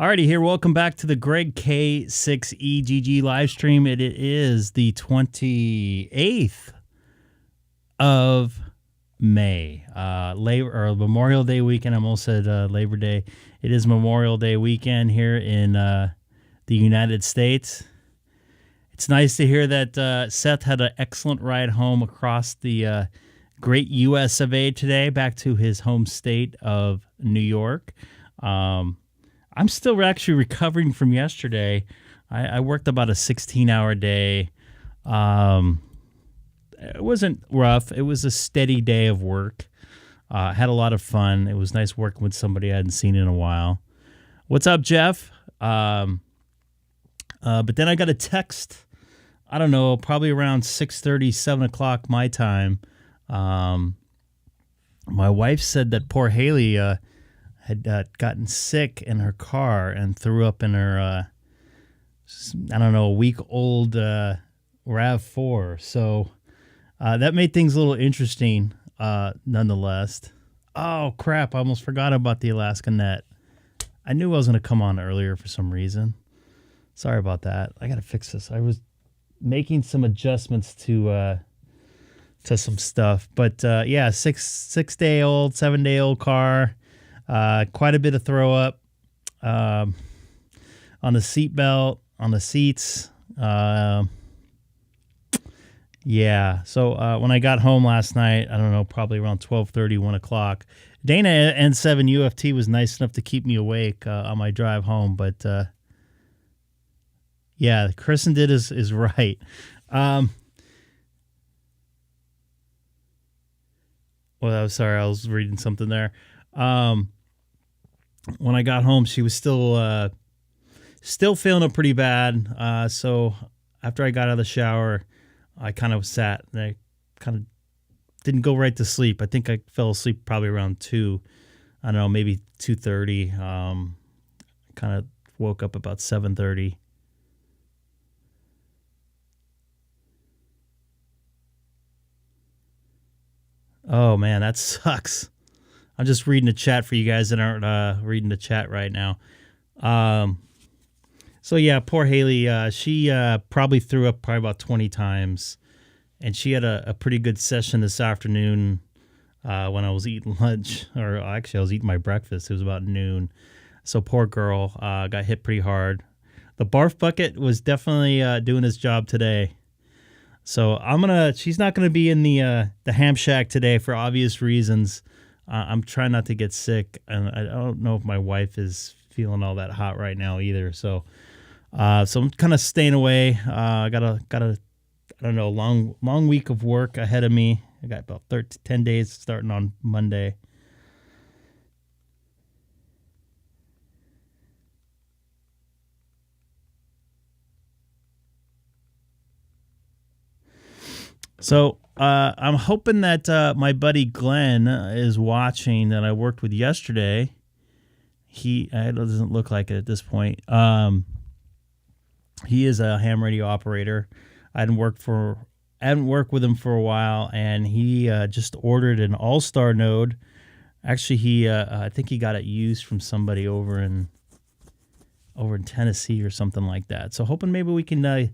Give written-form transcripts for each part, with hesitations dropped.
Alrighty, here. Welcome back to the Greg K6EGG live stream. It is the 28th of May, Memorial Day weekend. I almost said Labor Day. It is Memorial Day weekend here in the United States. It's nice to hear that Seth had an excellent ride home across the great U.S. of A. today, back to his home state of New York. I'm still actually recovering from yesterday. I worked about a 16-hour day. It wasn't rough. It was a steady day of work. Had a lot of fun. It was nice working with somebody I hadn't seen in a while. What's up, Jeff? But then I got a text, I don't know, probably around 6:30, 7 o'clock my time. My wife said that poor Haley had gotten sick in her car and threw up in her, a week-old RAV4. So that made things a little interesting, nonetheless. Oh, crap, I almost forgot about the Alaska Net. I knew I was going to come on earlier for some reason. Sorry about that. I got to fix this. I was making some adjustments to some stuff. But, 6-day-old, 7-day-old car. Quite a bit of throw up on the seat belt, on the seats. So when I got home last night, I don't know, probably around 12:30, 1 o'clock, Dana N7 UFT was nice enough to keep me awake on my drive home. But, Kristen did is right. I'm sorry, I was reading something there. When I got home, she was still feeling it pretty bad. So after I got out of the shower, I kind of sat and I kind of didn't go right to sleep. I think I fell asleep probably around 2. I don't know, maybe 2:30. Kind of woke up about 7:30. Oh man, that sucks. I'm just reading the chat for you guys that aren't reading the chat right now. Poor Haley. She probably threw up about 20 times. And she had a pretty good session this afternoon when I was eating lunch. Or actually, I was eating my breakfast. It was about noon. So poor girl got hit pretty hard. The barf bucket was definitely doing his job today. So she's not going to be in the ham shack today for obvious reasons. I'm trying not to get sick, and I don't know if my wife is feeling all that hot right now either. So I'm kind of staying away. I got a long week of work ahead of me. I got about 10 days starting on Monday. So I'm hoping that my buddy Glenn is watching that I worked with yesterday. It doesn't look like it at this point. He is a ham radio operator. I hadn't worked with him for a while, and he just ordered an Allstar node. Actually, I think he got it used from somebody over in Tennessee or something like that. So hoping maybe we can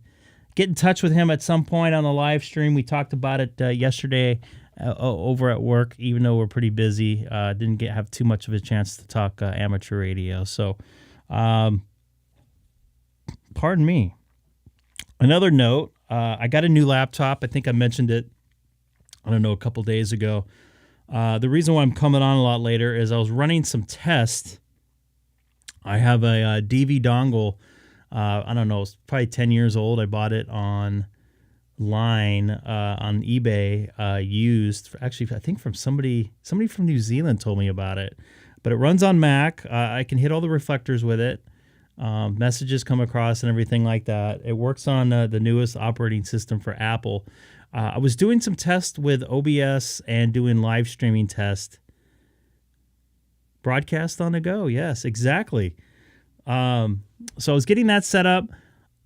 get in touch with him at some point on the live stream. We talked about it yesterday over at work, even though we're pretty busy. Didn't have too much of a chance to talk amateur radio. So, pardon me. Another note, I got a new laptop. I think I mentioned it, a couple days ago. The reason why I'm coming on a lot later is I was running some tests. I have a DV dongle. It's probably 10 years old. I bought it online on eBay, used. I think from somebody from New Zealand told me about it. But it runs on Mac. I can hit all the reflectors with it. Messages come across and everything like that. It works on the newest operating system for Apple. I was doing some tests with OBS and doing live streaming tests. Broadcast on the go. Yes, exactly. So I was getting that set up.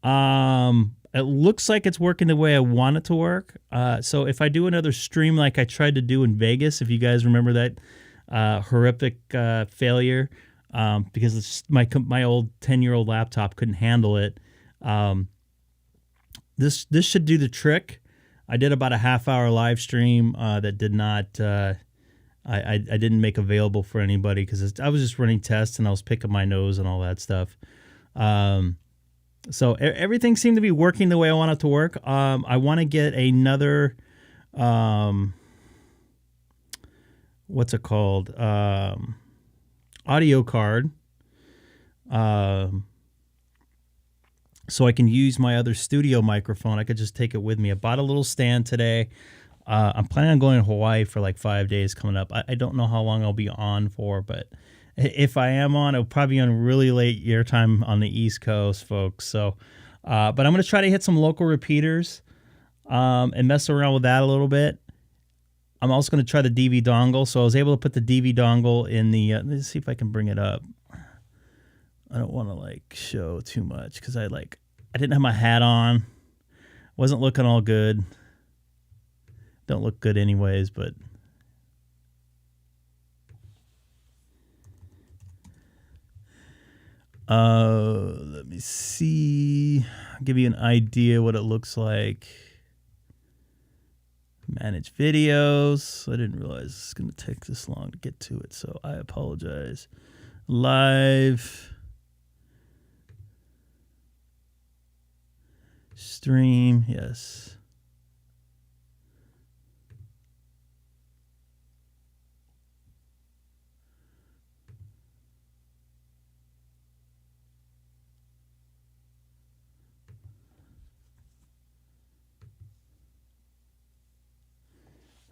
It looks like it's working the way I want it to work. So if I do another stream like I tried to do in Vegas, if you guys remember that horrific failure, because it's just my old 10-year-old laptop couldn't handle it. This should do the trick. I did about a half-hour live stream that did not. I didn't make available for anybody because I was just running tests and I was picking my nose and all that stuff. So everything seemed to be working the way I want it to work. I want to get another, what's it called? Audio card. So I can use my other studio microphone. I could just take it with me. I bought a little stand today. I'm planning on going to Hawaii for like 5 days coming up. I don't know how long I'll be on for, but if I am on, it'll probably be on really late year time on the East Coast, folks. So, but I'm going to try to hit some local repeaters and mess around with that a little bit. I'm also going to try the DV dongle. So I was able to put the DV dongle in the, let's see if I can bring it up. I don't want to like show too much because I didn't have my hat on. Wasn't looking all good. Don't look good anyways, but let me see. I'll give you an idea what it looks like. Manage videos. I didn't realize it's going to take this long to get to it, so I apologize. Live stream, yes.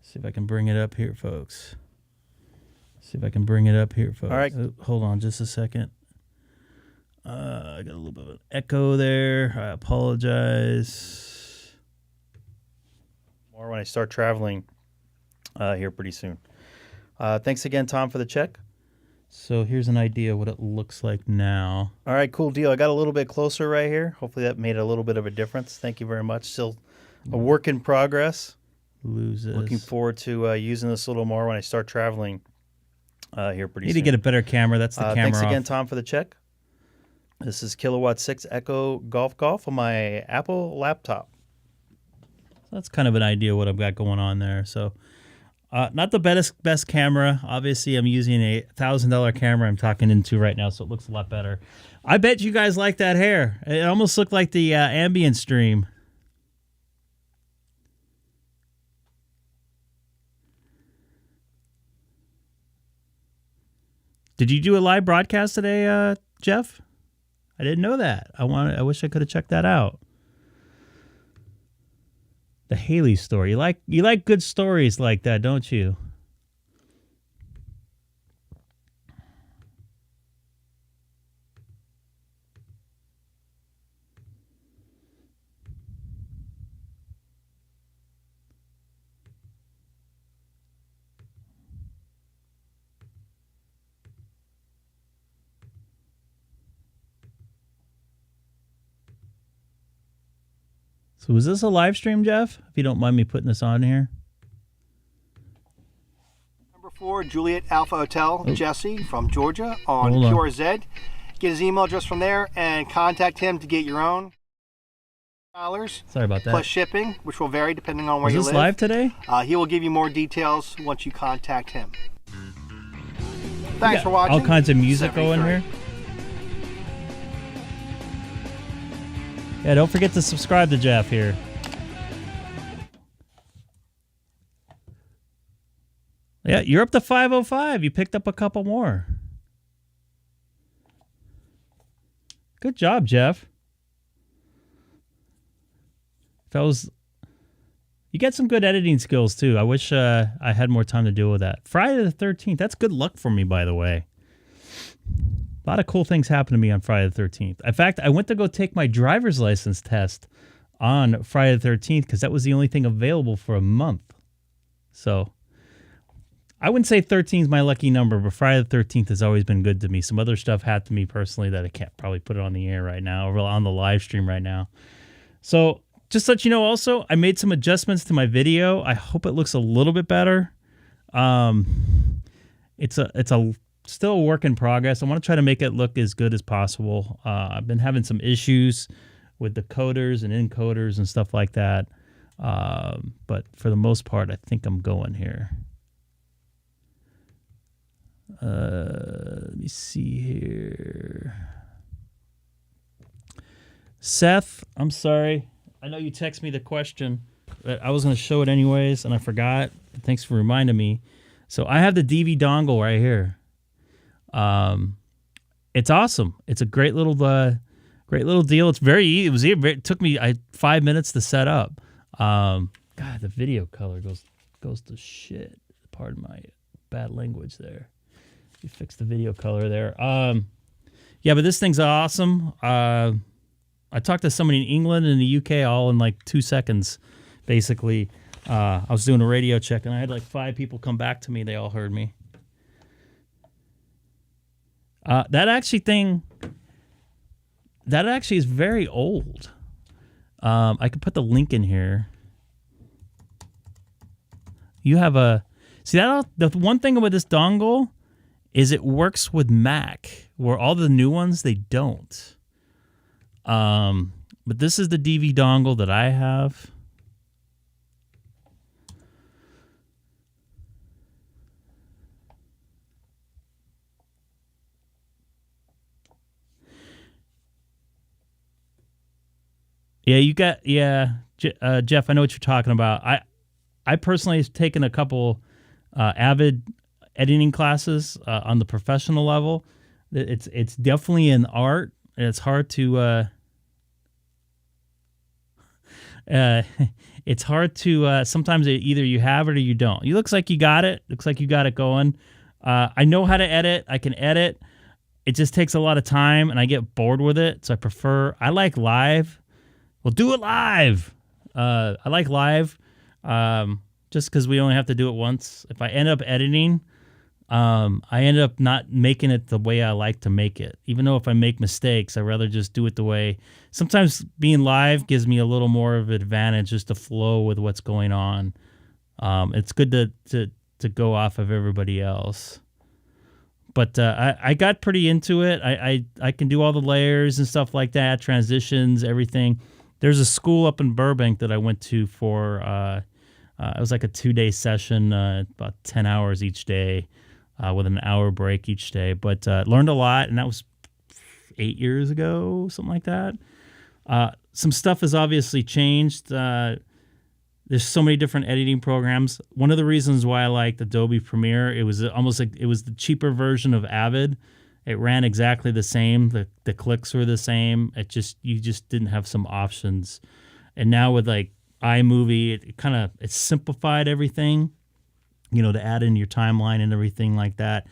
See if I can bring it up here, folks. All right. Oh, hold on just a second. I got a little bit of an echo there. I apologize. More when I start traveling here pretty soon. Thanks again, Tom, for the check. So here's an idea what it looks like now. All right, cool deal. I got a little bit closer right here. Hopefully that made a little bit of a difference. Thank you very much. Still a work in progress. Looking forward to using this a little more when I start traveling here pretty soon. Need to get a better camera. That's the camera. Thanks again, Tom, for the check. This is Kilowatt 6 Echo Golf on my Apple laptop. So that's kind of an idea what I've got going on there. So not the best camera. Obviously, I'm using a $1,000 camera I'm talking into right now, so it looks a lot better. I bet you guys like that hair. It almost looked like the ambient stream. Did you do a live broadcast today, Jeff? I didn't know that. I wish I could have checked that out. The Haley story. You like good stories like that, don't you? So was this a live stream, Jeff? If you don't mind me putting this on here. Number 4, Juliet Alpha Hotel, Jesse from Georgia on QRZ. Get his email address from there and contact him to get your own $. Sorry about that. Plus shipping, which will vary depending on where you live. Is this live today? He will give you more details once you contact him. Thanks for watching. All kinds of music going here. Yeah, don't forget to subscribe to Jeff here. Yeah, you're up to 505. You picked up a couple more. Good job, Jeff. Fellas, you get some good editing skills, too. I wish I had more time to deal with that. Friday the 13th. That's good luck for me, by the way. A lot of cool things happened to me on Friday the 13th. In fact, I went to go take my driver's license test on Friday the 13th because that was the only thing available for a month. So I wouldn't say 13 is my lucky number, but Friday the 13th has always been good to me. Some other stuff happened to me personally that I can't probably put it on the air right now or on the live stream right now. So just to let you know also, I made some adjustments to my video. I hope it looks a little bit better. It's a still a work in progress. I want to try to make it look as good as possible. I've been having some issues with the coders and encoders and stuff like that. But for the most part, I think I'm going here. Let me see here. Seth, I'm sorry. I know you texted me the question, but I was going to show it anyways, and I forgot. Thanks for reminding me. So I have the DV dongle right here. It's awesome. It's a great little deal. It's very easy. It took me 5 minutes to set up. God, the video color goes to shit. Pardon my bad language there. You fix the video color there. Yeah, but this thing's awesome. I talked to somebody in England and the UK all in like 2 seconds, basically. I was doing a radio check, and I had like 5 people come back to me. They all heard me. That actually is very old. I could put the link in here. You have the one thing about this dongle is it works with Mac, where all the new ones, they don't. But this is the DV dongle that I have. Jeff, I know what you're talking about. I personally have taken a couple Avid editing classes on the professional level. It's definitely an art, and it's hard to sometimes either you have it or you don't. It looks like you got it. Looks like you got it going. I know how to edit. I can edit. It just takes a lot of time, and I get bored with it. So I like live. Well, do it live. I like live just because we only have to do it once. If I end up editing, I end up not making it the way I like to make it. Even though if I make mistakes, I'd rather just do it the way. Sometimes being live gives me a little more of an advantage just to flow with what's going on. It's good to go off of everybody else. But I got pretty into it. I can do all the layers and stuff like that, transitions, everything. There's a school up in Burbank that I went to for, it was like a 2-day session, about 10 hours each day, with an hour break each day. But learned a lot, and that was 8 years ago, something like that. Some stuff has obviously changed. There's so many different editing programs. One of the reasons why I liked Adobe Premiere, it was almost like it was the cheaper version of Avid. It ran exactly the same. The clicks were the same. You just didn't have some options. And now with like iMovie, it simplified everything, to add in your timeline and everything like that.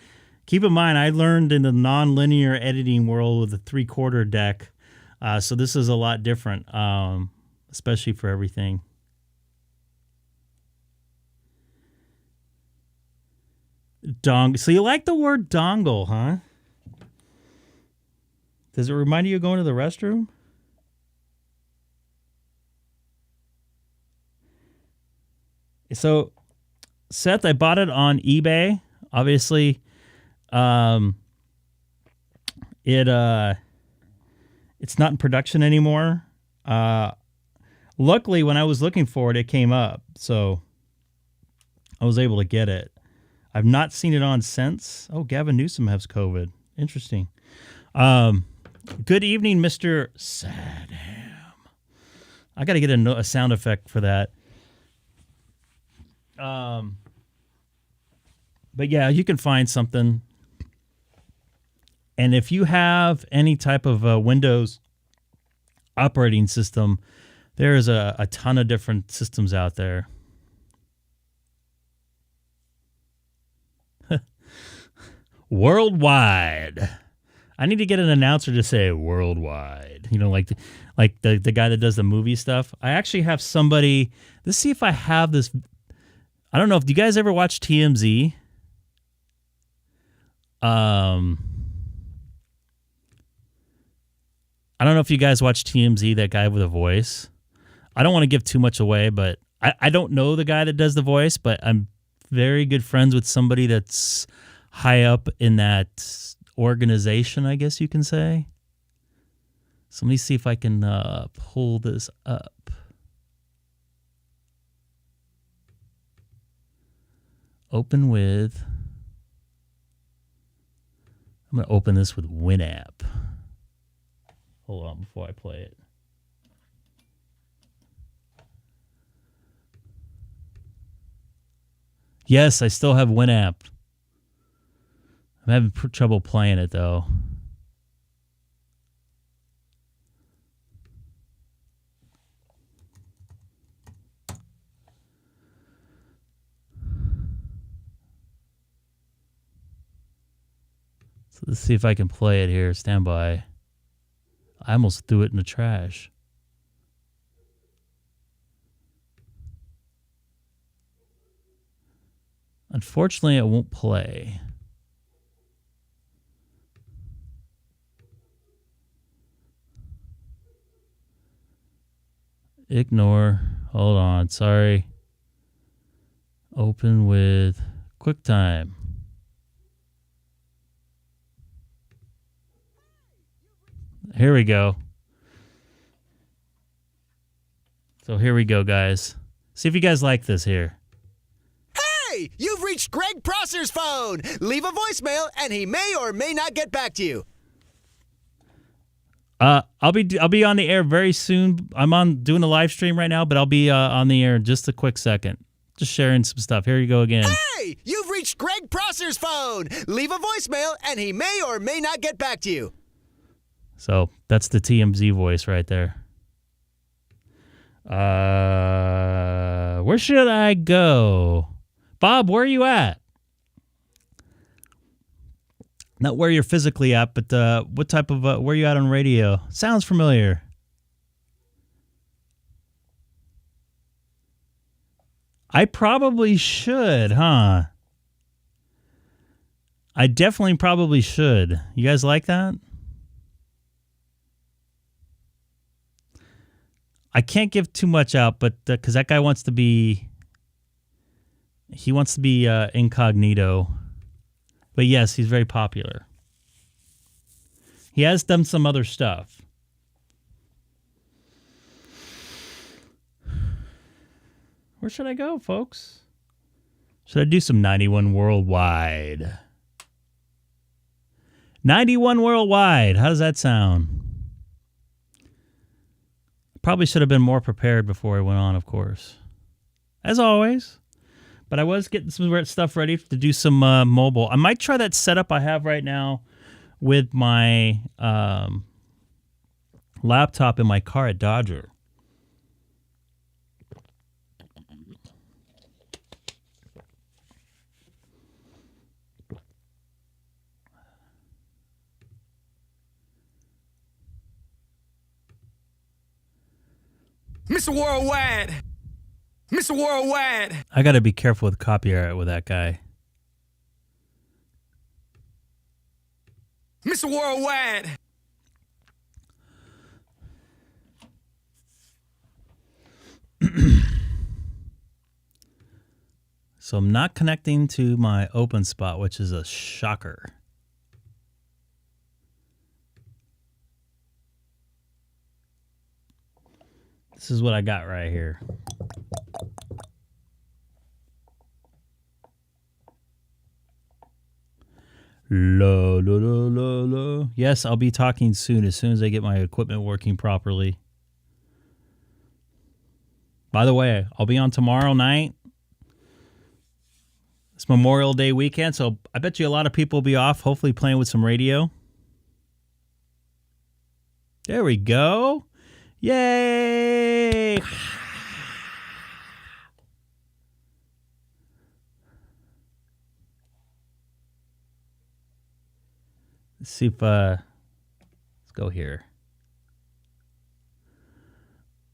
Keep in mind, I learned in the non-linear editing world with a 3/4 deck. So this is a lot different, especially for everything. So you like the word dongle, huh? Does it remind you of going to the restroom? So, Seth, I bought it on eBay. Obviously, it's not in production anymore. Luckily, when I was looking for it, it came up, so I was able to get it. I've not seen it on since. Oh, Gavin Newsom has COVID. Interesting. Good evening, Mr. Sadham. I got to get a sound effect for that. But yeah, you can find something. And if you have any type of Windows operating system, there is a ton of different systems out there. Worldwide. I need to get an announcer to say worldwide. Like the guy that does the movie stuff. I actually have somebody. Let's see if I have this. I don't know. Do you guys ever watch TMZ? I don't know if you guys watch TMZ, that guy with a voice. I don't want to give too much away, but I don't know the guy that does the voice, but I'm very good friends with somebody that's high up in that organization, I guess you can say. So let me see if I can pull this up. Open with... I'm going to open this with Winamp. Hold on before I play it. Yes, I still have Winamp. I'm having trouble playing it, though. So let's see if I can play it here. Stand by. I almost threw it in the trash. Unfortunately, it won't play. Ignore. Hold on. Sorry. Open with QuickTime. Here we go. So here we go, guys. See if you guys like this here. Hey, you've reached Greg Prosser's phone. Leave a voicemail, and he may or may not get back to you. I'll be on the air very soon. I'm on doing a live stream right now, but I'll be on the air in just a quick second. Just sharing some stuff. Here you go again. Hey, you've reached Greg Prosser's phone. Leave a voicemail, and he may or may not get back to you. So that's the TMZ voice right there. Where should I go? Bob, where are you at? Not where you're physically at, but what type of, where are you at on radio? Sounds familiar. I probably should, huh? I definitely probably should. You guys like that? I can't give too much out, but because that guy wants to be... He wants to be incognito. But yes, he's very popular. He has done some other stuff. Where should I go, folks? Should I do some 91 Worldwide? 91 Worldwide. How does that sound? Probably should have been more prepared before I went on, of course. As always. But I was getting some stuff ready to do some mobile. I might try that setup I have right now with my laptop in my car at Dodger. Mr. Worldwide. Mr. Worldwide. I got to be careful with copyright with that guy. Mr. Worldwide. So I'm not connecting to my open spot, which is a shocker. This is what I got right here. La. Yes, I'll be talking soon as I get my equipment working properly. By the way, I'll be on tomorrow night. It's Memorial Day weekend, so I bet you a lot of people will be off, hopefully playing with some radio. There we go. Yay! Let's see if, let's go here.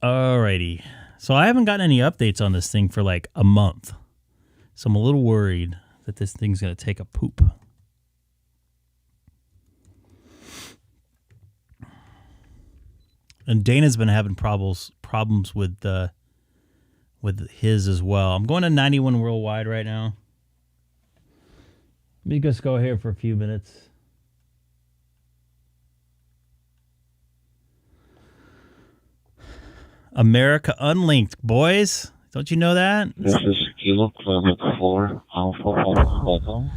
Alrighty. So I haven't gotten any updates on this thing for like a month. So I'm a little worried that this thing's going to take a poop. And Dana's been having problems with his as well. I'm going to 91 Worldwide right now. Let me just go here for a few minutes. America Unlinked, boys. Don't you know that? This is Kilo Quebec 4 Alpha Hotel.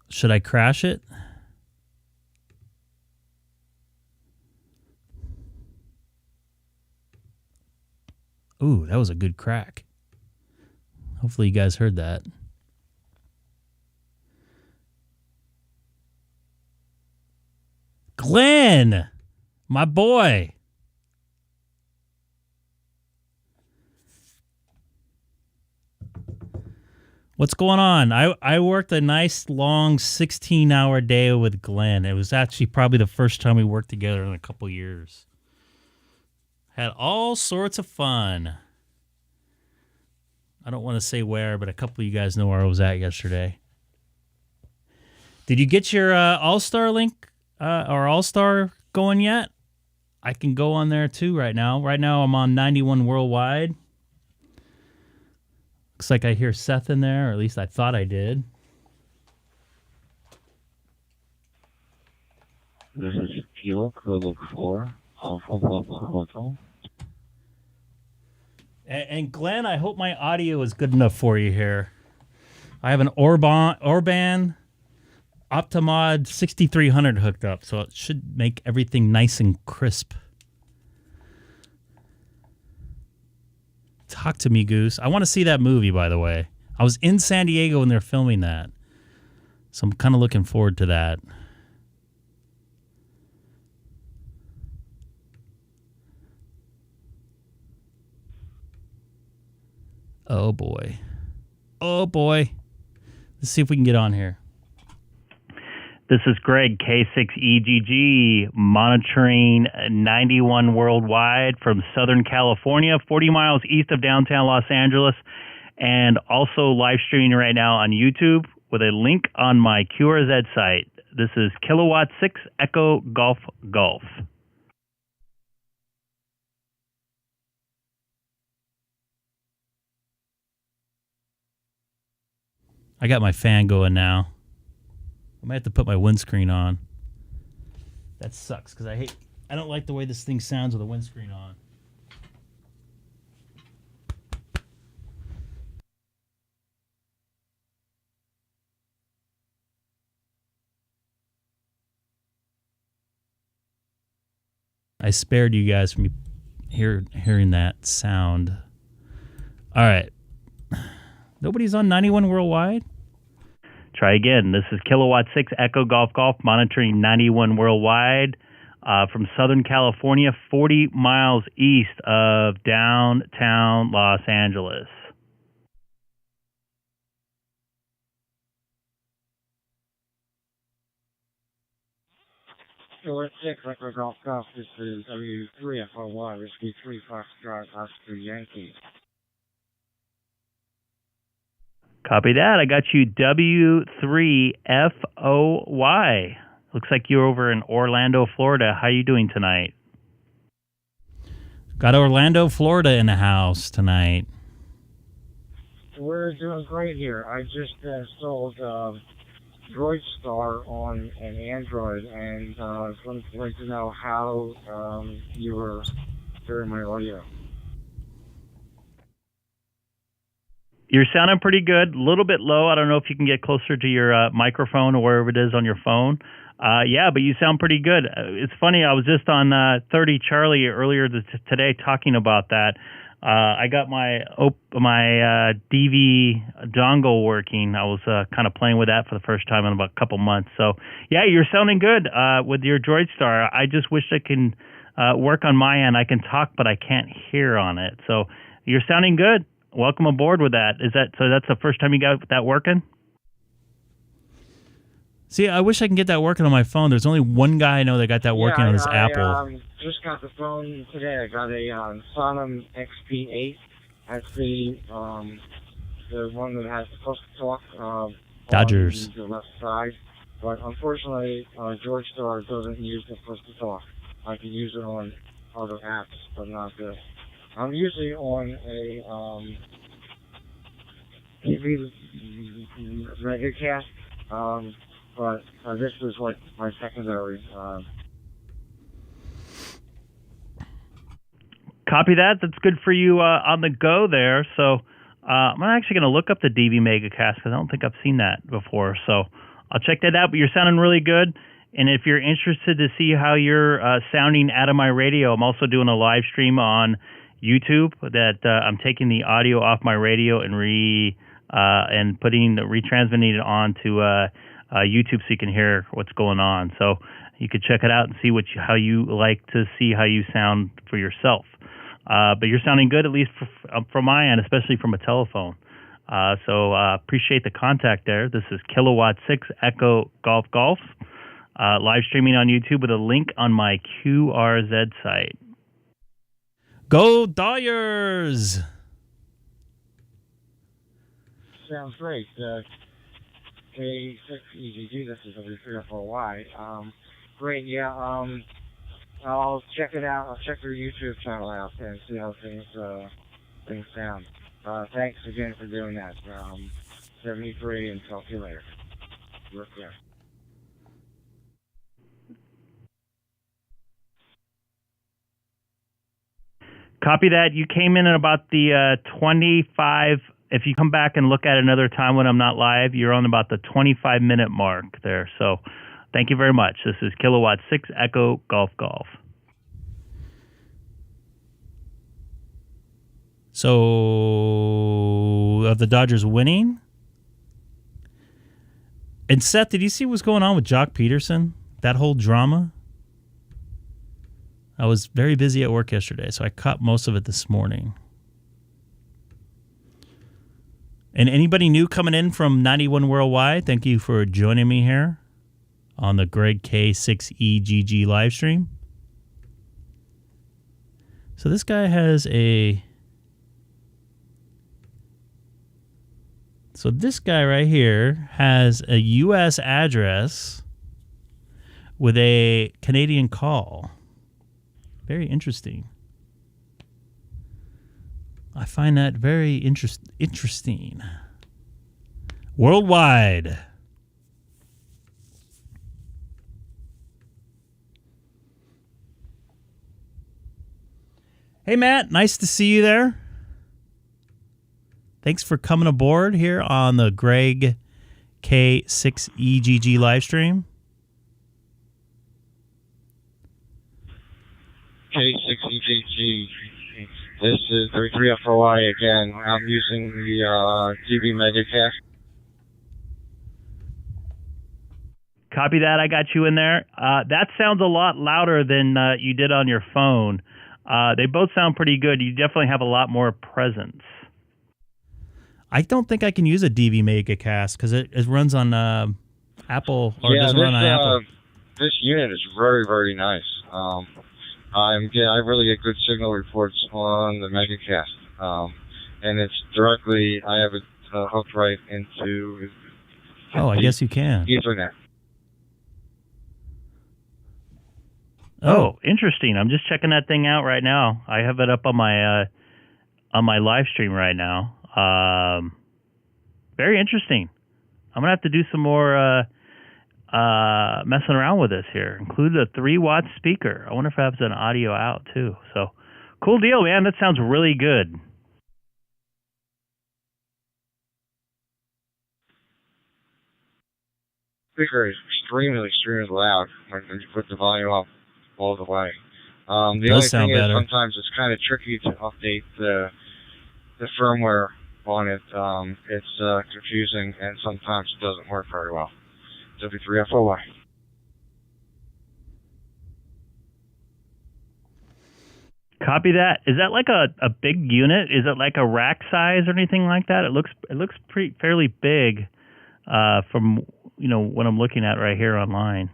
Should I crash it? Ooh, that was a good crack. Hopefully you guys heard that. Glenn, my boy. What's going on? I worked a nice long 16-hour day with Glenn. It was actually probably the first time we worked together in a couple years. Had all sorts of fun. I don't want to say where, but a couple of you guys know where I was at yesterday. Did you get your Allstar link or Allstar going yet? I can go on there too right now. Right now I'm on 91 Worldwide. Looks like I hear Seth in there, or at least I thought I did. This is Kilo Quebec 4 Alpha Hotel. And Glenn, I hope my audio is good enough for you here. I have an Orban Optimod 6300 hooked up, so it should make everything nice and crisp. Talk to me, Goose. I want to see that movie, by the way. I was in San Diego when they're filming that, so I'm kind of looking forward to that. Oh, boy. Oh, boy. Let's see if we can get on here. This is Greg, K6EGG, monitoring 91 Worldwide from Southern California, 40 miles east of downtown Los Angeles, and also live streaming right now on YouTube with a link on my QRZ site. This is Kilowatt 6 Echo Golf Golf. I got my fan going now. I might have to put my windscreen on. That sucks because I don't like the way this thing sounds with a windscreen on. I spared you guys from hearing that sound. All right. Nobody's on 91 Worldwide? Try again. This is Kilowatt 6 Echo Golf Golf, monitoring 91 Worldwide from Southern California, 40 miles east of downtown Los Angeles. Kilowatt 6 Echo Golf Golf. This is W3FOY, Whiskey 3 Foxtrot, Oscar Yankee. Copy that. I got you W3FOY. Looks like you're over in Orlando, Florida. How you doing tonight? Got Orlando, Florida in the house tonight. We're doing great here. I just installed DroidStar on an Android, and I was wanting to know how you were hearing my audio. You're sounding pretty good. A little bit low. I don't know if you can get closer to your microphone or wherever it is on your phone. Yeah, but you sound pretty good. It's funny. I was just on 30 Charlie earlier today talking about that. I got my DV dongle working. I was kind of playing with that for the first time in about a couple months. So, yeah, you're sounding good with your DroidStar. I just wish I can work on my end. I can talk, but I can't hear on it. So you're sounding good. Welcome aboard with that. So that's the first time you got that working? See, I wish I can get that working on my phone. There's only one guy I know that got that working on his Apple. I just got the phone today. I got a Sonim XP8. That's the one that has the push-to-talk Dodgers. on the left side. But unfortunately, DStar doesn't use the push to talk. I can use it on other apps, but not this. I'm usually on a TV Megacast, but this is like my secondary. Copy that. That's good for you on the go there. So I'm actually going to look up the DV Megacast because I don't think I've seen that before. So I'll check that out. But you're sounding really good. And if you're interested to see how you're sounding out of my radio, I'm also doing a live stream on YouTube that I'm taking the audio off my radio and retransmitting it onto YouTube so you can hear what's going on. So you could check it out and see how you like to see how you sound for yourself. But you're sounding good, at least from my end, especially from a telephone. So appreciate the contact there. This is Kilowatt 6 Echo Golf Golf, live streaming on YouTube with a link on my QRZ site. Go Dyers! Sounds great. K6EGG, this is W3FOY. Great, yeah. I'll check it out. I'll check your YouTube channel out and see how things sound. Thanks again for doing that. 73, and talk to you later. Work there. Copy that. You came in at about the 25. If you come back and look at another time when I'm not live, you're on about the 25-minute mark there. So thank you very much. This is Kilowatt 6 Echo Golf Golf. So, of the Dodgers winning? And Seth, did you see what's going on with Jock Peterson? That whole drama? I was very busy at work yesterday, so I caught most of it this morning. And anybody new coming in from 91 Worldwide, thank you for joining me here on the Greg K6EGG live stream. So this guy has So this guy right here has a U.S. address with a Canadian call. Very interesting. I find that very interesting. Worldwide. Hey, Matt. Nice to see you there. Thanks for coming aboard here on the Greg K6EGG live stream. K6EGG. This is 33FOI again. I'm using the TV Megacast. Copy that. I got you in there. That sounds a lot louder than you did on your phone. They both sound pretty good. You definitely have a lot more presence. I don't think I can use a DV Megacast because it runs on Apple or doesn't run on Apple. This unit is very, very nice. I really get good signal reports on the Megacast, and it's directly. I have it hooked right into. Oh, I guess you can. Ethernet. Oh, interesting. I'm just checking that thing out right now. I have it up on my live stream right now. Very interesting. I'm gonna have to do some more messing around with this here. Include a 3-watt speaker. I wonder if I have an audio out too. So cool deal, man. That sounds really good. Speaker is extremely loud when you put the volume up all the way. The only thing is sometimes it's kind of tricky to update the firmware on it. It's confusing, and sometimes it doesn't work very well. W3FOY. Copy that. Is that like a big unit? Is it like a rack size or anything like that? It looks fairly big from what I'm looking at right here online.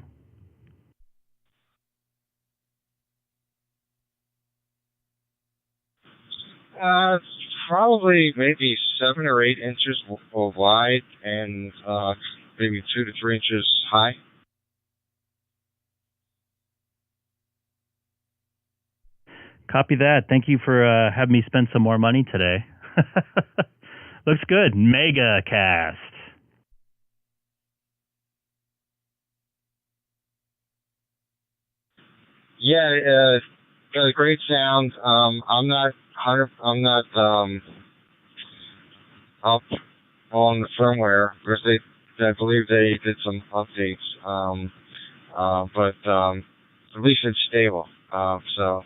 Probably maybe 7 or 8 inches wide, and maybe 2 to 3 inches high. Copy that. Thank you for having me spend some more money today. Looks good. Mega cast. Yeah, got a great sound. I'm not up on the firmware because I believe they did some updates. But at least it's stable. So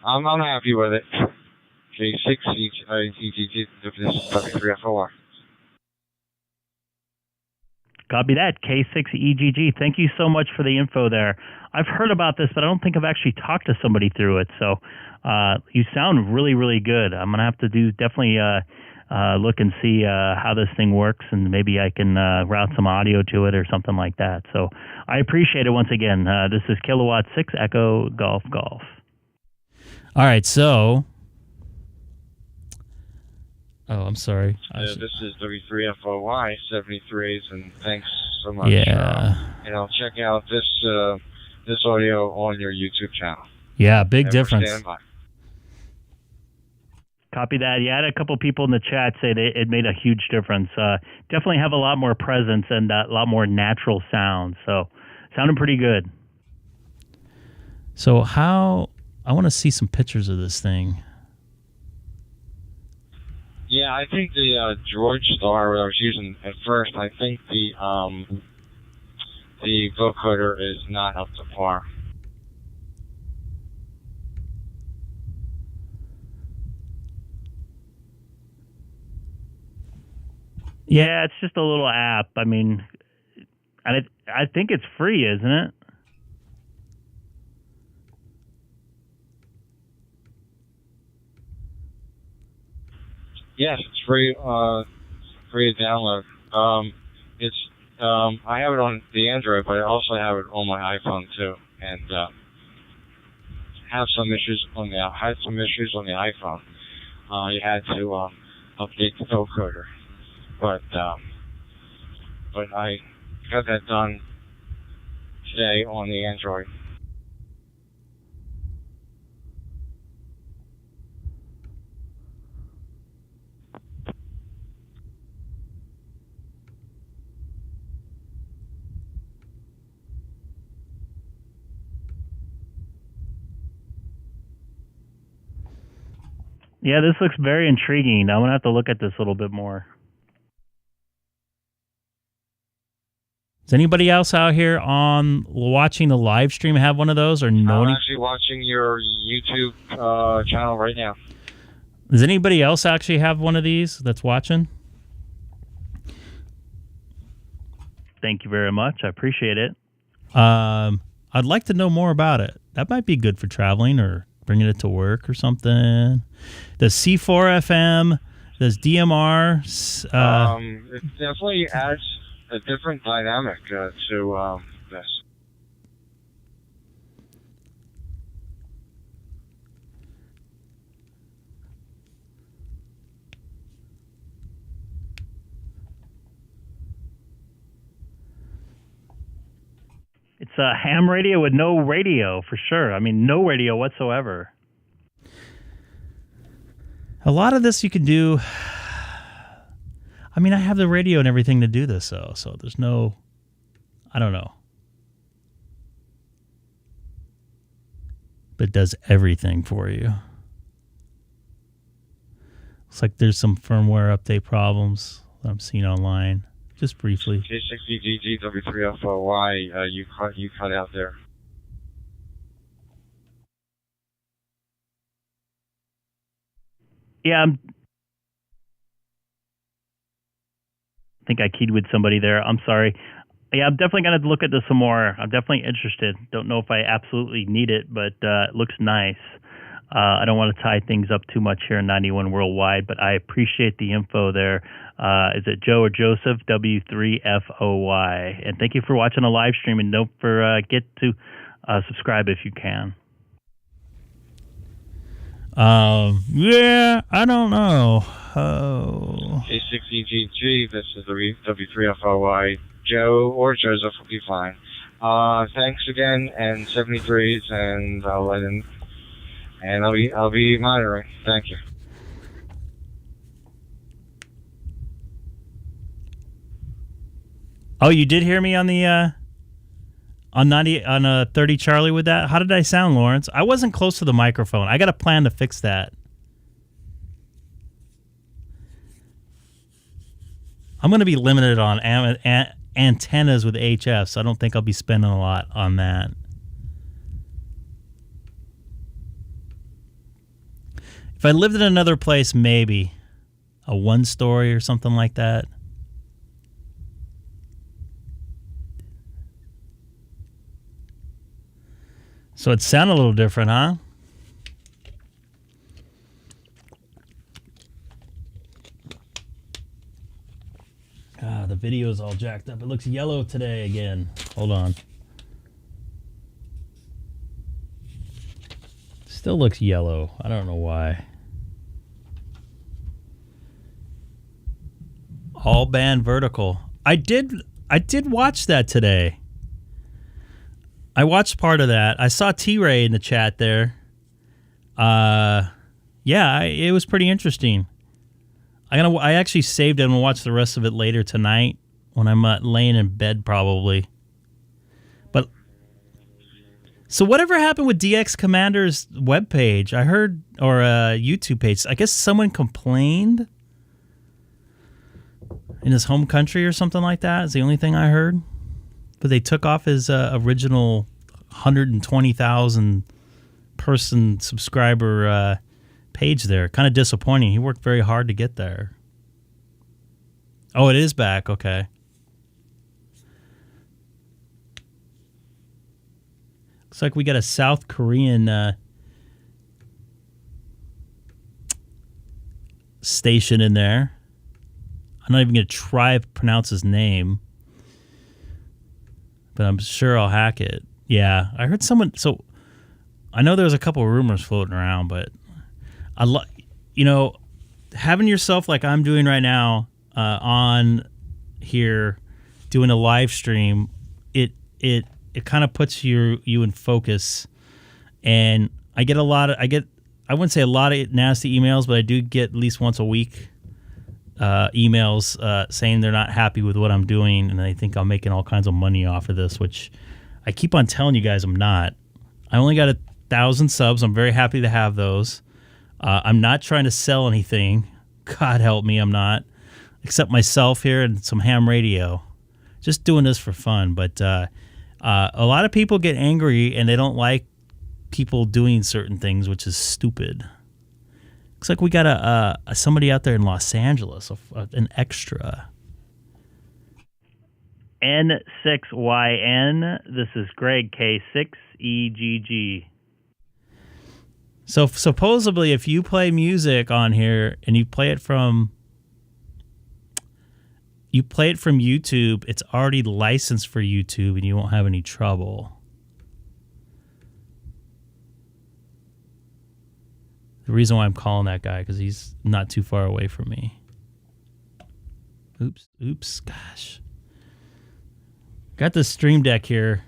I'm happy with it. K6EGG, W3FOR. Copy that, K6EGG. Thank you so much for the info there. I've heard about this, but I don't think I've actually talked to somebody through it. So you sound really, really good. I'm going to have to definitely look and see how this thing works, and maybe I can route some audio to it or something like that. So I appreciate it once again. This is Kilowatt 6 Echo Golf Golf. All right, so... Oh, I'm sorry. This is W3FOY 73s, and thanks so much. Yeah. Check out this audio on your YouTube channel. Yeah, big difference. Copy that. Yeah, I had a couple people in the chat say that it made a huge difference. Definitely have a lot more presence and a lot more natural sound. So, sounding pretty good. So I want to see some pictures of this thing. Yeah, I think the DStar that I was using at first, I think the vocoder is not up to par. Yeah, it's just a little app. I mean, I think it's free, isn't it? Yes, it's free. Free to download. I have it on the Android, but I also have it on my iPhone too, and had some issues on the iPhone. You had to update the vocoder, but I got that done today on the Android. Yeah, this looks very intriguing. I'm going to have to look at this a little bit more. Is anybody else out here on watching the live stream have one of those? Or no? I'm actually watching your YouTube channel right now. Does anybody else actually have one of these that's watching? Thank you very much. I appreciate it. I'd like to know more about it. That might be good for traveling or bringing it to work or something. Does C4 FM? Does DMR? It definitely adds a different dynamic to this. It's a ham radio with no radio, for sure. I mean, no radio whatsoever. A lot of this you can do. I mean, I have the radio and everything to do this, though, so there's no... I don't know. But it does everything for you. Looks like there's some firmware update problems that I'm seeing online. Just briefly. K6EGG W3FOY, you cut out there. Yeah, I think I keyed with somebody there. I'm sorry. Yeah, I'm definitely going to look at this some more. I'm definitely interested. Don't know if I absolutely need it, but it looks nice. I don't want to tie things up too much here in 91 Worldwide, but I appreciate the info there. Is it Joe or Joseph? W3FOY. And thank you for watching the live stream, and don't forget to subscribe if you can. Yeah, I don't know. ho. K6EGG, this is the W3FOY. Joe or Joseph will be fine. Thanks again, and 73s, and I'll let him, and I'll be monitoring. Thank you. Oh, you did hear me on the on 30 Charlie with that? How did I sound, Lawrence? I wasn't close to the microphone. I got a plan to fix that. I'm going to be limited on antennas with HF, so I don't think I'll be spending a lot on that. If I lived in another place, maybe a one-story or something like that. So it sounded a little different, huh? The video is all jacked up. It looks yellow today again. Hold on. Still looks yellow. I don't know why. All band vertical. I did watch that today. I watched part of that. I saw T-Ray in the chat there. Yeah, it was pretty interesting. I actually saved it and we'll watch the rest of it later tonight when I'm laying in bed probably. But so whatever happened with DX Commander's webpage? I heard, or YouTube page. I guess someone complained in his home country or something like that. Is the only thing I heard. But they took off his original 120,000 person subscriber page there. Kind of disappointing. He worked very hard to get there. Oh, it is back. Okay. Looks like we got a South Korean station in there. I'm not even going to try to pronounce his name, but I'm sure I'll hack it. Yeah, I heard someone. So I know there's a couple of rumors floating around, but having yourself like I'm doing right now on here, doing a live stream, it kind of puts you in focus. And I wouldn't say a lot of nasty emails, but I do get at least once a week emails saying they're not happy with what I'm doing and they think I'm making all kinds of money off of this, which I keep on telling you guys I'm not. I only got 1,000 subs. I'm very happy to have those. I'm not trying to sell anything. God help me, I'm not. Except myself here and some ham radio. Just doing this for fun. But a lot of people get angry and they don't like people doing certain things, which is stupid. Looks like we got somebody out there in Los Angeles, an extra. N6YN. This is Greg, K6EGG. So supposedly, if you play music on here and you play it from YouTube, it's already licensed for YouTube, and you won't have any trouble. The reason why I'm calling that guy because he's not too far away from me. Oops, gosh. Got the Stream Deck here.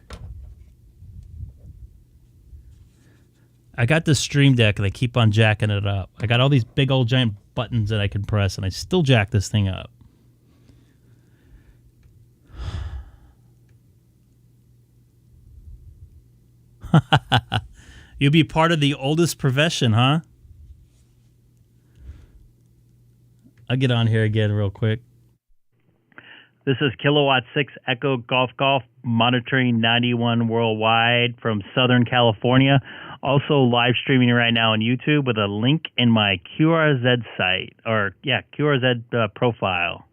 I got this Stream Deck and I keep on jacking it up. I got all these big old giant buttons that I can press and I still jack this thing up. You'll be part of the oldest profession, huh? I'll get on here again real quick. This is Kilowatt 6 Echo Golf monitoring 91 worldwide from Southern California. Also live streaming right now on YouTube with a link in my QRZ site, QRZ profile.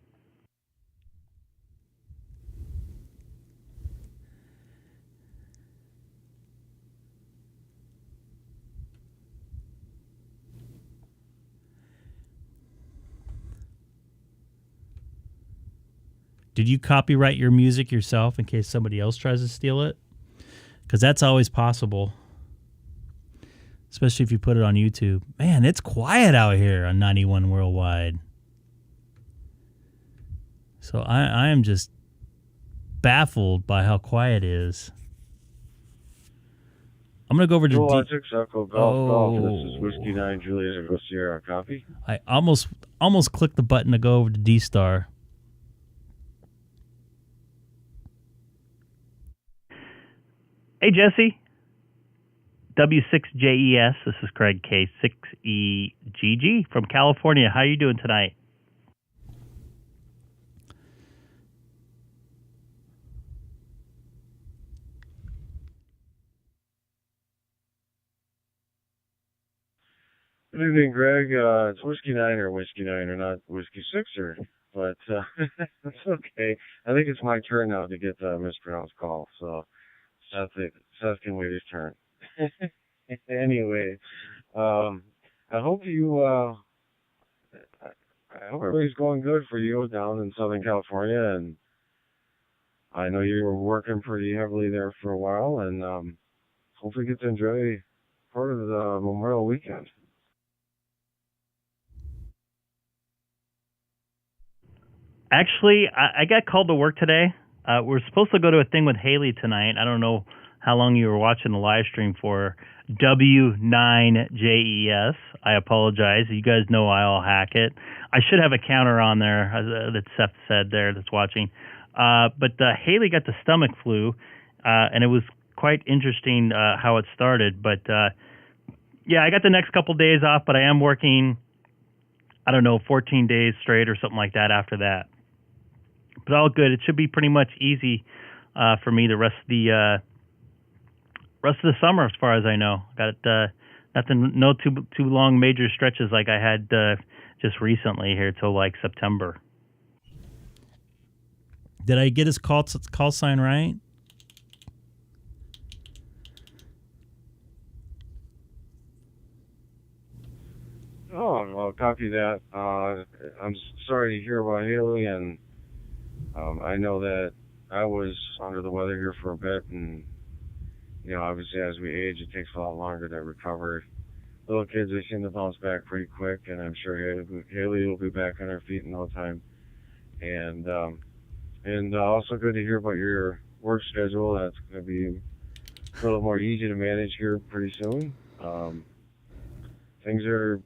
Did you copyright your music yourself in case somebody else tries to steal it? Because that's always possible. especially if you put it on YouTube. Man, it's quiet out here on 91 Worldwide. So I am just baffled by how quiet it is. I'm going to go over to Golf. This is Whiskey 9 Juliet Echo Sierra. Copy? I almost clicked the button to go over to DStar. Hey, Jesse. W6JES. This is Craig K6EGG from California. How are you doing tonight? Good evening, Greg. It's Whiskey 9 or Whiskey 9 or not Whiskey 6er, but that's okay. I think it's my turn now to get the mispronounced call, so Seth can wait his turn. Anyway, I hope I hope everything's going good for you down in Southern California, and I know you were working pretty heavily there for a while, and hopefully get to enjoy part of the Memorial Weekend. Actually, I got called to work today. We're supposed to go to a thing with Haley tonight. I don't know how long you were watching the live stream for. W9JES. I apologize. You guys know I'll hack it. I should have a counter on there that Seth said there that's watching. But Haley got the stomach flu, and it was quite interesting how it started. But, yeah, I got the next couple days off, but I am working, 14 days straight or something like that after that. But all good. It should be pretty much easy for me the rest of the summer, as far as I know. Got no too long major stretches like I had just recently here till like September. Did I get his call sign right? Oh, well, copy that. I'm sorry to hear about Haley, and I know that I was under the weather here for a bit, and obviously as we age, it takes a lot longer to recover. Little kids, they seem to bounce back pretty quick, and I'm sure Haley will be back on her feet in no time. And also good to hear about your work schedule. That's going to be a little more easy to manage here pretty soon. Things are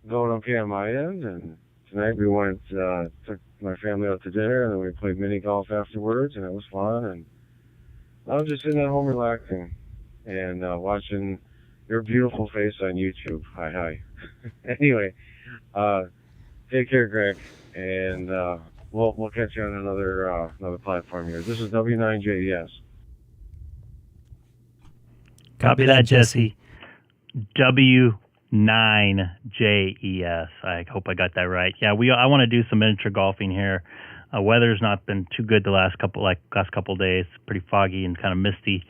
going okay on my end, and tonight we took my family out to dinner, and then we played mini golf afterwards, and it was fun. And I was just sitting at home relaxing and watching your beautiful face on YouTube. Hi. Anyway, take care, Greg, and we'll catch you on another platform here. This is W9JES. Copy that, Jesse. W9JES. I hope I got that right. Yeah, I want to do some miniature golfing here. Weather's not been too good the last couple days. Pretty foggy and kind of misty.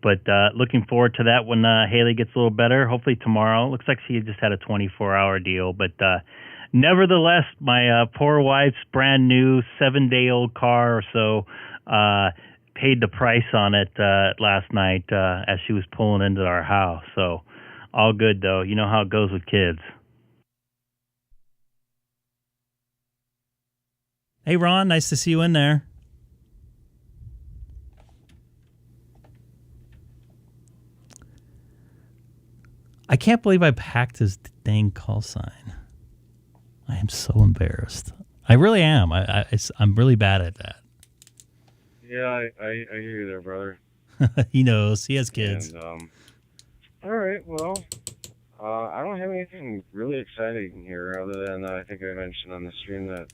But looking forward to that when Haley gets a little better. Hopefully tomorrow. Looks like she just had a 24-hour deal. But nevertheless, my poor wife's brand new 7-day-old car or so paid the price on it last night as she was pulling into our house. So all good, though. You know how it goes with kids. Hey, Ron, nice to see you in there. I can't believe I hacked his dang call sign. I am so embarrassed. I really am. I'm really bad at that. Yeah, I hear you there, brother. He knows. He has kids. And, all right, well, I don't have anything really exciting here other than I think I mentioned on the stream that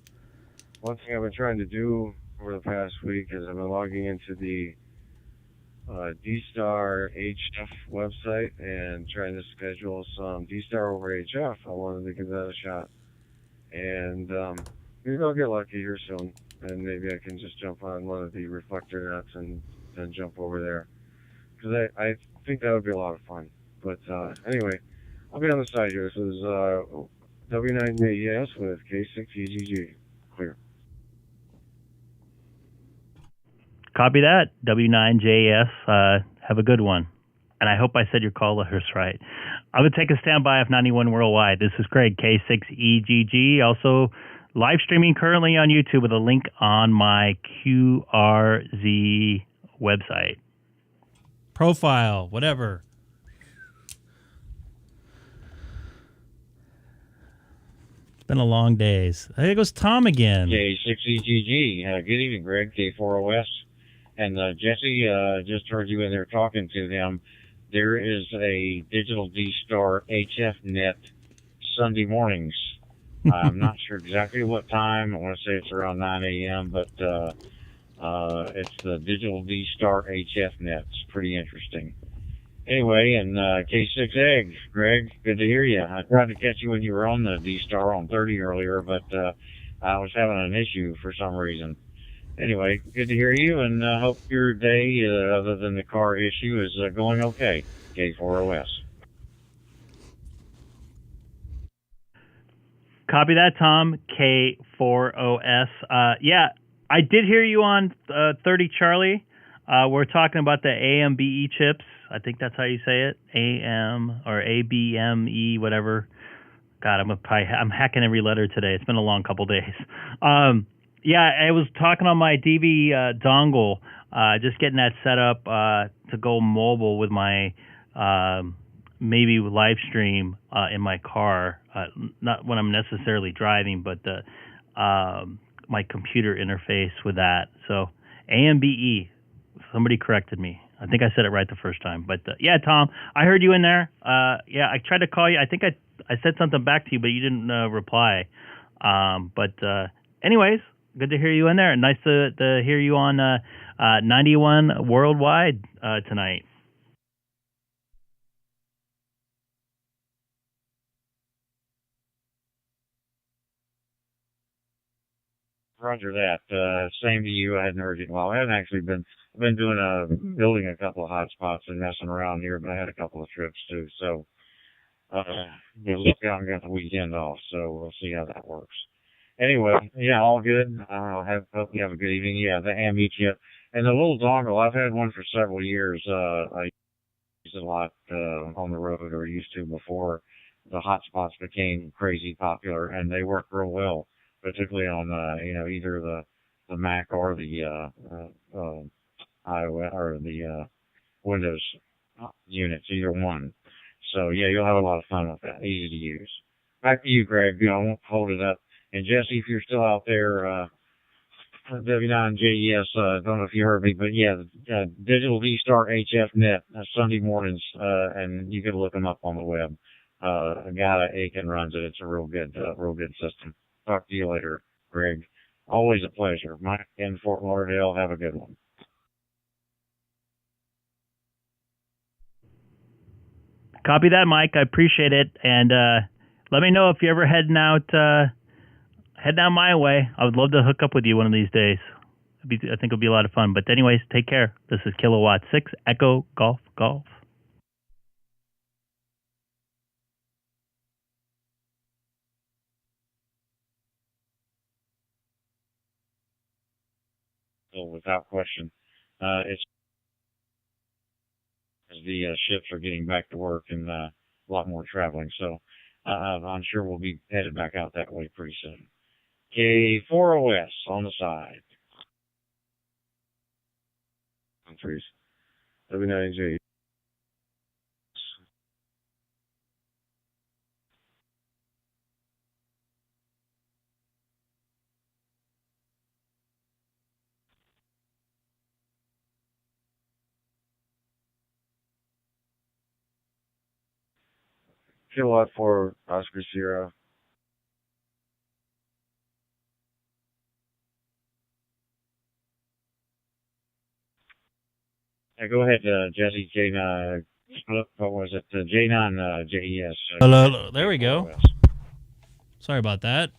one thing I've been trying to do over the past week is I've been logging into the DStar HF website and trying to schedule some DStar over HF. I wanted to give that a shot. And maybe I'll get lucky here soon. And maybe I can just jump on one of the reflector nets and then jump over there. Because I think that would be a lot of fun. But anyway, I'll be on the side here. This is W9JES with K6EGG. Clear. Copy that, W9JS. Have a good one. And I hope I said your call letters right. I would take a standby of 91 Worldwide. This is Craig, K6EGG. Also, live streaming currently on YouTube with a link on my QRZ website. Profile, whatever. It's been a long days. There goes Tom again. K6EGG. Good evening, Greg, K4OS. And Jesse, just heard you in there talking to them. There is a digital DStar HF net Sunday mornings. I'm not sure exactly what time. I want to say it's around 9 a.m., but it's the digital DStar HF net. It's pretty interesting. Anyway, and K6EGG, Greg, good to hear you. I tried to catch you when you were on the DStar on 30 earlier, but I was having an issue for some reason. Anyway, good to hear you, and hope your day, other than the car issue, is going okay. K4OS. Copy that, Tom. K4OS. Yeah, I did hear you on 30 Charlie. We're talking about the AMBE chips. I think that's how you say it. AM or ABME, whatever. God, I'm hacking every letter today. It's been a long couple days. Yeah, I was talking on my DV dongle, just getting that set up to go mobile with my maybe live stream in my car, not when I'm necessarily driving, but my computer interface with that. So AMBE, somebody corrected me. I think I said it right the first time. But yeah, Tom, I heard you in there. Yeah, I tried to call you. I think I said something back to you, but you didn't reply. But anyways, good to hear you in there. Nice to hear you on 91 Worldwide tonight. Roger that. Same to you. I hadn't heard you. Well, I haven't actually been. I've been doing building a couple of hotspots and messing around here, but I had a couple of trips too. So, lucky I got the weekend off. So we'll see how that works. Anyway, yeah, all good. Hope you have a good evening. Yeah, the AME chip and the little dongle. I've had one for several years. I use it a lot on the road, or used to before the hotspots became crazy popular, and they work real well, particularly on either the Mac or the iOS or the Windows units, either one. So yeah, you'll have a lot of fun with that. Easy to use. Back to you, Greg. I won't hold it up. And Jesse, if you're still out there, W9JES, don't know if you heard me, but yeah, digital DStar HF net Sunday mornings, and you can look them up on the web. A guy at Aiken runs it. It's a real good system. Talk to you later, Greg. Always a pleasure. Mike in Fort Lauderdale. Have a good one. Copy that, Mike. I appreciate it. And let me know if you're ever heading down my way. I would love to hook up with you one of these days. I think it'll be a lot of fun. But anyways, take care. This is Kilowatt 6 Echo Golf Golf. So without question, it's the ships are getting back to work and a lot more traveling. So I'm sure we'll be headed back out that way pretty soon. K4OS on the side. Countries. W9J. Kilowatt for Oscar Sierra. Yeah, go ahead, Jesse. J9. What was it? J9 JES. Hello. There we go. Sorry about that.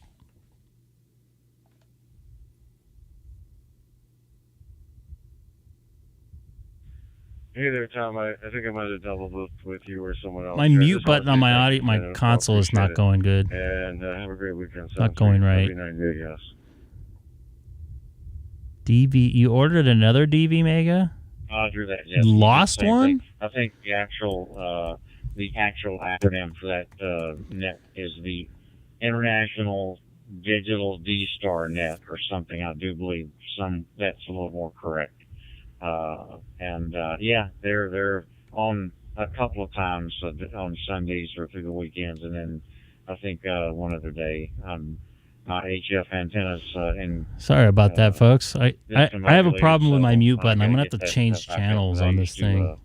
Hey there, Tom. I think I might have double booked with you or someone else. My mute button on my audio, my console is not going good. And have a great weekend. Not going right. Yes. DV, you ordered another DV Mega? Roger that. Yes. You lost one? I think the actual the actual acronym for that net is the International Digital DStar Net or something. I do believe that's a little more correct. Yeah, they're on a couple of times on Sundays or through the weekends, and then I think one other day my HF antennas. Sorry about that, folks. I have a problem with my mute button. I'm gonna have to change channels on this thing.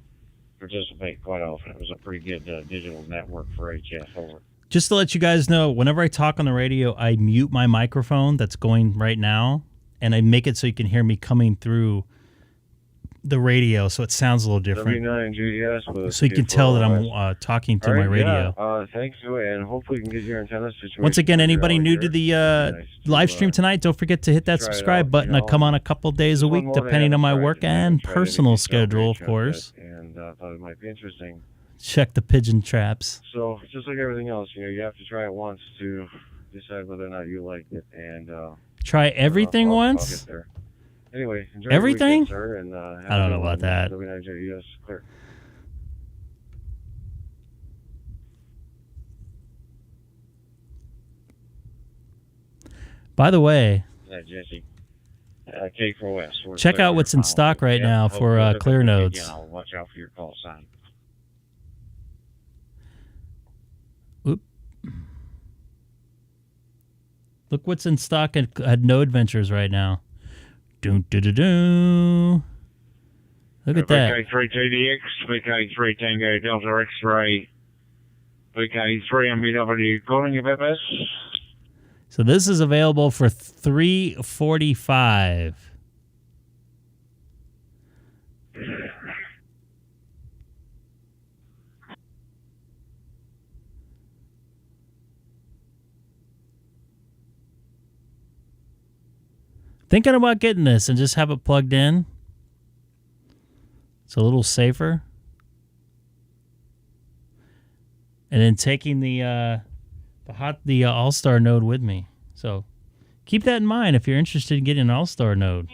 Participate quite often. It was a pretty good digital network for HF over. Just to let you guys know, whenever I talk on the radio, I mute my microphone that's going right now, and I make it so you can hear me coming through the radio, so it sounds a little different. So you can tell that I'm talking to my radio. Yeah. Thanks, and hopefully we can get your antenna situation. Once again, anybody new to the live stream tonight, don't forget to hit that subscribe button. I come on a couple days a week, depending on my work and personal schedule, of course. And I thought it might be interesting. Check the pigeon traps. So, just like everything else, you have to try it once to decide whether or not you like it. And try everything once? I'll get there. Anyway, enjoy everything? Weekend, sir, and, I don't know about that. Clear. By the way, Jesse, K4S. Check out what's in stock right now for clear nodes. I'll watch out for your call sign. Oop. Look what's in stock at Node Ventures right now. Look at that. VK3 TDX, VK3 Tango Delta X-Ray, VK3 MBW calling you, Peppers. So this is available for $345. Thinking about getting this and just have it plugged in. It's a little safer. And then taking the Allstar node with me. So keep that in mind if you're interested in getting an Allstar node.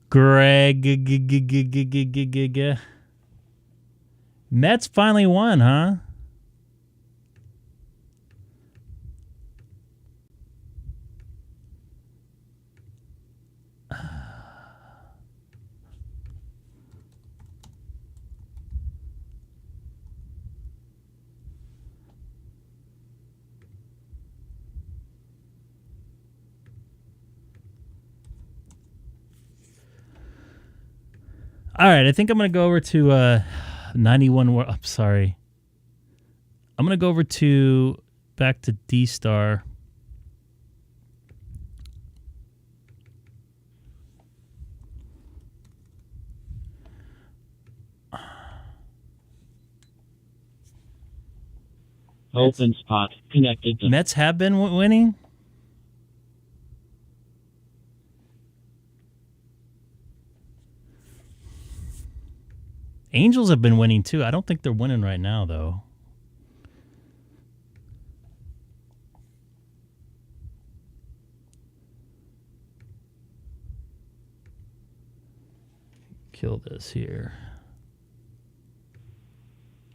Greg. Mets finally won, huh? All right, I think I'm going to go over to 91. I'm sorry. I'm going to go over to back to DStar. Open spot connected. Mets have been winning. Angels have been winning too. I don't think they're winning right now, though. Kill this here.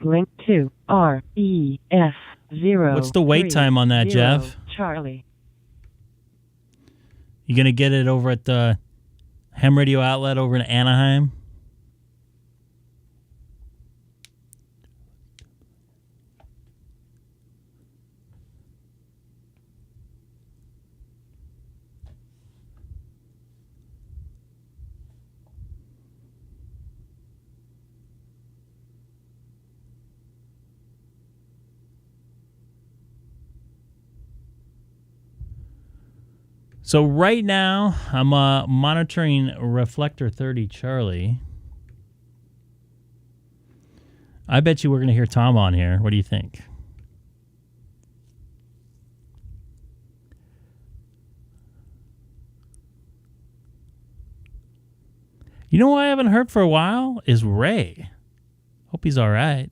Link to REF0. What's the wait time on that, Jeff? Charlie. You gonna get it over at the Ham Radio outlet over in Anaheim? So right now, I'm monitoring Reflector 30 Charlie. I bet you we're going to hear Tom on here. What do you think? You know what I haven't heard for a while is Ray. Hope he's all right.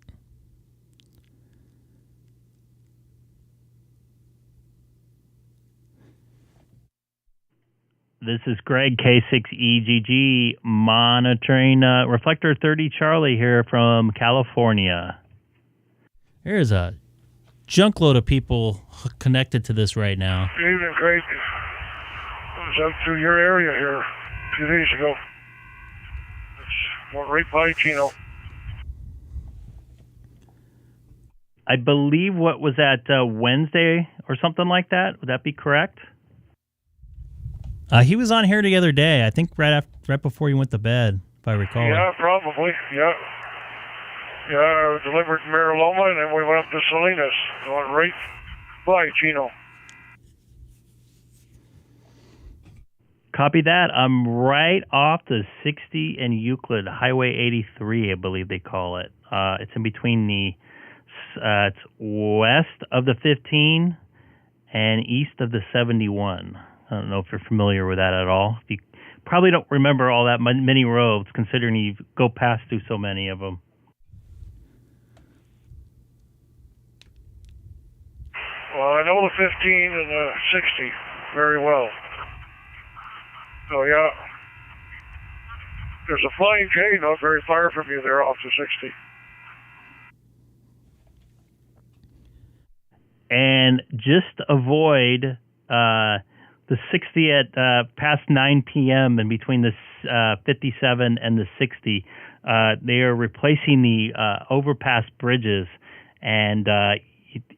This is Greg, K6EGG, monitoring Reflector 30 Charlie here from California. There's a junk load of people connected to this right now. Good evening, Greg. I was out through your area here a few days ago. It's right by Chino. I believe what was that, Wednesday or something like that? Would that be correct? He was on here the other day. I think right before you went to bed, if I recall. Yeah, probably. Yeah. Yeah, I delivered Mira Loma, and then we went up to Salinas. Going right by Chino. Copy that. I'm right off the 60 and Euclid, Highway 83, I believe they call it. It's in between it's west of the 15 and east of the 71. I don't know if you're familiar with that at all. You probably don't remember all that many roads, considering you go past through so many of them. Well, I know the 15 and the 60 very well. So, yeah. There's a Flying J not very far from you there off the 60. And just avoid the 60 at past 9 p.m. and between the 57 and the 60. They are replacing the overpass bridges, and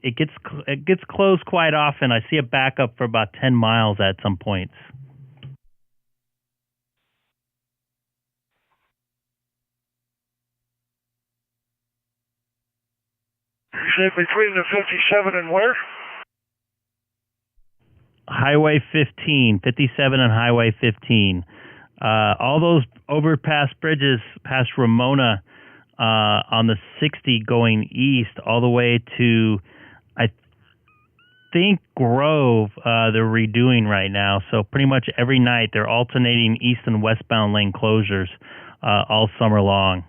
it gets closed quite often. I see a backup for about 10 miles at some points. You said between the 57 and where? Highway 15, 57 and Highway 15. All those overpass bridges past Ramona on the 60 going east all the way to, I think, Grove, they're redoing right now. So pretty much every night they're alternating east and westbound lane closures all summer long.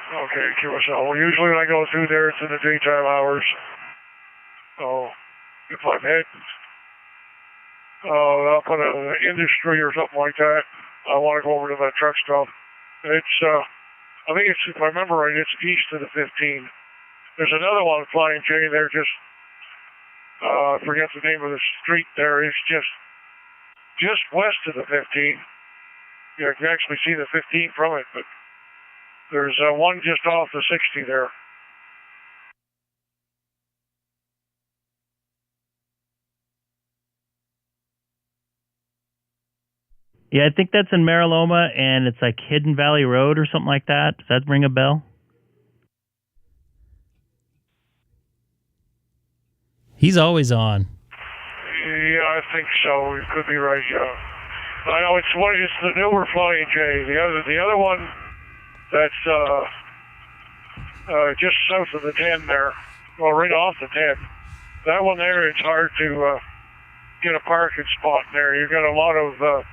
Okay, QSL. Well, usually when I go through there, it's in the daytime hours. So, if I'm heading up on an industry or something like that, I want to go over to that truck stop. It's, I think it's, if I remember right, it's east of the 15. There's another one, Flying J, there just, I forget the name of the street there. It's just west of the 15. You can actually see the 15 from it, but there's one just off the 60 there. Yeah, I think that's in Mariloma, and it's like Hidden Valley Road or something like that. Does that ring a bell? He's always on. Yeah, I think so. You could be right. Yeah, I know it's the newer Flying J. The other one. That's just south of the 10 there. Well, right off the 10. That one there, it's hard to get a parking spot there. You've got a lot of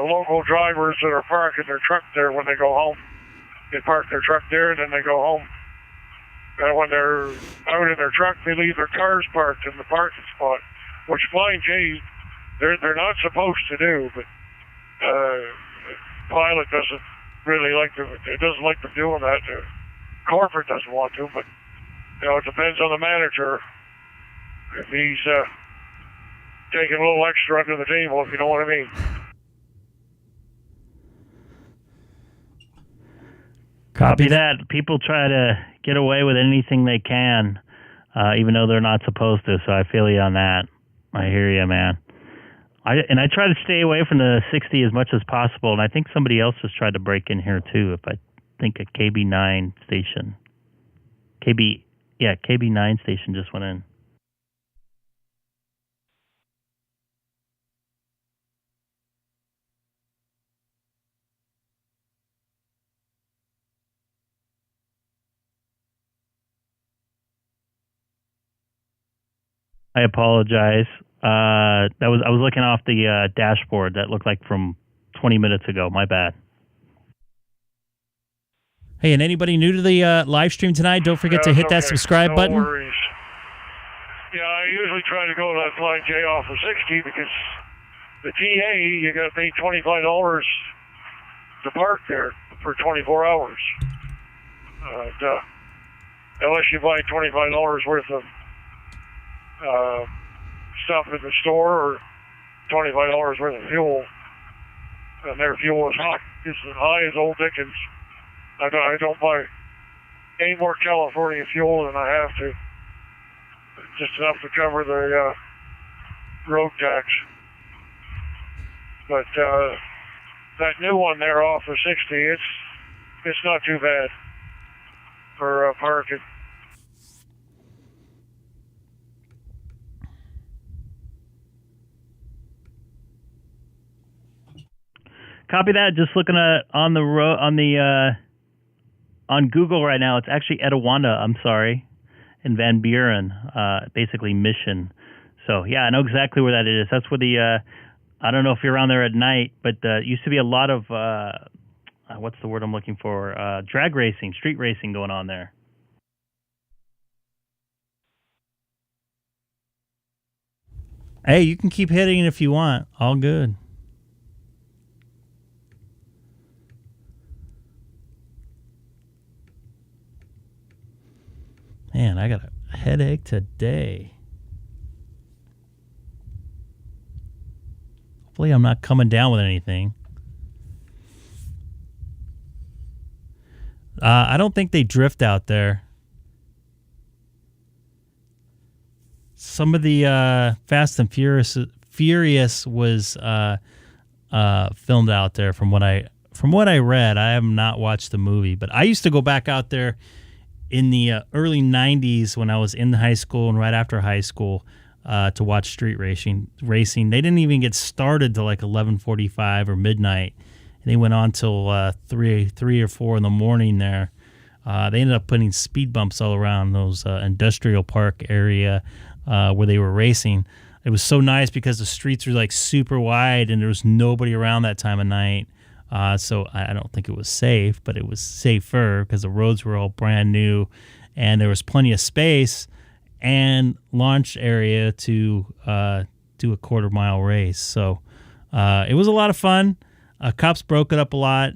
local drivers that are parking their truck there when they go home. They park their truck there and then they go home. And when they're out in their truck, they leave their cars parked in the parking spot, which Flying J, they're not supposed to do, but pilot doesn't really like them. It doesn't like them doing that. Corporate doesn't want to, but it depends on the manager. If he's taking a little extra under the table, if you know what I mean. Copy that. People try to get away with anything they can, even though they're not supposed to. So I feel you on that. I hear you, man. I try to stay away from the 60 as much as possible, and I think somebody else has tried to break in here too. If I think a KB9 station, KB9 station just went in. I apologize. I was looking off the dashboard. That looked like from 20 minutes ago. My bad. Hey, and anybody new to the live stream tonight, don't forget to hit that subscribe button. Worries. we try to go to that Flying J off of 60 because the TA, you got to pay $25 to park there for 24 hours. Unless you buy $25 worth of stuff in the store or $25 worth of fuel, and their fuel is hot. It's as high as old Dickens. I don't buy any more California fuel than I have to. Just enough to cover the road tax. But that new one there off of 60, it's not too bad for parking. Copy that. Just looking at on the road on Google right now. It's actually Etiwanda. I'm sorry, in Van Buren, basically Mission. So yeah, I know exactly where that is. That's where the I don't know if you're around there at night, but it used to be a lot of what's the word I'm looking for? Drag racing, street racing going on there. Hey, you can keep hitting it if you want. All good. Man, I got a headache today. Hopefully I'm not coming down with anything. I don't think they drift out there. Some of the Fast and Furious was filmed out there from what I read. I have not watched the movie, but I used to go back out there in the early 90s when I was in high school and right after high school to watch street racing. They didn't even get started till like 11:45 or midnight. And they went on till 3 or 4 in the morning there. They ended up putting speed bumps all around those industrial park area where they were racing. It was so nice because the streets were like super wide and there was nobody around that time of night. So I don't think it was safe, but it was safer because the roads were all brand new and there was plenty of space and launch area to do a quarter-mile race. So it was a lot of fun. Cops broke it up a lot.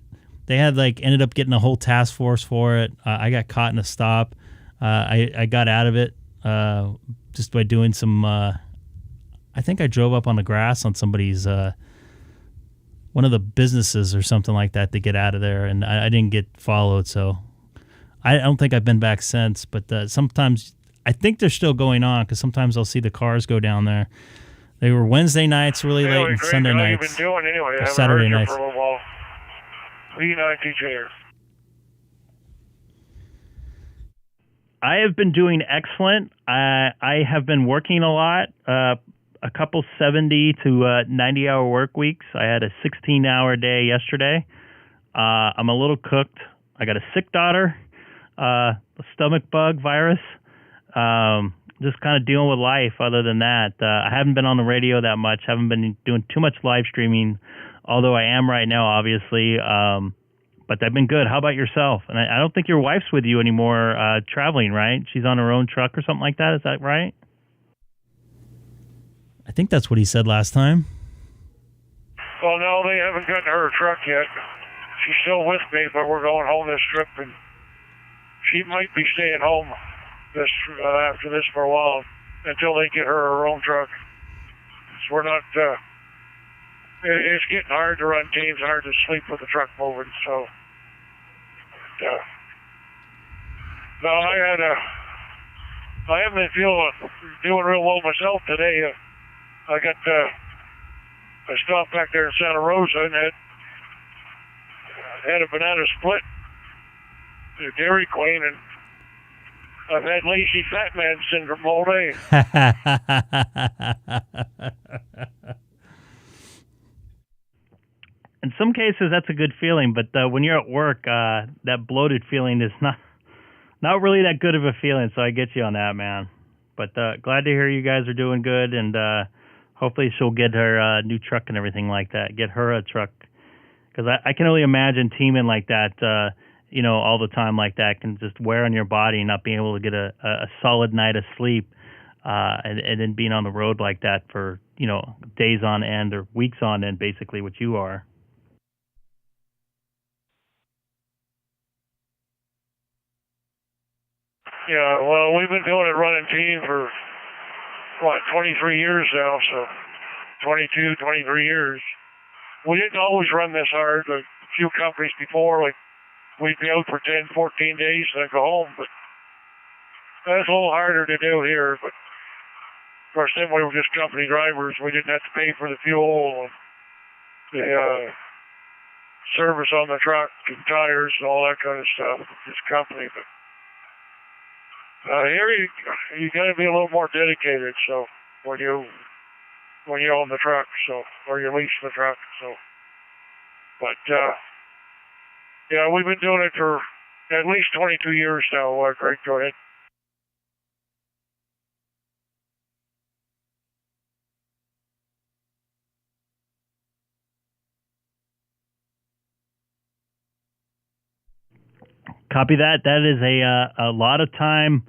They had ended up getting a whole task force for it. I got caught in a stop. I got out of it just by doing some. I think I drove up on the grass on somebody's one of the businesses or something like that to get out of there, and I didn't get followed. So I don't think I've been back since. But sometimes I think they're still going on because sometimes I'll see the cars go down there. They were Wednesday nights really late and Sunday nights. What have you been doing anyway? I haven't Saturday heard you nights. for a little while. E9TJ. I have been doing excellent. I have been working a lot, a couple 70 to 90-hour work weeks. I had a 16-hour day yesterday. I'm a little cooked. I got a sick daughter, a stomach bug virus. Just kind of dealing with life other than that. I haven't been on the radio that much. Haven't been doing too much live streaming, although I am right now, obviously. But I've been good. How about yourself? And I don't think your wife's with you anymore traveling, right? She's on her own truck or something like that. Is that right? I think that's what he said last time. Well, no, they haven't gotten her a truck yet. She's still with me, but we're going home this trip, and she might be staying home after this for a while until they get her own truck. So we're not. It's getting hard to run teams, hard to sleep with the truck moving. So, no, I haven't been doing real well myself today. I stopped back there in Santa Rosa and had a banana split at Dairy Queen, and I've had lazy fat man syndrome all day. In some cases, that's a good feeling, but when you're at work, that bloated feeling is not really that good of a feeling. So I get you on that, man. But glad to hear you guys are doing good, and hopefully she'll get her new truck and everything like that. Get her a truck, because I can only imagine teaming like that, all the time like that can just wear on your body and not being able to get a solid night of sleep. and then being on the road like that for, days on end or weeks on end, basically what you are. Yeah, well, we've been doing it running team for, 23 years now, so 22, 23 years. We didn't always run this hard. Like a few companies before, like we'd be out for 10, 14 days and then go home, but that's a little harder to do here. But of course, then we were just company drivers. We didn't have to pay for the fuel and the service on the truck and tires and all that kind of stuff. Just company, but here you got to be a little more dedicated. So when you own the truck, or you lease the truck, but yeah, we've been doing it for at least 22 years now. Greg, go ahead. Copy that. That is a lot of time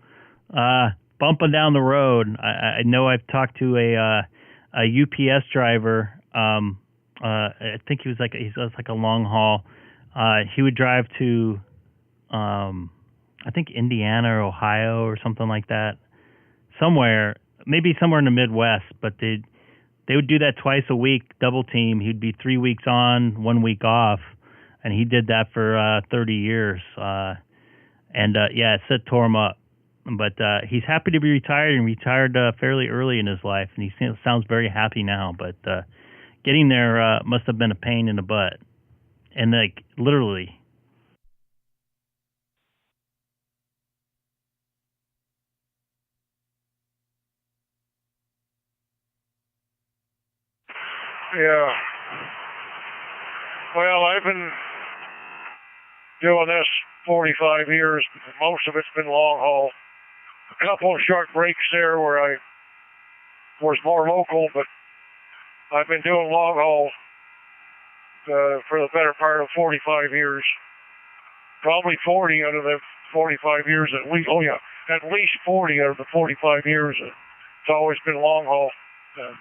bumping down the road. I know I've talked to a UPS driver. I think he was like a long haul. He would drive to I think Indiana or Ohio or something like that. Maybe somewhere in the Midwest, but they would do that twice a week, double team. He'd be 3 weeks on, 1 week off. And he did that for 30 years. It tore him up. But he's happy to be retired, and retired fairly early in his life. And he sounds very happy now. But getting there must have been a pain in the butt. And, literally. Yeah. Well, I've been doing this 45 years. Most of it's been long haul. A couple of short breaks there where I was more local, but I've been doing long haul for the better part of 45 years. Probably 40 out of the 45 years at least. Oh yeah, at least 40 out of the 45 years. It's always been long haul. And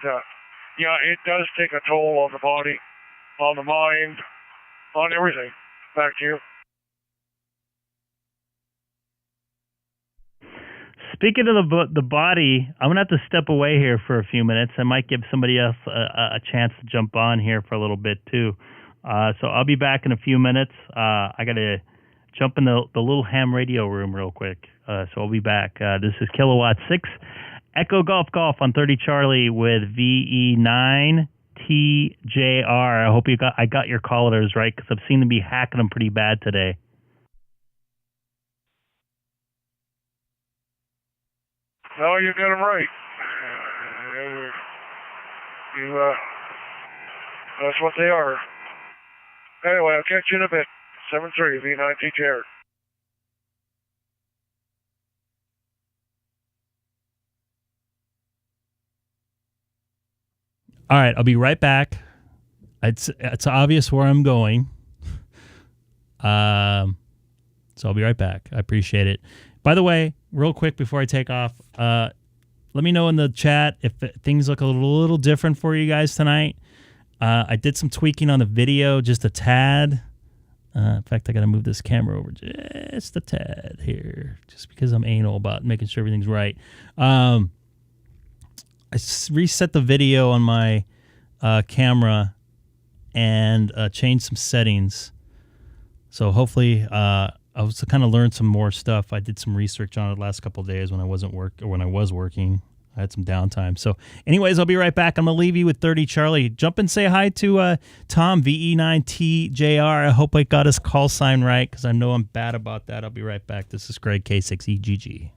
it does take a toll on the body, on the mind, on everything. Back to you. Speaking of the body, I'm going to have to step away here for a few minutes. I might give somebody else a chance to jump on here for a little bit, too. So I'll be back in a few minutes. I got to jump in the little ham radio room real quick. So I'll be back. This is Kilowatt 6, Echo Golf on 30 Charlie with VE9 TJR. I hope I got your callers right, because I've seen them be hacking them pretty bad today. No, you got them right. That's what they are. Anyway, I'll catch you in a bit. 7-3, V9 TJR. All right, I'll be right back. It's obvious where I'm going. So I'll be right back. I appreciate it. By the way, real quick before I take off, let me know in the chat if things look a little different for you guys tonight. I did some tweaking on the video, just a tad. In fact, I got to move this camera over just a tad here, just because I'm anal about making sure everything's right. I reset the video on my camera and changed some settings. So hopefully, I was to kind of learn some more stuff. I did some research on it the last couple of days when I was working. I had some downtime. So anyways, I'll be right back. I'm going to leave you with 30 Charlie. Jump and say hi to Tom, VE9TJR. I hope I got his call sign right, because I know I'm bad about that. I'll be right back. This is Greg, K6EGG.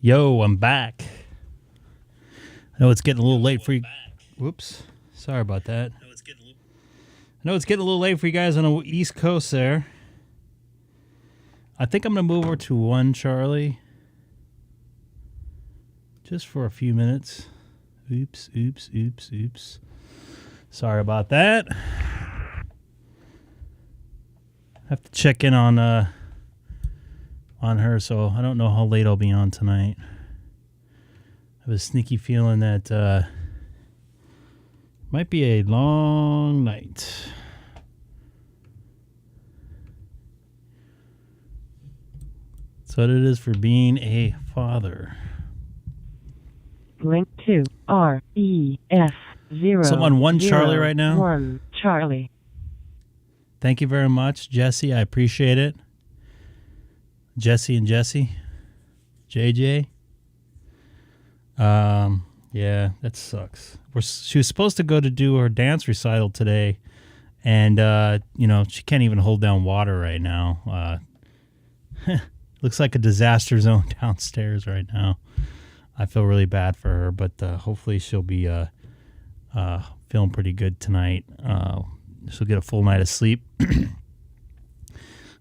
Yo, I'm back. I know it's getting a little late for you. Whoops. Sorry about that. I know it's getting a little late for you guys on the East Coast there. I think I'm going to move over to 1 Charlie. Just for a few minutes. Oops. Sorry about that. Have to check in on her, so I don't know how late I'll be on tonight. I have a sneaky feeling that might be a long night. That's what it is for being a father. Link to REF0. Someone 1 Charlie right now? 1 Charlie. Thank you very much, Jesse. I appreciate it. Jesse and Jesse. JJ. Yeah, that sucks. She was supposed to go to do her dance recital today, and, she can't even hold down water right now. Looks like a disaster zone downstairs right now. I feel really bad for her, but hopefully she'll be feeling pretty good tonight. She'll get a full night of sleep.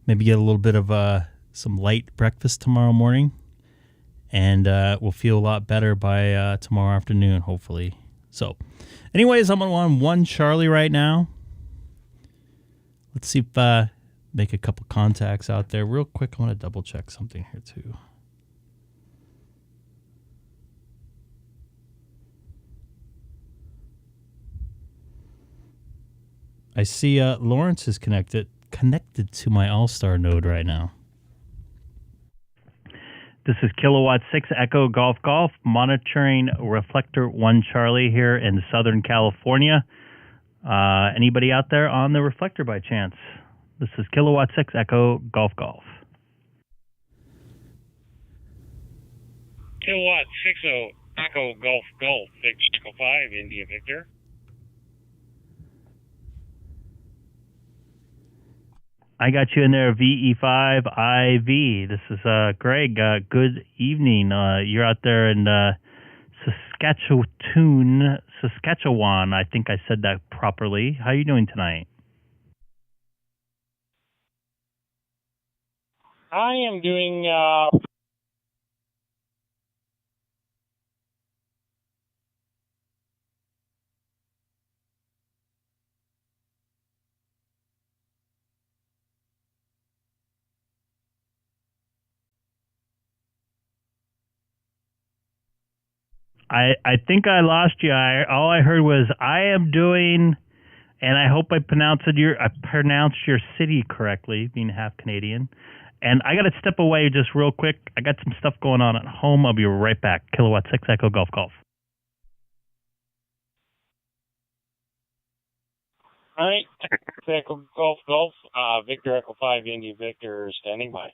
Maybe get a little bit of some light breakfast tomorrow morning. And we'll feel a lot better by tomorrow afternoon, hopefully. So, anyways, I'm on 1 Charlie right now. Let's see if make a couple contacts out there. Real quick, I want to double check something here, too. I see Lawrence is connected to my Allstar node right now. This is Kilowatt 6 Echo Golf Golf monitoring reflector 1 Charlie here in Southern California. Anybody out there on the reflector by chance? This is Kilowatt 6 Echo Golf Golf. Kilowatt 60 Echo Golf Golf, Victor Echo 5, India Victor. I got you in there, VE5IV. This is Greg. Good evening. You're out there in Saskatchewan. I think I said that properly. How are you doing tonight? I am doing I think I lost you. All I heard was I am doing, and I hope I pronounced your city correctly, being half Canadian. And I got to step away just real quick. I got some stuff going on at home. I'll be right back. Kilowatt 6 Echo Golf Golf. all right. Echo Golf Golf. Victor Echo 5, India Victor, standing by.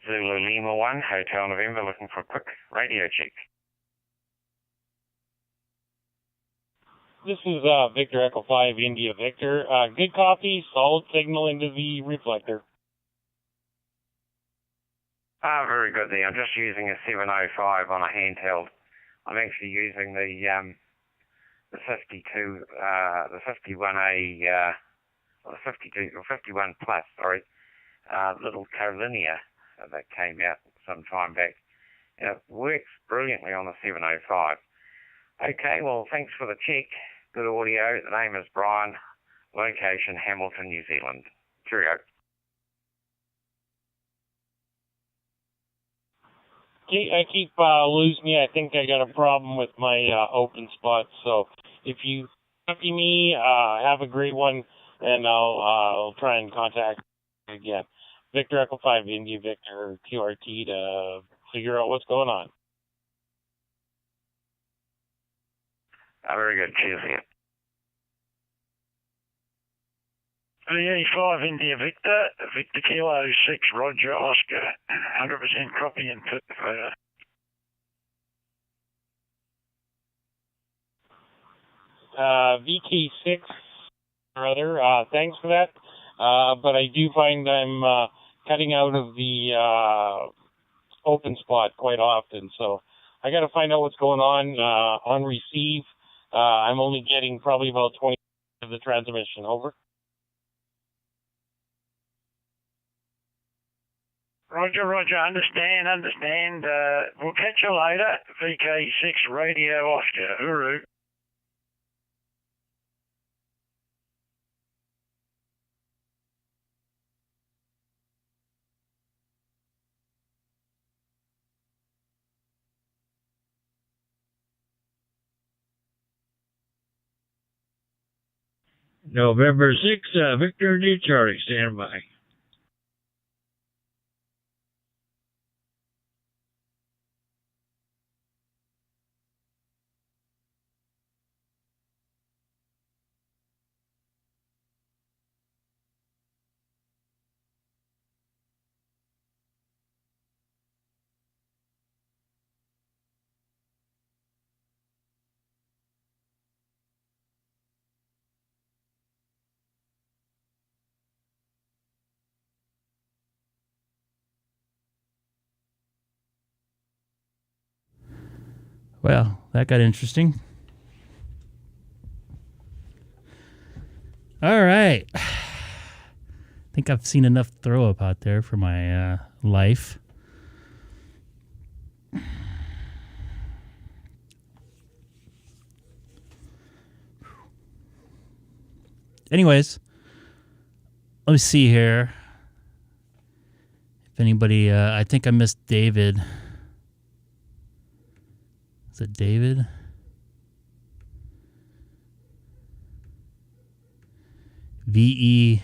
Zulu Lima 1, Hotel November, looking for a quick radio check. This is Victor Echo 5, India Victor. Good copy, solid signal into the reflector. Very good there. I'm just using a 705 on a handheld. I'm actually using the 52, the 51A, or 52, or 51 plus, sorry, little Colinia that came out some time back. And it works brilliantly on the 705. Okay, well, thanks for the check. Good audio. The name is Brian. Location, Hamilton, New Zealand. Cheerio. I keep losing you. I think I got a problem with my open spot. So if you copy me, have a great one, and I'll try and contact you again. Victor Echo 5, India Victor, QRT to figure out what's going on. Very good. Cheers here. VE5 India Victor, Victor Kilo 6 Roger Oscar, 100% copy and put the photo. VK6 or other. Thanks for that. But I do find I'm cutting out of the open spot quite often. So I got to find out what's going on receive. I'm only getting probably about 20 of the transmission. Over. Roger, roger. Understand. We'll catch you later. VK6 radio Oscar. Hooroo. November 6th, Victor New Charlie, stand by. Well, that got interesting. All right. I think I've seen enough throw up out there for my life. Anyways, let me see here. If anybody, I think I missed David. Is it David? VE5.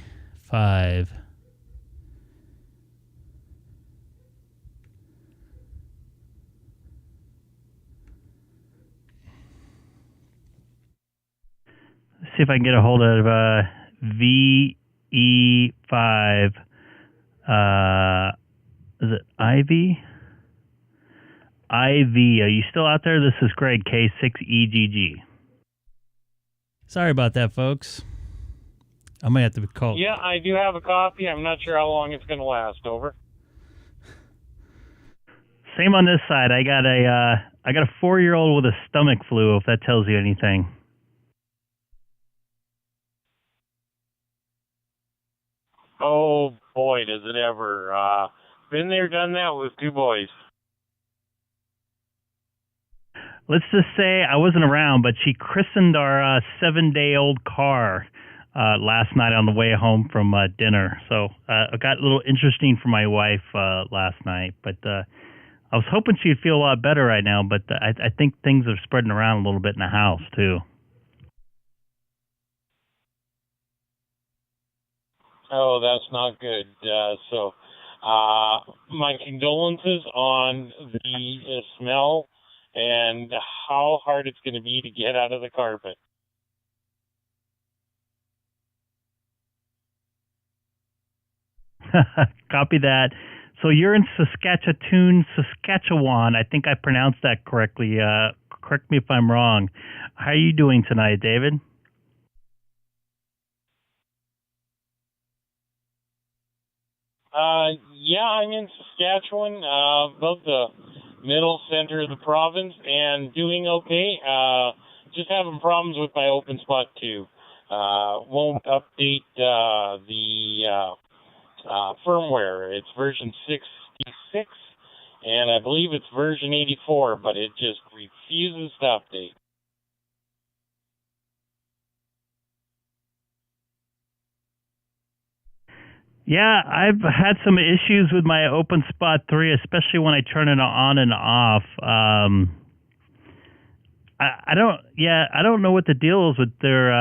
See if I can get a hold of VE5. Is it Ivy? IV. Are you still out there? This is Greg, K6EGG. Sorry about that, folks. I might have to call. Yeah, I do have a copy. I'm not sure how long it's going to last. Over. Same on this side. I got a 4-year-old with a stomach flu, if that tells you anything. Oh boy, does it ever. Been there, done that with 2 boys. Let's just say I wasn't around, but she christened our 7-day-old car last night on the way home from dinner. So it got a little interesting for my wife last night. But I was hoping she'd feel a lot better right now, but I think things are spreading around a little bit in the house, too. Oh, that's not good. So my condolences on the smell and how hard it's going to be to get out of the carpet. Copy that. So you're in Saskatchewan, Saskatchewan. I think I pronounced that correctly. Correct me if I'm wrong. How are you doing tonight, David? Yeah, I'm in Saskatchewan, about the middle center of the province, and doing okay. Just having problems with my open spot 2. Won't update the firmware. It's version 66, and I believe it's version 84, but it just refuses to update. Yeah, I've had some issues with my Open Spot 3, especially when I turn it on and off. I don't know what the deal is with their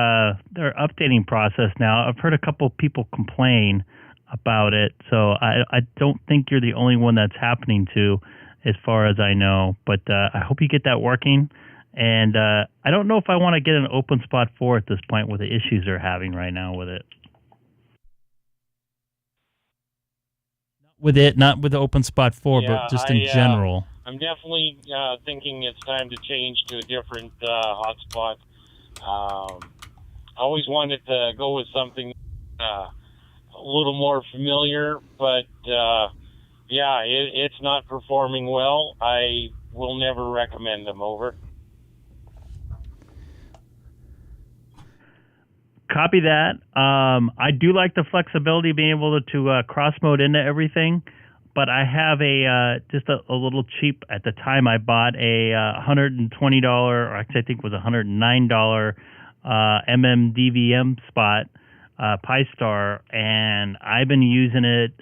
updating process now. I've heard a couple people complain about it, so I don't think you're the only one that's happening to, as far as I know. But I hope you get that working. And I don't know if I want to get an Open Spot 4 at this point with the issues they're having right now with it. With it, not with the Open Spot 4, Yeah, but just in general. I'm definitely thinking it's time to change to a different hotspot. I always wanted to go with something a little more familiar, but yeah, it's not performing well. I will never recommend them. Over. Copy that. I do like the flexibility of being able to cross mode into everything, but I have just a little cheap. At the time, I bought a $120, or actually I think it was $109 MMDVM spot, Pi-Star, and I've been using it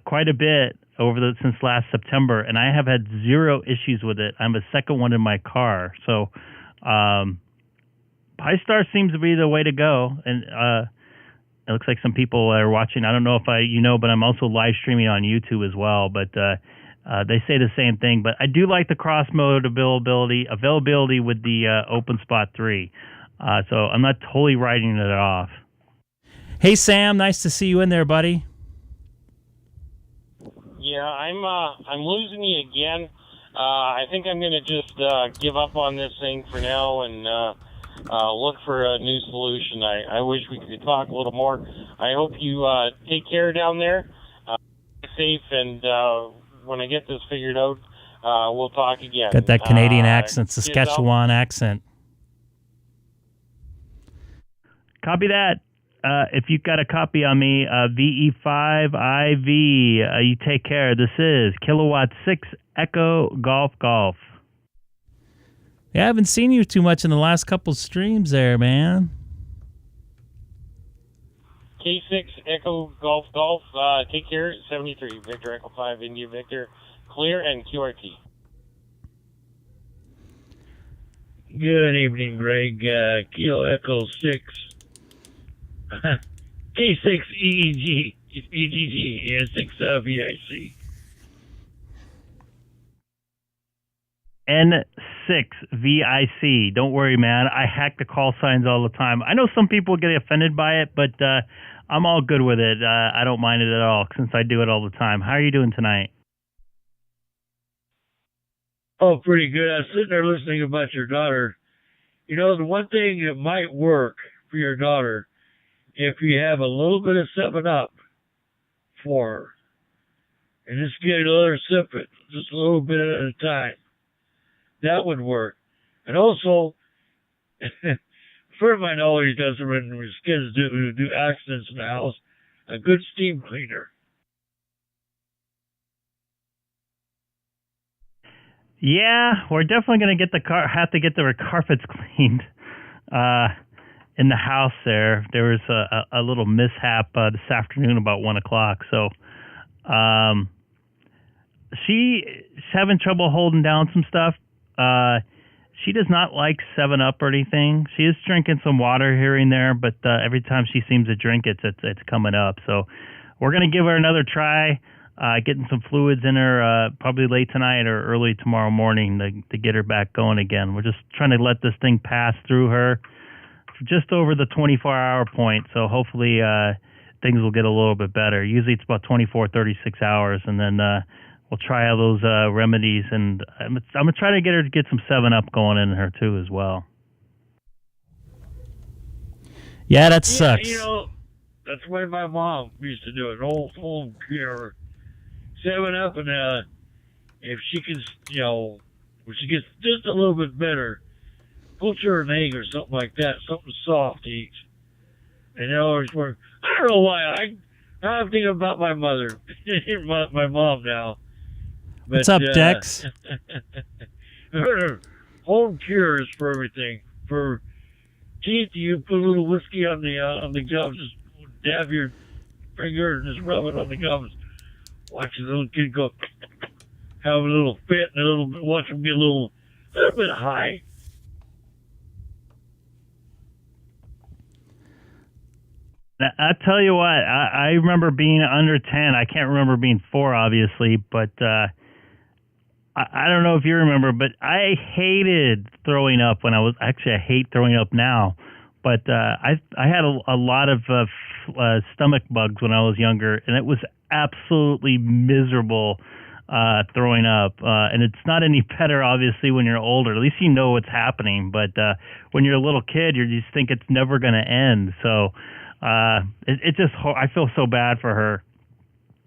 quite a bit since last September, and I have had zero issues with it. I'm a second one in my car, so Pi-Star seems to be the way to go, and it looks like some people are watching. I don't know if but I'm also live streaming on YouTube as well, but they say the same thing. But I do like the cross mode availability with the OpenSpot 3. So I'm not totally writing it off. Hey, Sam, nice to see you in there, buddy. Yeah, I'm losing you again. I think I'm going to just give up on this thing for now and look for a new solution. I wish we could talk a little more. I hope you take care down there. Stay safe, and when I get this figured out, we'll talk again. Got that Canadian accent, Saskatchewan accent. Copy that. If you've got a copy on me, VE5IV, you take care. This is Kilowatt 6 Echo Golf. Yeah, I haven't seen you too much in the last couple streams there, man. K6 Echo Golf. Take care. 73 Victor Echo 5 India Victor. Clear and QRT. Good evening, Greg. Kilo Echo 6. K6EGG. EGG and 6 VIC. N6VIC. Don't worry, man. I hack the call signs all the time. I know some people get offended by it, but I'm all good with it. I don't mind it at all since I do it all the time. How are you doing tonight? Oh, pretty good. I was sitting there listening about your daughter. You know, the one thing that might work for your daughter, if you have a little bit of 7-Up for her, and just get another sip it, just a little bit at a time. That would work. And also, a friend of mine always does it when his kids do accidents in the house, a good steam cleaner. Yeah, we're definitely going to have to get the carpets cleaned in the house there. There was a little mishap this afternoon about 1 o'clock. So she's having trouble holding down some stuff. She does not like 7-Up or anything. She is drinking some water here and there, but every time she seems to drink it, it's coming up. So we're going to give her another try, getting some fluids in her probably late tonight or early tomorrow morning to get her back going again. We're just trying to let this thing pass through her just over the 24-hour point. So hopefully things will get a little bit better. Usually it's about 24, 36 hours, and then we'll try all those remedies, and I'm going to try to get her to get some 7-Up going in her, too, as well. Yeah, that sucks. You know, that's why my mom used to do it. Old home care, 7-Up, and if she can, when she gets just a little bit better, put her an egg or something like that, something soft to eat. And it always works. I don't know why. I'm thinking about my mother, my mom now. But, what's up, Dex? Home cures for everything. For teeth, you put a little whiskey on the gums, just dab your finger and just rub it on the gums. Watch the little kid go, have a little fit and watch him get a little bit high. I tell you what, I remember being under 10. I can't remember being 4, obviously, but I don't know if you remember, but I hated throwing up when I hate throwing up now, but I had a lot of stomach bugs when I was younger, and it was absolutely miserable throwing up. And it's not any better, obviously, when you're older. At least you know what's happening. But when you're a little kid, you just think it's never going to end. So it just, I feel so bad for her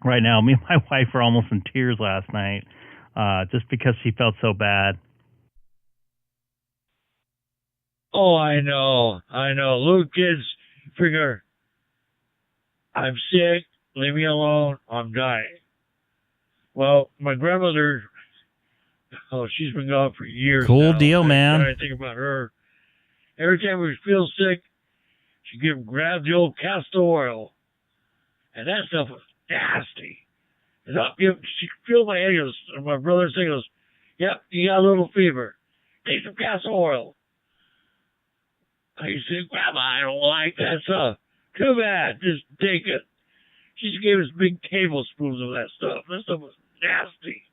right now. Me and my wife were almost in tears last night just because she felt so bad. Oh, I know. Little kids figure, I'm sick, leave me alone, I'm dying. Well, my grandmother, she's been gone for years. Cool now. deal, man. I think about her. Every time we feel sick, she'd grab the old castor oil. And that stuff was nasty. She feel my head, and my brother goes, yep, you got a little fever. Take some castor oil. I said, Grandma, I don't like that stuff. Too bad. Just take it. She just gave us big tablespoons of that stuff. That stuff was nasty.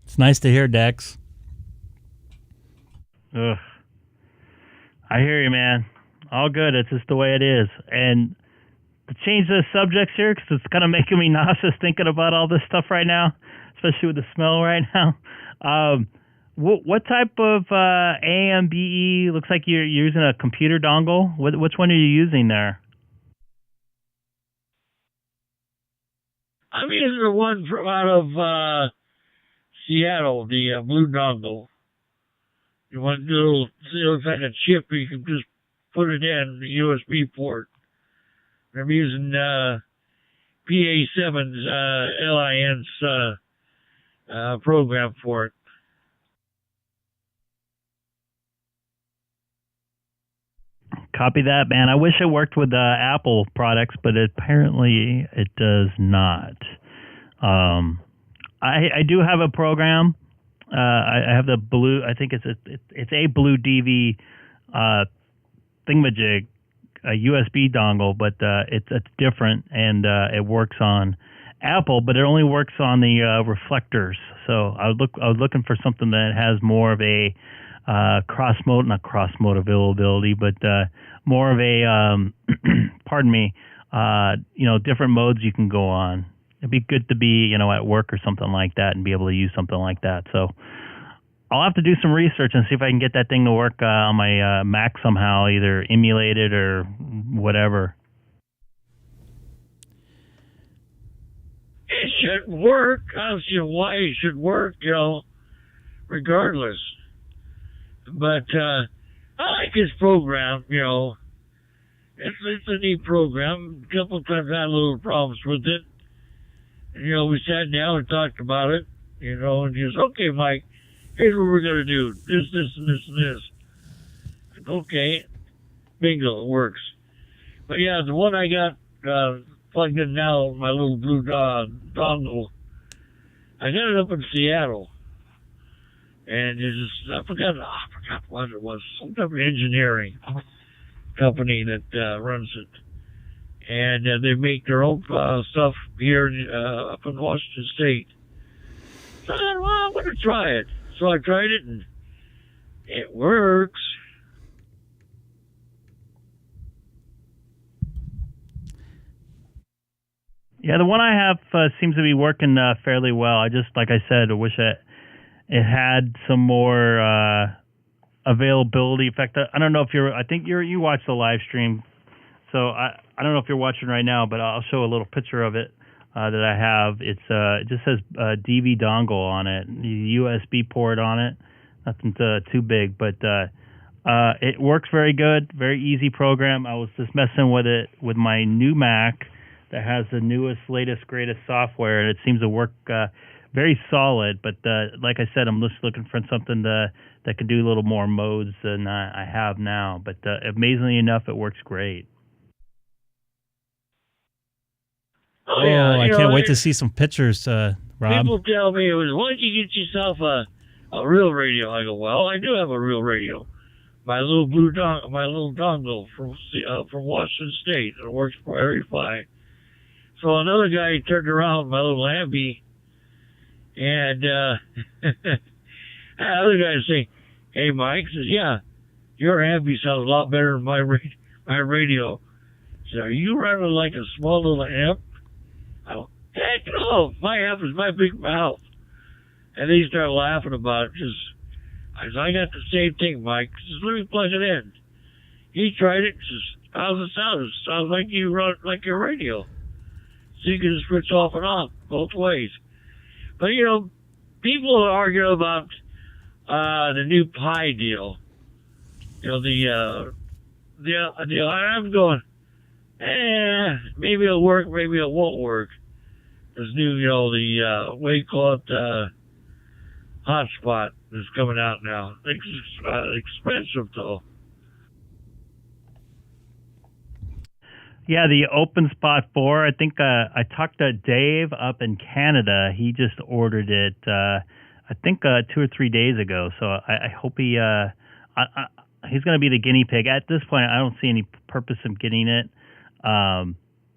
It's nice to hear, Dex. Ugh. I hear you, man. All good. It's just the way it is. And to change the subjects here, because it's kind of making me nauseous thinking about all this stuff right now, especially with the smell right now. What type of AMBE? Looks like you're using a computer dongle. Which one are you using there? I'm using the one from out of Seattle, the blue dongle. You want a little, it looks like a chip. You can just put it in the USB port. I'm using PA7's LIN's program for it. Copy that, man. I wish it worked with Apple products, but apparently it does not. I do have a program. I have the blue. I think it's a blue DV thingamajig, a USB dongle, but it's different, and it works on Apple, but it only works on the reflectors. So I was looking for something that has more of a cross mode, not cross mode availability, but more of a pardon me, different modes you can go on. It'd be good to be, at work or something like that and be able to use something like that. So I'll have to do some research and see if I can get that thing to work on my Mac somehow, either emulate it or whatever. It should work. I don't see why it should work, regardless. But I like his program, It's a neat program. A couple of times I had little problems with it. And, we sat down and talked about it, and he was, okay, Mike, here's what we're going to do. This, and this, and this. Okay. Bingo, it works. But, yeah, the one I got plugged in now, my little blue dongle, I got it up in Seattle. And I forgot what it was. Some type of engineering company that runs it. And they make their own stuff here up in Washington State. So I thought, well, I'm going to try it. So I tried it, and it works. Yeah, the one I have seems to be working fairly well. I just, like I said, I wish it had some more availability. In fact, I don't know if I think you watched the live stream. So I don't know if you're watching right now, but I'll show a little picture of it that I have. It just says DV dongle on it, the USB port on it. Nothing too big, but it works very good, very easy program. I was just messing with it with my new Mac that has the newest, latest, greatest software, and it seems to work very solid. But like I said, I'm just looking for something that can do a little more modes than I have now. But amazingly enough, it works great. Oh, yeah, I can't wait to see some pictures, Rob. People tell me, why don't you get yourself a real radio? I go, well, I do have a real radio. My little dongle from Washington State. It works very fine. So another guy turned around my little Ambi, and the other guy saying, hey, Mike, says, yeah, your Ambi sounds a lot better than my radio. He said, are you running like a small little amp? Heck no, my half is my big mouth. And they start laughing about it. I got the same thing, Mike. Just let me plug it in. He tried it. How's it sound? It sounds like you run like your radio. So you can switch off and on both ways. But people are arguing about the new Pi deal. I'm going, maybe it'll work, maybe it won't work. This new, what do you call it, hotspot is coming out now. It's expensive though. Yeah, the OpenSpot 4. I think I talked to Dave up in Canada. He just ordered it, I think 2 or 3 days ago. So I hope he's going to be the guinea pig. At this point, I don't see any purpose in getting it,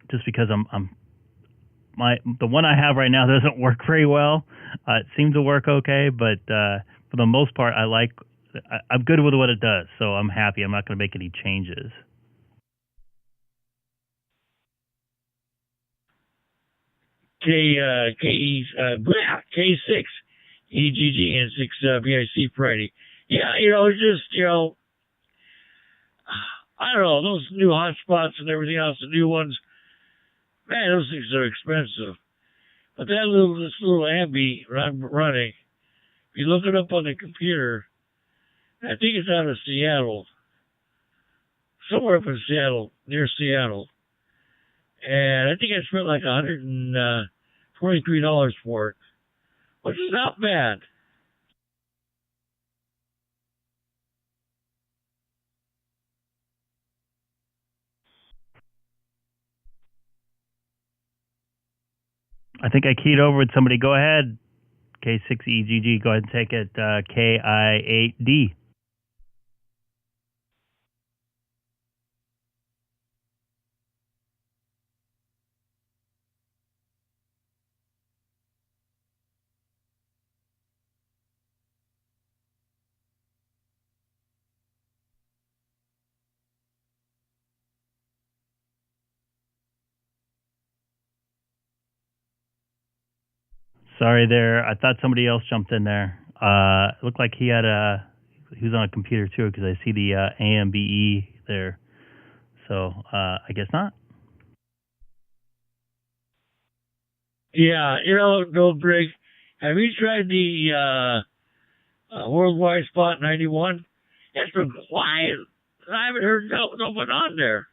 just because the one I have right now doesn't work very well. It seems to work okay, but for the most part, I'm good with what it does. So I'm happy. I'm not going to make any changes. K6EGG and 6 VIC Friday. Yeah, it's just, I don't know, those new hotspots and everything else, the new ones, man, those things are expensive. But this little Ambi I'm running, if you look it up on the computer, I think it's out of Seattle, somewhere up in Seattle, near Seattle. And I think I spent like $123 for it, which is not bad. I think I keyed over with somebody. Go ahead, K6EGG. Go ahead and take it, KI8D. Sorry there. I thought somebody else jumped in there. It looked like he was on a computer too, because I see the AMBE there. So I guess not. Yeah, Gold Brig, have you tried the Worldwide Spot 91? It's been quiet. I haven't heard no one on there.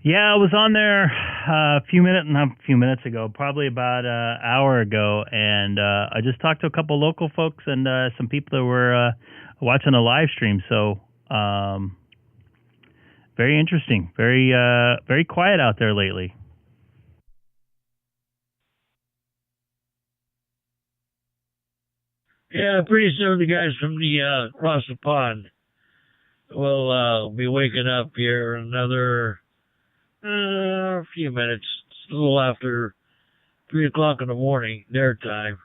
Yeah, I was on there a few minutes ago, probably about an hour ago, and I just talked to a couple local folks and some people that were watching the live stream. So very interesting, very quiet out there lately. Yeah, pretty soon the guys from the across the pond will be waking up here in another few minutes. It's a little after 3 o'clock in the morning, their time. I'm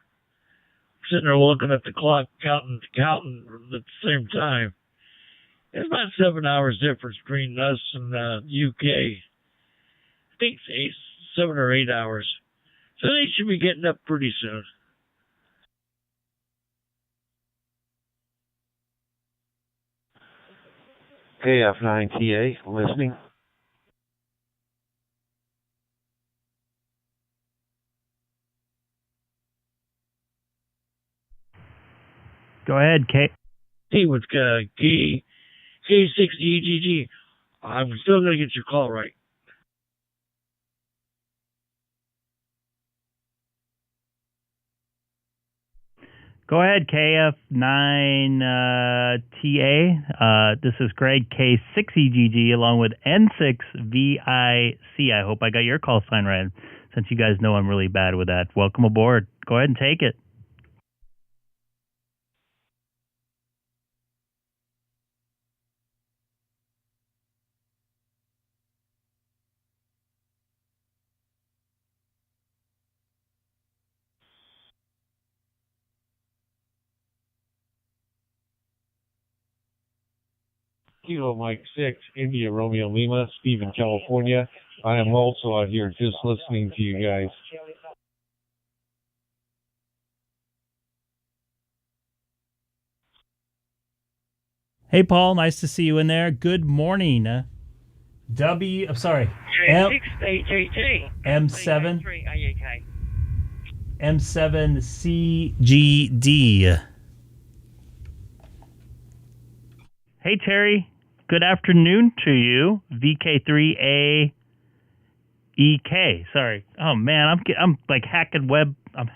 sitting there looking at the clock, counting at the same time. It's about 7 hours difference between us and the UK. I think it's 7 or 8 hours. So they should be getting up pretty soon. KF9TA, listening. Go ahead, K. Hey, with K6EGG, I'm still going to get your call right. Go ahead, KF9TA. This is Greg, K6EGG, along with N6VIC. I hope I got your call sign right, since you guys know I'm really bad with that. Welcome aboard. Go ahead and take it. Kilo Mike 6, India Romeo Lima, Steve in California. I am also out here just listening to you guys. Hey, Paul, nice to see you in there. Good morning. K6EGG. M7. AUK. M7CGD. Hey, Terry. Good afternoon to you. VK3AEK. Sorry. Oh, man, I'm like hacking web. I'm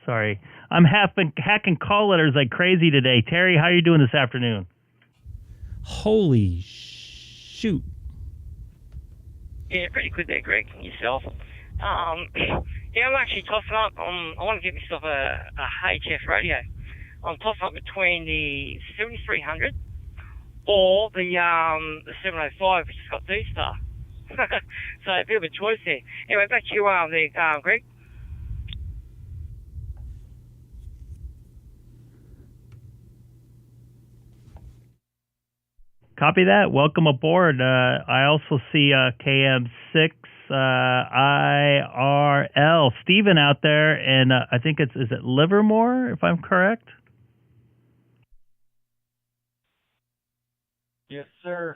sorry. I'm hacking call letters like crazy today. Terry, how are you doing this afternoon? Holy shoot. Yeah, pretty good there, Greg. Yourself. Yeah, I'm actually tossing up. I want to get myself a HF radio. I'm tossing up between the 7300 or the 705, which has got DStar. So a bit of a choice there. Anyway, back to you there, Greg. Copy that. Welcome aboard. I also see KM6IRL Steven out there, and I think is it Livermore, if I'm correct? Yes, sir.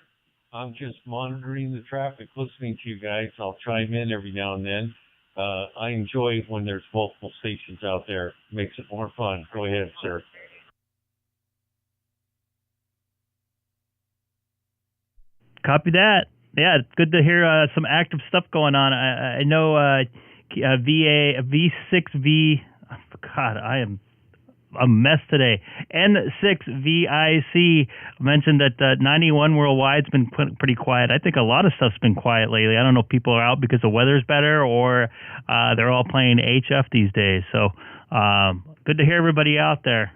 I'm just monitoring the traffic, listening to you guys. I'll chime in every now and then. I enjoy when there's multiple stations out there. Makes it more fun. Go ahead, sir. Copy that. Yeah, it's good to hear some active stuff going on. I know V6V. God, I am a mess today. N6VIC mentioned that 91 worldwide's been pretty quiet. I think a lot of stuff's been quiet lately. I don't know if people are out because the weather's better or they're all playing HF these days. So good to hear everybody out there.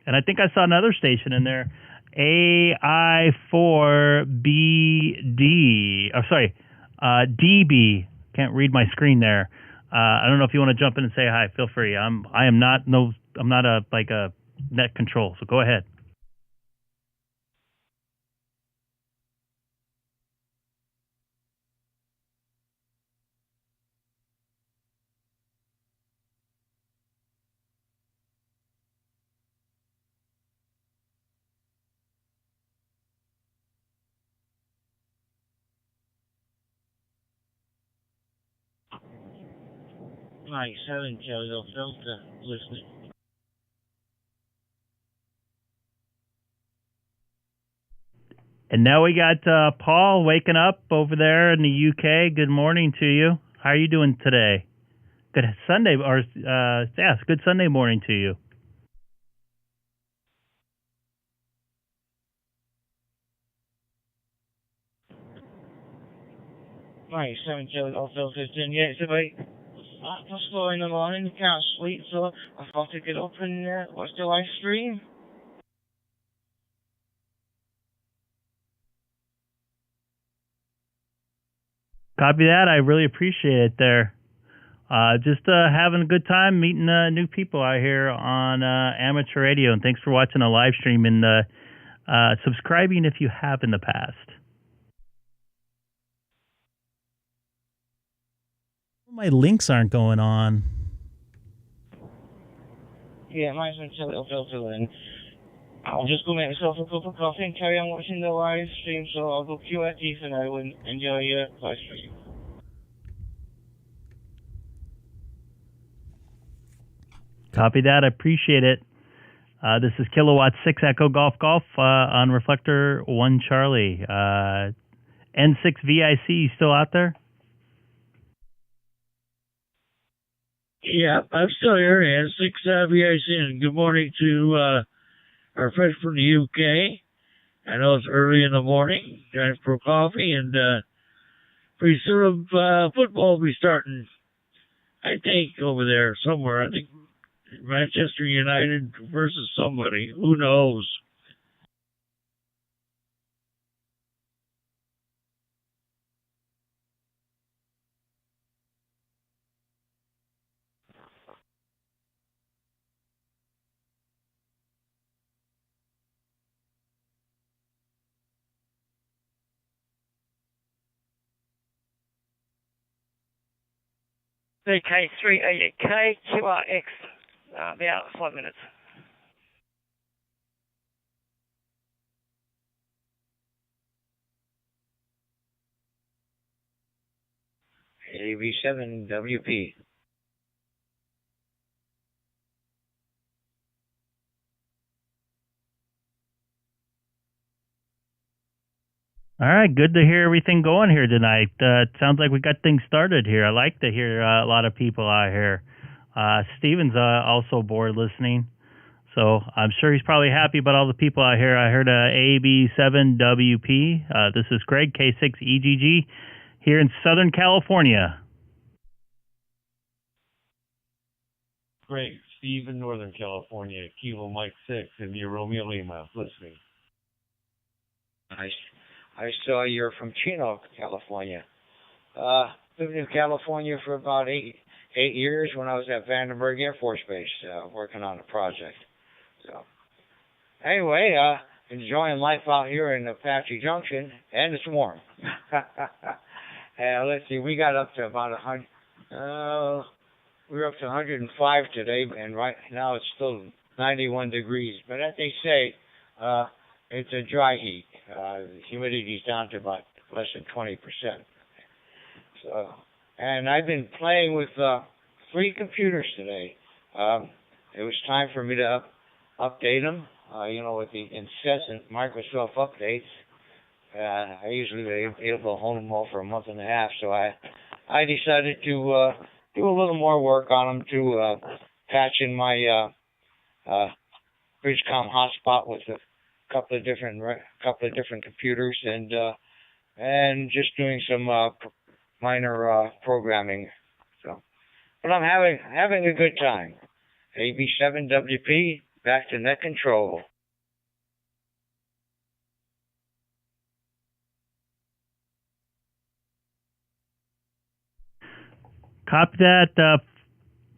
And I think I saw another station in there. AI4BD. Oh, sorry, DB. Can't read my screen there. I don't know if you want to jump in and say hi. Feel free. I'm not a net control. So go ahead. Nice, having Kelly Filter listening. And now we got Paul waking up over there in the UK. Good morning to you. How are you doing today? Good Sunday, good Sunday morning to you. Nice, having Kelly Filter. Yeah, it's about just 4 in the morning. You can't sleep, so I thought to get up and watch the live stream. Copy that. I really appreciate it there. Just having a good time meeting new people out here on amateur radio. And thanks for watching the live stream and subscribing if you have in the past. My links aren't going on. Yeah, mine's been a little filter then. I'll just go make myself a cup of coffee and carry on watching the live stream, so I'll go QRT for now and enjoy your live stream. Copy that. I appreciate it. This is Kilowatt 6 Echo Golf on Reflector 1 Charlie. N6VIC, you still out there? Yeah, I'm still here, N6VIC, and good morning to our friends from the UK. I know it's early in the morning, time for coffee, and pretty soon football will be starting, I think, over there somewhere. I think Manchester United versus somebody. Who knows? The K6EGG QRX, about 5 minutes. AB7WP. All right, good to hear everything going here tonight. It sounds like we got things started here. I like to hear a lot of people out here. Steven's also bored listening, so I'm sure he's probably happy about all the people out here. I heard AB7WP. This is Greg, K6EGG, here in Southern California. Greg, Steve in Northern California, Kilo Mike 6, and your Romeo Lima, listening. Nice. I saw you're from Chino, California. Lived in California for about eight years when I was at Vandenberg Air Force Base, working on a project. So, anyway, enjoying life out here in Apache Junction, and it's warm. Let's see, we got up to about 100. We were up to 105 today, and right now it's still 91 degrees. But as they say, it's a dry heat. The humidity's down to about less than 20%. So, and I've been playing with 3 computers today. It was time for me to update them. With the incessant Microsoft updates. I usually able to hold them all for a month and a half. So I decided to do a little more work on them to patch in my Bridgecom hotspot with a couple of different computers and just doing some minor programming. So, but I'm having a good time. AB7WP, back to net control. Copy that.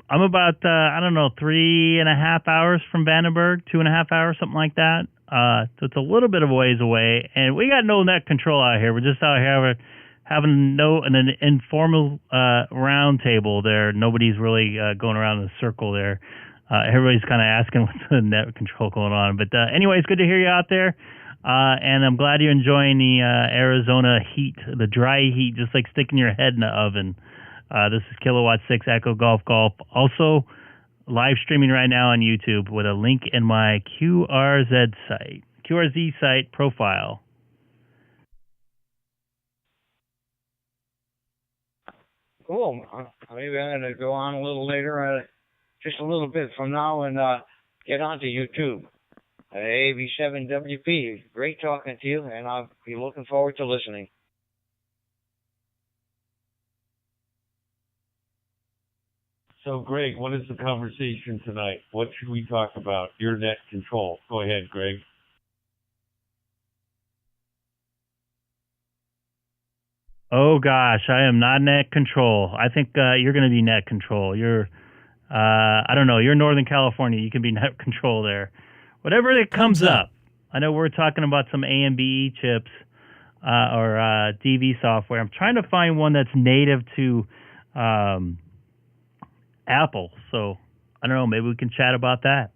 I'm about 3.5 hours from Vandenberg, 2.5 hours, something like that. So it's a little bit of a ways away, and we got no net control out here. We're just out here having an informal round table there. Nobody's really going around in a circle there. Everybody's kind of asking what's the net control going on. But anyway, it's good to hear you out there, and I'm glad you're enjoying the Arizona heat, the dry heat, just like sticking your head in the oven. This is Kilowatt 6 Echo Golf Golf. Also live streaming right now on YouTube with a link in my QRZ site profile. Cool. Maybe I'm going to go on a little later, just a little bit from now, and get onto YouTube. AB7WP. Great talking to you, and I'll be looking forward to listening. So, Greg, what is the conversation tonight? What should we talk about? Your net control. Go ahead, Greg. Oh, gosh, I am not net control. I think you're going to be net control. You're, I don't know, you're Northern California. You can be net control there. Whatever that comes up. I know we're talking about some AMBE chips or DV software. I'm trying to find one that's native to Apple, so I don't know, maybe we can chat about that.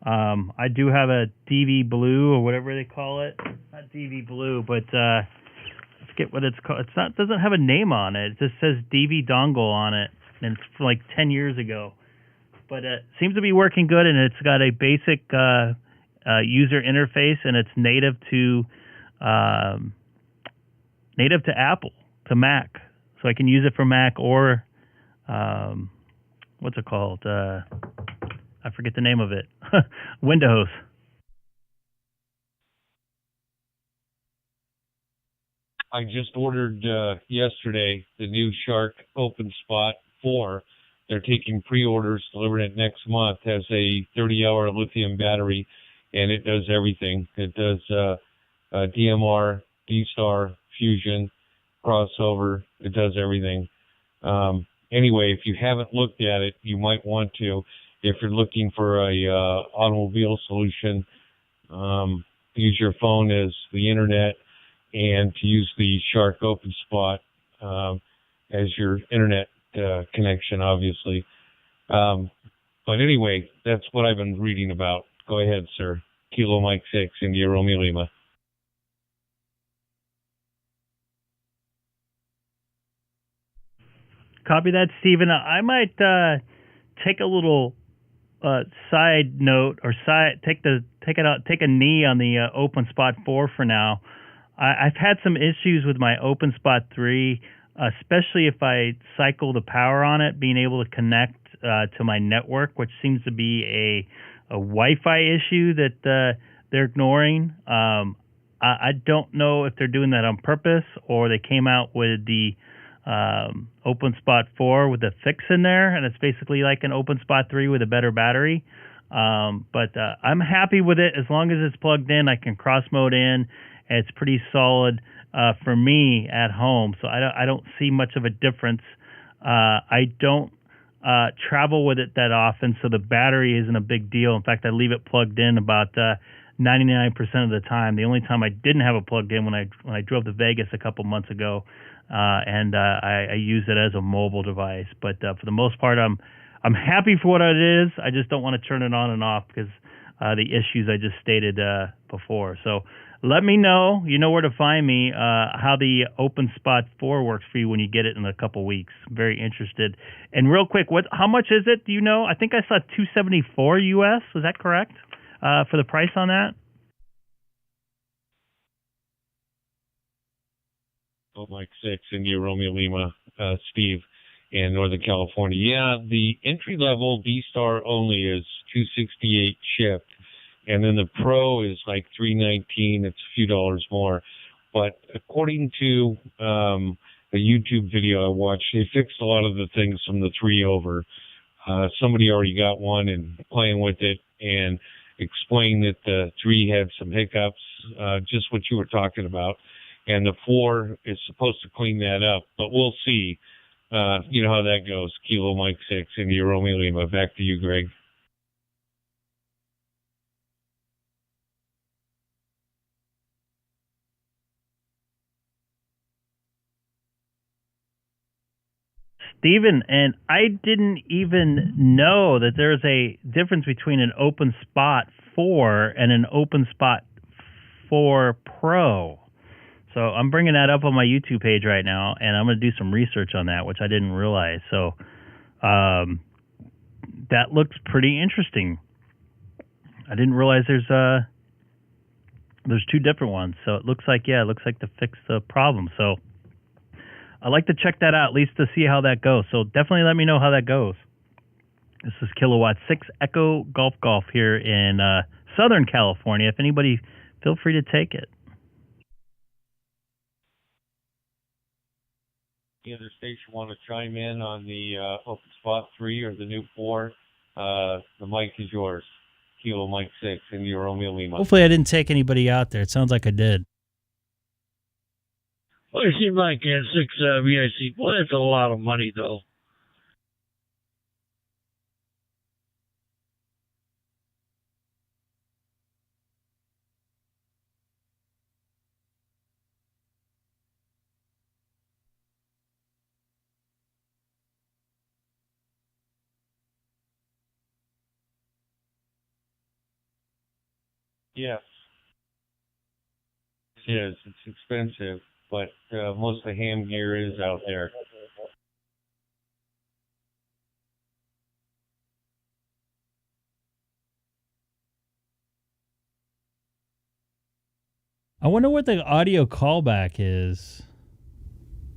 I do have a DV Blue or whatever they call it. Not DV Blue, but I forget what it's called. It doesn't have a name on it. It just says DV dongle on it, and it's from like 10 years ago. But it seems to be working good, and it's got a basic user interface, and it's native to Apple, to Mac. So I can use it for Mac or what's it called? I forget the name of it. Windows. I just ordered yesterday the new Shark OpenSpot 4. They're taking pre-orders, delivering it next month. It has a 30-hour lithium battery, and it does everything. It does DMR, DStar, Fusion, crossover. It does everything. Anyway, if you haven't looked at it, you might want to. If you're looking for a automobile solution, use your phone as the internet, and to use the Shark OpenSpot as your internet connection, obviously. But anyway, that's what I've been reading about. Go ahead, sir. Kilo Mike 6, India Romeo Lima. Copy that, Stephen. I might take a little side note or take a knee on the Open Spot 4 for now. I've had some issues with my Open Spot 3, especially if I cycle the power on it, being able to connect to my network, which seems to be a Wi-Fi issue that they're ignoring. I don't know if they're doing that on purpose or they came out with the Open Spot 4 with a fix in there, and it's basically like an Open Spot 3 with a better battery. But I'm happy with it as long as it's plugged in. I can cross mode in. It's pretty solid for me at home, so I don't see much of a difference. I don't travel with it that often, so the battery isn't a big deal. In fact, I leave it plugged in about 99% of the time. The only time I didn't have it plugged in when I drove to Vegas a couple months ago, and I use it as a mobile device. But for the most part, I'm happy for what it is. I just don't want to turn it on and off because the issues I just stated before. So let me know. You know where to find me. How the Open Spot 4 works for you when you get it in a couple weeks. Very interested. And real quick, how much is it? Do you know? I think I saw $274 US. Was that correct for the price on that? Oh, Mike 6, India Romeo Lima, Steve, in Northern California. Yeah, the entry level DStar only is $268 shipped, and then the Pro is like $319. It's a few dollars more. But according to a YouTube video I watched, they fixed a lot of the things from the 3 over. Somebody already got one and playing with it and explained that the 3 had some hiccups, just what you were talking about. And the 4 is supposed to clean that up, but we'll see. You know how that goes. Kilo Mike 6, India Romeo Lima. Back to you, Greg. Stephen, and I didn't even know that there's a difference between an Open Spot 4 and an Open Spot 4 Pro. So I'm bringing that up on my YouTube page right now, and I'm going to do some research on that, which I didn't realize. So that looks pretty interesting. I didn't realize there's 2 different ones. So it looks like to fix the problem. So I'd like to check that out, at least to see how that goes. So definitely let me know how that goes. This is Kilowatt 6 Echo Golf here in Southern California. If anybody, feel free to take it. The other station want to chime in on the Open Spot 3 or the new 4, the mic is yours. Kilo Mike 6, India Romeo Lima. Hopefully I didn't take anybody out there. It sounds like I did. Well, you see Mike and 6 VIC. Well, that's a lot of money, though. Yes. It is. It's expensive, but most of the ham gear is out there. I wonder what the audio callback is.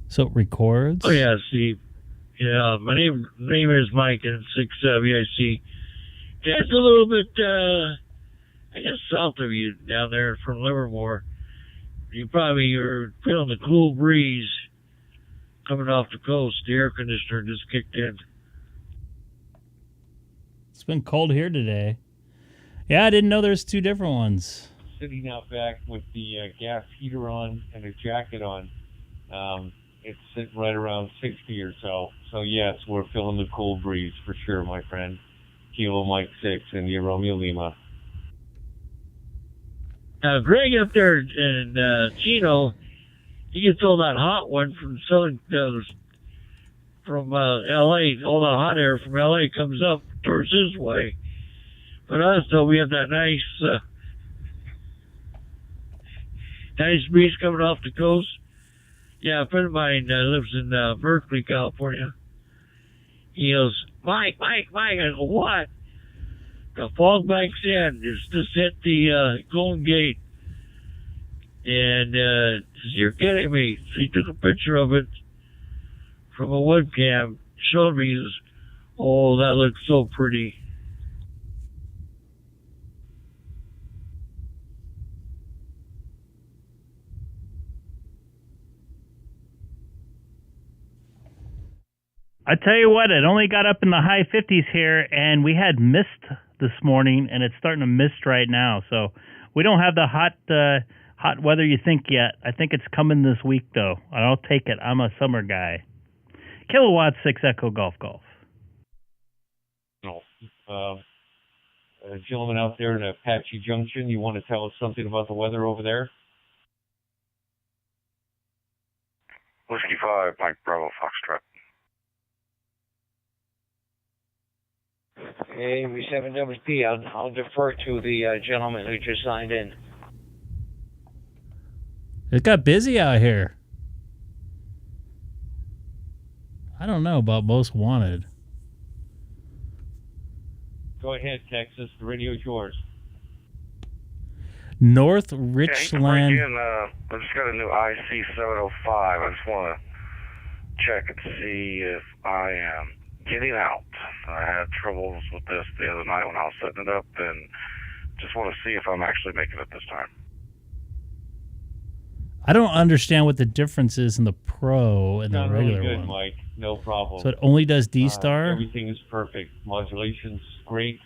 So it records? Oh, yeah, Steve. Yeah, my name is Mike and 6 VIC. It's a little bit, I guess, south of you down there from Livermore. You probably are feeling the cool breeze coming off the coast. The air conditioner just kicked in. It's been cold here today. Yeah, I didn't know there's 2 different ones. Sitting out back with the gas heater on and a jacket on. It's sitting right around 60 or so. So, yes, we're feeling the cool breeze for sure, my friend. Kilo Mike 6, India Romeo Lima. Greg up there in Chino, he gets all that hot one from southern from L.A., all the hot air from L.A. comes up towards this way. But also we have that nice breeze coming off the coast. Yeah, a friend of mine lives in Berkeley, California. He goes, Mike, I go, what? The fog banks in. Just hit the Golden Gate. And you're kidding me. So he took a picture of it from a webcam, showed me. He says, oh, that looks so pretty. I tell you what, it only got up in the high 50s here, and we had mist this morning, and it's starting to mist right now. So we don't have the hot weather you think yet. I think it's coming this week, though. I'll take it. I'm a summer guy. Kilowatt 6 Echo Golf. No. Gentleman out there in Apache Junction, you want to tell us something about the weather over there? Whiskey 5, Mike Bravo, Foxtrot. AB7WP, I'll defer to the gentleman who just signed in. It got busy out here. I don't know about most wanted. Go ahead, Texas. The radio's yours. North Richland. I just got a new IC-700. I just want to check and see if I am getting out. I had troubles with this the other night when I was setting it up, and just want to see if I'm actually making it this time. I don't understand what the difference is in the Pro and the regular really good, one. Mike. No problem. So it only does DStar? Everything is perfect. Modulation's great.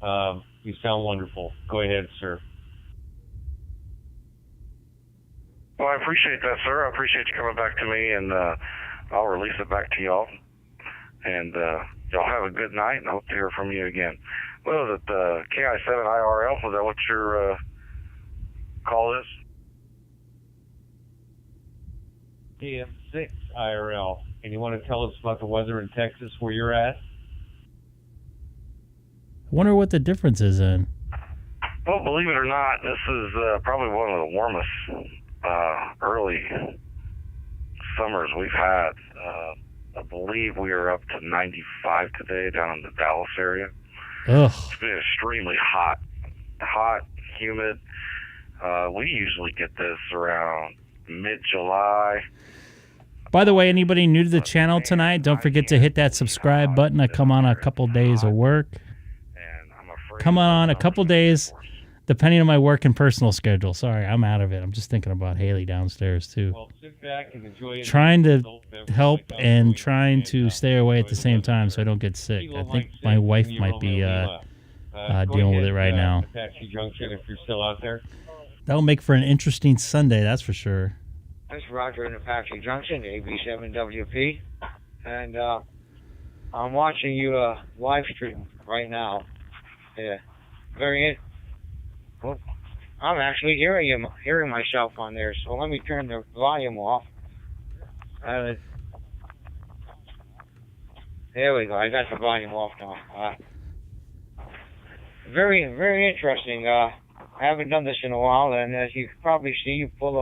You sound wonderful. Go ahead, sir. Well, I appreciate that, sir. I appreciate you coming back to me, and I'll release it back to y'all. And y'all have a good night, and I hope to hear from you again. What is it, KI7 IRL? Is that what your call is? DM6 IRL. And you want to tell us about the weather in Texas where you're at? I wonder what the difference is in. Well, believe it or not, this is probably one of the warmest early summers we've had. I believe we are up to 95 today down in the Dallas area. Ugh. It's been extremely hot, humid. We usually get this around mid-July. By the way, anybody new to the channel tonight, don't forget to hit that subscribe button. I come on a couple days of work. Come on a couple days, depending on my work and personal schedule. Sorry, I'm out of it. I'm just thinking about Haley downstairs, too. Well, sit back and enjoy trying to help and trying to stay away at the same time so I don't get sick. I think my wife might be dealing with it right now. Apache Junction, if you're still out there. That'll make for an interesting Sunday, that's for sure. This is Roger in Apache Junction, AB7WP, and I'm watching you live stream right now. Yeah, well, I'm actually hearing myself on there. So let me turn the volume off. There we go. I got the volume off now. Very, very interesting. I haven't done this in a while, and as you can probably see, you pulled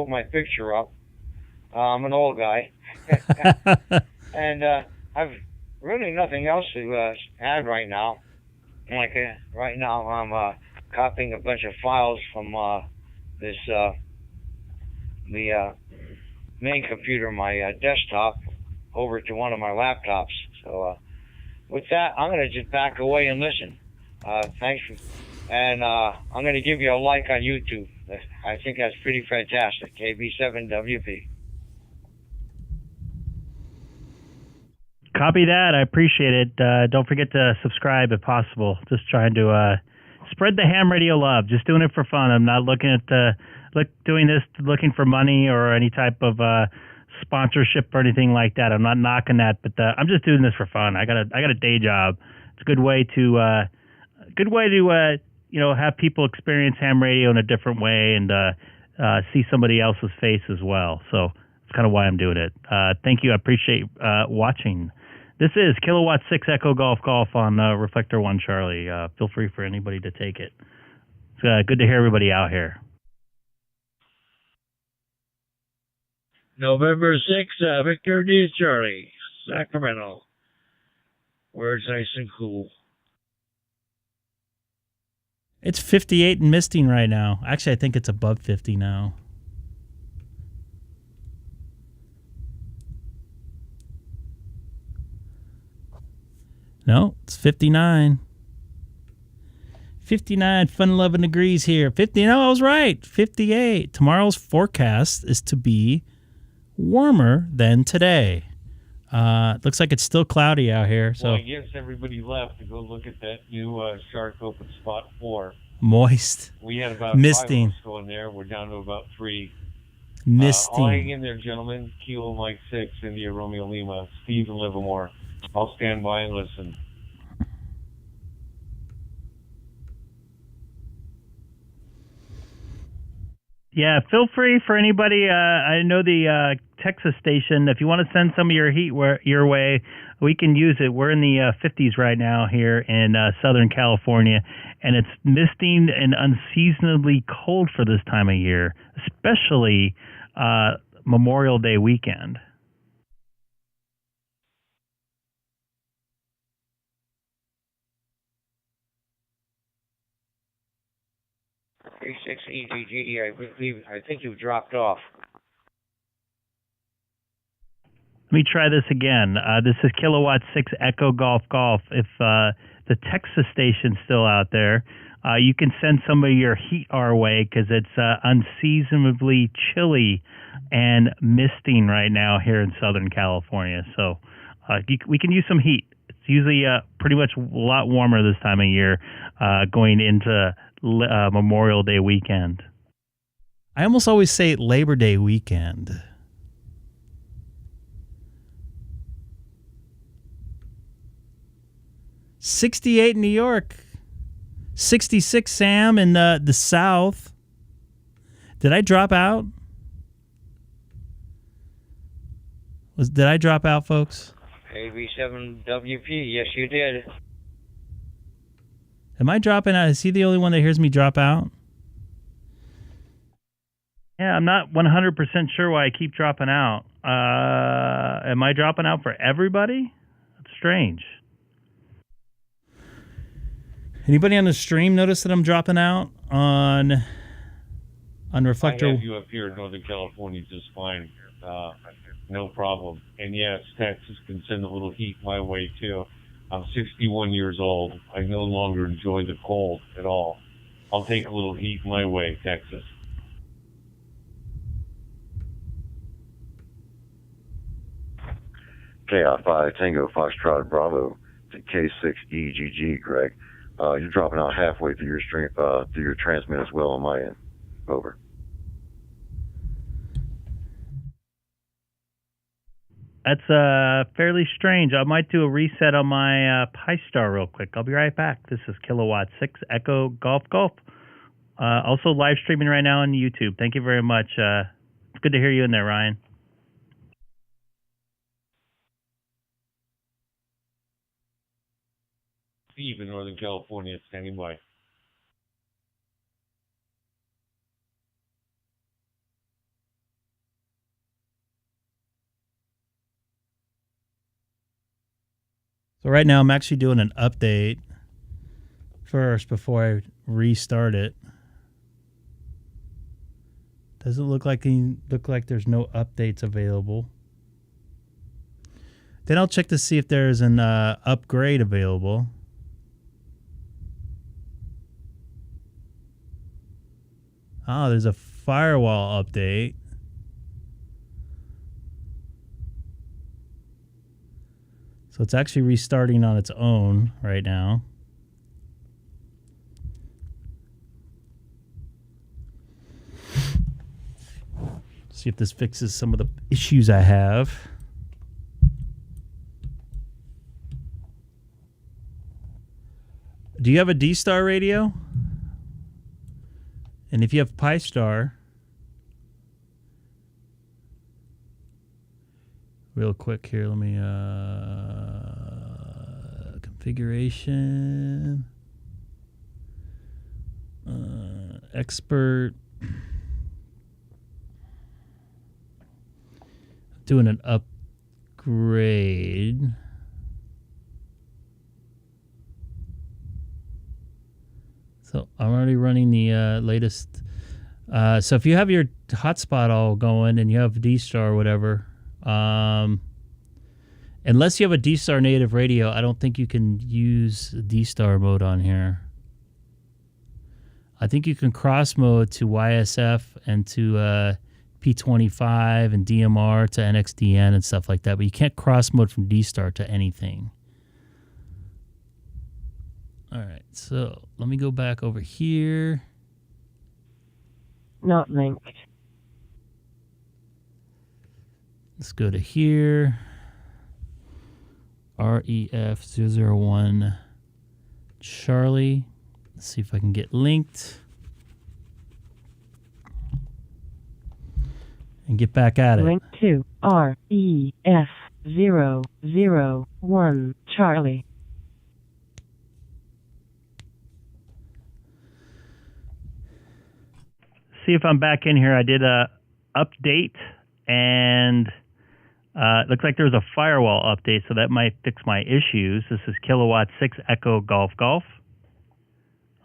my picture up. I'm an old guy, and I've really nothing else to add right now. Like right now, I'm copying a bunch of files from the main computer, my desktop, over to one of my laptops. So with that, I'm gonna just back away and listen. Thanks, and I'm gonna give you a like on YouTube. I think that's pretty fantastic. KB7WP. Copy that. I appreciate it. Don't forget to subscribe if possible. Just trying to spread the ham radio love. Just doing it for fun. I'm not looking at doing this looking for money or any type of sponsorship or anything like that. I'm not knocking that, but I'm just doing this for fun. I got a day job. It's a good way to have people experience ham radio in a different way and see somebody else's face as well. So That's kind of why I'm doing it. Thank you. I appreciate watching. This is Kilowatt 6 Echo Golf Golf on Reflector 1 Charlie. Feel free for anybody to take it. It's good to hear everybody out here. November 6th, Victor D. Charlie, Sacramento, where it's nice and cool. It's 58 and misting right now. Actually, I think it's above 50 now. No, it's 59. 59, fun 11 degrees here. 50, no, I was right. 58. Tomorrow's forecast is to be warmer than today. Looks like it's still cloudy out here. So well, I guess everybody left to go look at that new Shark Open Spot 4. Moist. We had about misting. 5 of us going there. We're down to about 3. Misting. I'll hang in there, gentlemen. Kilo Mike 6, India Romeo Lima, Steve and Livermore. I'll stand by and listen. Yeah, feel free for anybody. I know the Texas station. If you want to send some of your heat your way, we can use it. We're in the 50s right now here in Southern California, and it's misting and unseasonably cold for this time of year, especially Memorial Day weekend. K6EGG, I think you've dropped off. Let me try this again. This is Kilowatt 6 Echo Golf Golf. If the Texas station's still out there, you can send some of your heat our way because it's unseasonably chilly and misting right now here in Southern California. So we can use some heat. It's usually pretty much a lot warmer this time of year going into Memorial Day weekend. I almost always say Labor Day weekend. $68 in New York. 66, Sam, in the South. Did I drop out? Did I drop out, folks? AB7WP, yes, you did. Am I dropping out? Is he the only one that hears me drop out? Yeah, I'm not 100% sure why I keep dropping out. Am I dropping out for everybody? That's strange. Anybody on the stream notice that I'm dropping out on Reflector? I have you up here in Northern California just fine. No problem. And yes, Texas can send a little heat my way too. I'm 61 years old. I no longer enjoy the cold at all. I'll take a little heat my way, Texas. KI5 Tango Foxtrot Bravo to K6EGG, Greg. You're dropping out halfway through your stream, through your transmit as well on my end. Over. That's fairly strange. I might do a reset on my Pi-Star real quick. I'll be right back. This is Kilowatt 6 Echo Golf Golf. Also live streaming right now on YouTube. Thank you very much. It's good to hear you in there, Ryan. Steve in Northern California standing by. So right now I'm actually doing an update first before I restart it. Does it look like there's no updates available? Then I'll check to see if there's an upgrade available. Oh, there's a firewall update. So it's actually restarting on its own right now. See if this fixes some of the issues I have. Do you have a DStar radio? And if you have Pi-Star, real quick here. Let me configuration expert. Doing an upgrade. So I'm already running the latest. So if you have your hotspot all going and you have DStar or whatever, unless you have a DStar native radio, I don't think you can use DStar mode on here. I think you can cross mode to YSF and to P25 and DMR to NXDN and stuff like that, but you can't cross mode from DStar to anything. All right, so let me go back over here. Not linked. Let's go to here. REF001 Charlie. Let's see if I can get linked. And get back at it. Link to REF001 Charlie. See if I'm back in here. I did a update, and it looks like there's a firewall update, so that might fix my issues. This is Kilowatt 6 Echo Golf Golf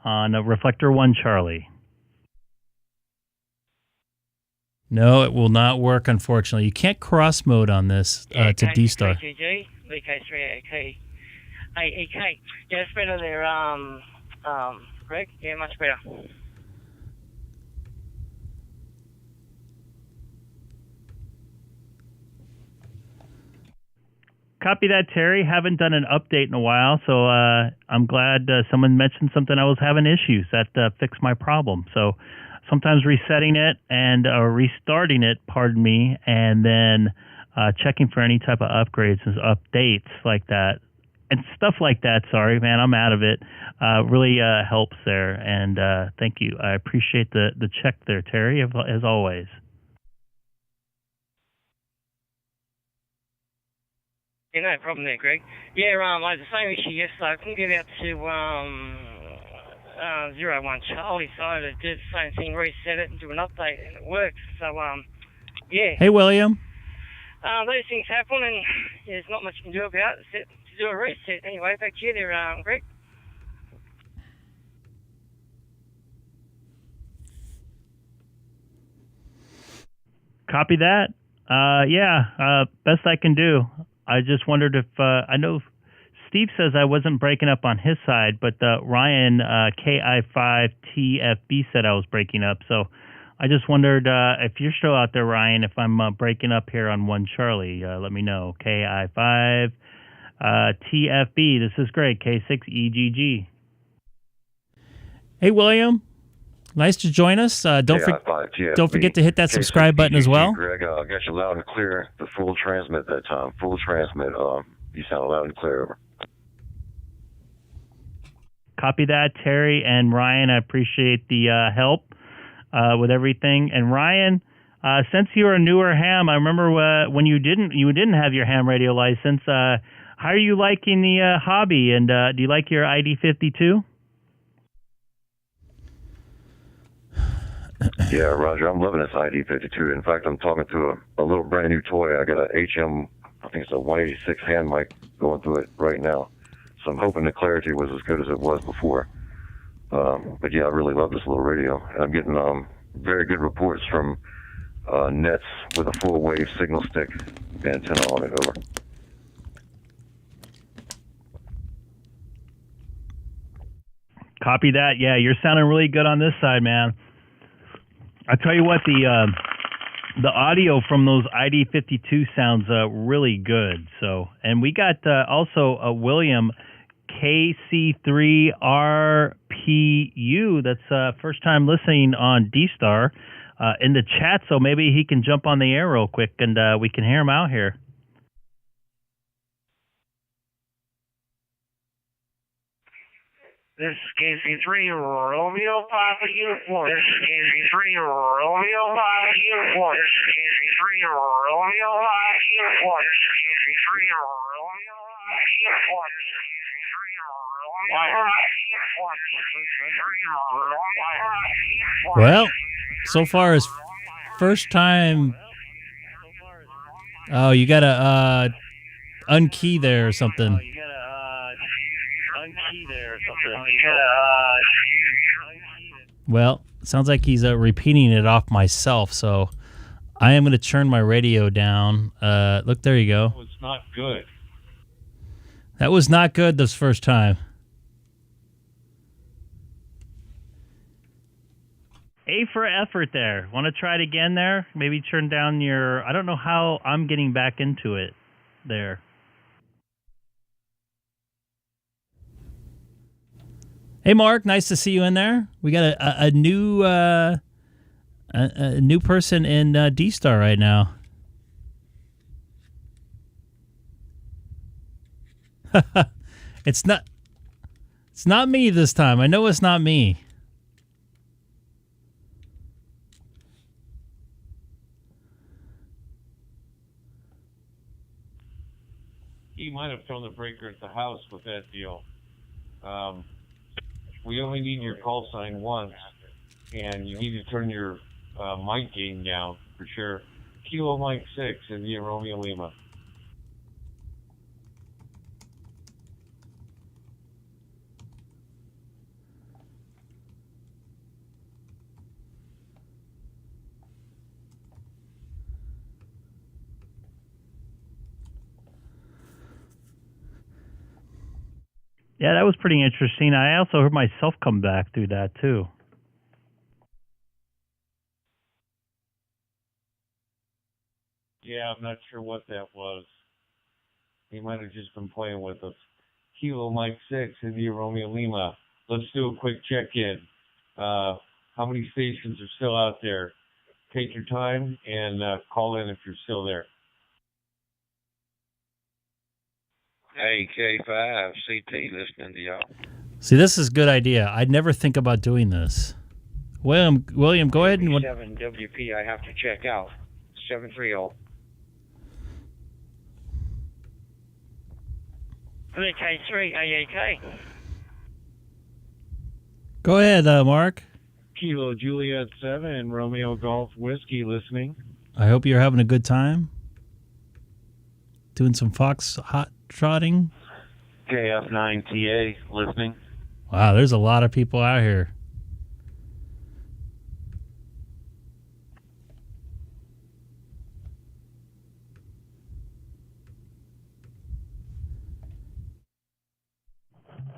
on a Reflector 1 Charlie. No, it will not work, unfortunately. You can't cross mode on this to DStar. K6EGG, K6EGG. Yeah, it's better there, Greg. Yeah, much better. Copy that, Terry. Haven't done an update in a while, so I'm glad someone mentioned something. I was having issues. That fixed my problem. So sometimes resetting it and restarting it, pardon me, and then checking for any type of upgrades and updates like that. And stuff like that, sorry, man, I'm out of it, really helps there. And thank you. I appreciate the check there, Terry, as always. Yeah, no problem there, Greg. Yeah, I had the same issue yesterday. I couldn't get out to 01 Charlie, so I had to do the same thing, reset it and do an update, and it worked. So, yeah. Hey, William. Those things happen, and there's not much you can do about it except to do a reset. Anyway, back to you there, Greg. Copy that. Best I can do. I just wondered if I know Steve says I wasn't breaking up on his side, but Ryan KI5TFB said I was breaking up. So I just wondered if you're still out there, Ryan, if I'm breaking up here on 1 Charlie. Let me know. KI5TFB. This is Greg, K6EGG. Hey, William. Nice to join us. Don't forget to hit that subscribe button as well. Greg, I got you loud and clear. The full transmit that time. Full transmit. You sound loud and clear. Over. Copy that, Terry and Ryan. I appreciate the help with everything. And Ryan, since you're a newer ham, I remember when you didn't have your ham radio license. How are you liking the hobby? And do you like your ID52? Yeah, Roger, I'm loving this ID52. In fact, I'm talking to a little brand new toy. I got a HM, I think it's a 186 hand mic going through it right now. So I'm hoping the clarity was as good as it was before. But yeah, I really love this little radio. And I'm getting very good reports from nets with a full wave signal stick antenna on it. Over. Copy that. Yeah, you're sounding really good on this side, man. I tell you what, the audio from those ID52 sounds really good. So, and we got also a William KC3RPU. That's first time listening on DStar in the chat. So maybe he can jump on the air real quick and we can hear him out here. This is K6EGG Romeo Papa Uniform. This is K6EGG Romeo Papa Uniform. This is K6EGG Romeo Papa Uniform. This is K6EGG Romeo Papa Uniform. This is K6EGG Well, so far as first time. Oh, you gotta unkey there or something. Well, sounds like he's repeating it off myself, so I am going to turn my radio down. Look, there you go. That was not good. That was not good this first time. A for effort there. Want to try it again there? Maybe turn down your... I don't know how I'm getting back into it there. Hey, Mark, nice to see you in there. We got a new person in DStar right now. It's not me this time. I know it's not me. He might have thrown the breaker at the house with that deal. We only need your call sign once, and you need to turn your mic gain down for sure. Kilo Mike 6 and India Romeo Lima. Yeah, that was pretty interesting. I also heard myself come back through that, too. Yeah, I'm not sure what that was. He might have just been playing with us. Kilo Mike 6, India Romeo Lima. Let's do a quick check-in. How many stations are still out there? Take your time and call in if you're still there. Hey, K5, CT listening to y'all. See, this is a good idea. I'd never think about doing this. William, go ahead and... 7 WP I have to check out. 730. K3EGG. Go ahead, Mark. Kilo Juliet 7, Romeo Golf Whiskey listening. I hope you're having a good time. Doing some fox hot trotting. KF9TA listening. Wow, there's a lot of people out here.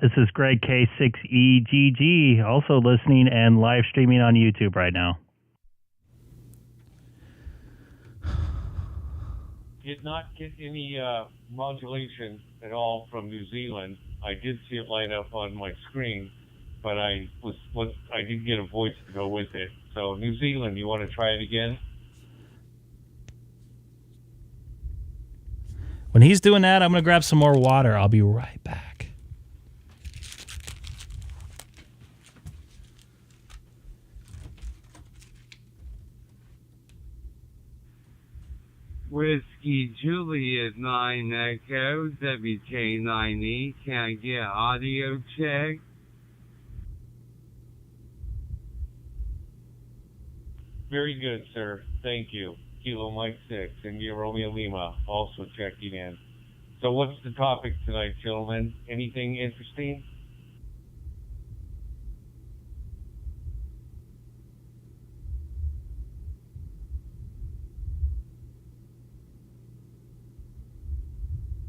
This is Greg K6EGG, also listening and live streaming on YouTube right now. Did not get any modulation at all from New Zealand. I did see it light up on my screen, but I did get a voice to go with it. So New Zealand, you want to try it again? When he's doing that, I'm going to grab some more water. I'll be right back. Whiskey Juliet 9 Echo WK9E. Can I get audio check? Very good, sir. Thank you. Kilo Mike 6, India Romeo Lima, also checking in. So what's the topic tonight, gentlemen? Anything interesting?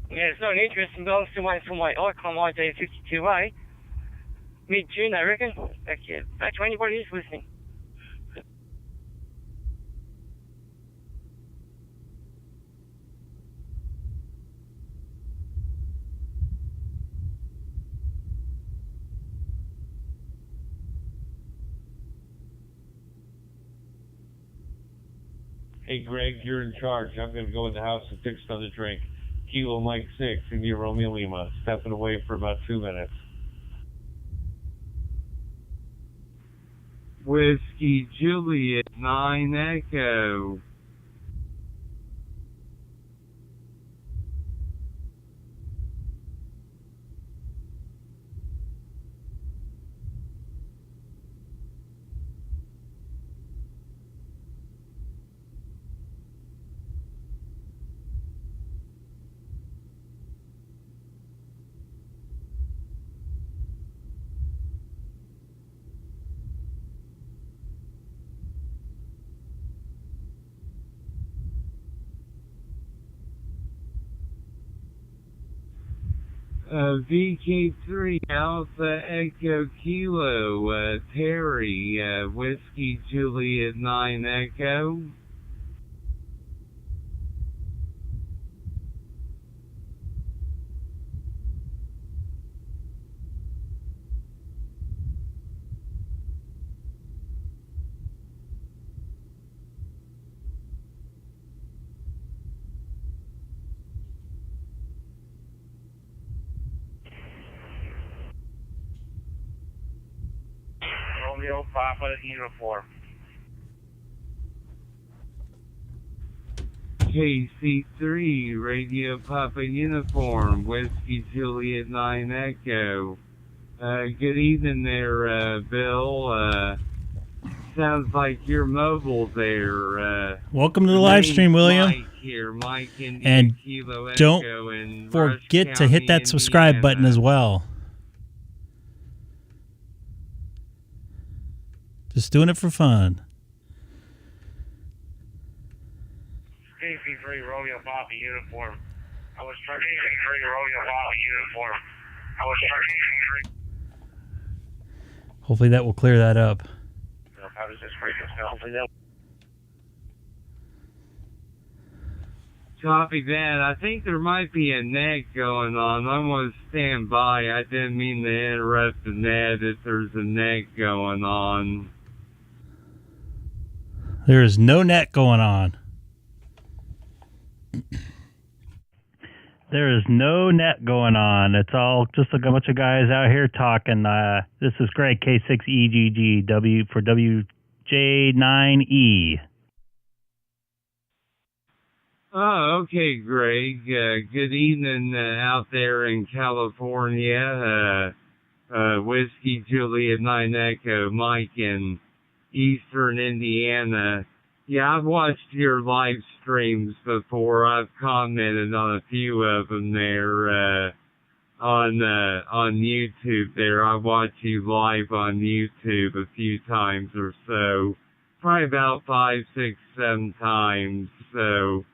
Yeah, it's not interesting, but I'm still waiting for my Icom ID-52A. Mid-June, I reckon. Back to anybody who's listening. Hey, Greg, you're in charge. I'm going to go in the house and fix another drink. Kilo Mike 6, India Romeo Lima. Stepping away for about 2 minutes. Whiskey Juliet 9 Echo. VK3 Alpha Echo Kilo, Terry, Whiskey Juliet 9 Echo. Romeo Papa uniform. KC3 Radio Papa Uniform, Whiskey Juliet 9 Echo. Good evening there, Bill. Sounds like you're mobile there. Welcome to the live stream, William. Mike here, Mike and Kilo don't Echo in forget Rush to hit County, that subscribe button as well. Just doing it for fun. KC3 Romeo Papa uniform. I was trying KC3 Romeo Papa uniform. I was trying KC3. Hopefully that will clear that up. How does this frequency? Hopefully that. Copy that. I think there might be a net going on. I'm going to stand by. I didn't mean to interrupt the net if there's a net going on. There is no net going on. There is no net going on. It's all just a bunch of guys out here talking. This is Greg, K6EGG, W for WJ9E. Oh, okay, Greg. Good evening out there in California. Whiskey Juliet 9 Echo, Mike in Eastern Indiana. Yeah, I've watched your live streams before. I've commented on a few of them there on YouTube there. I watch you live on YouTube a few times or so. Probably about 5, 6, 7 times. So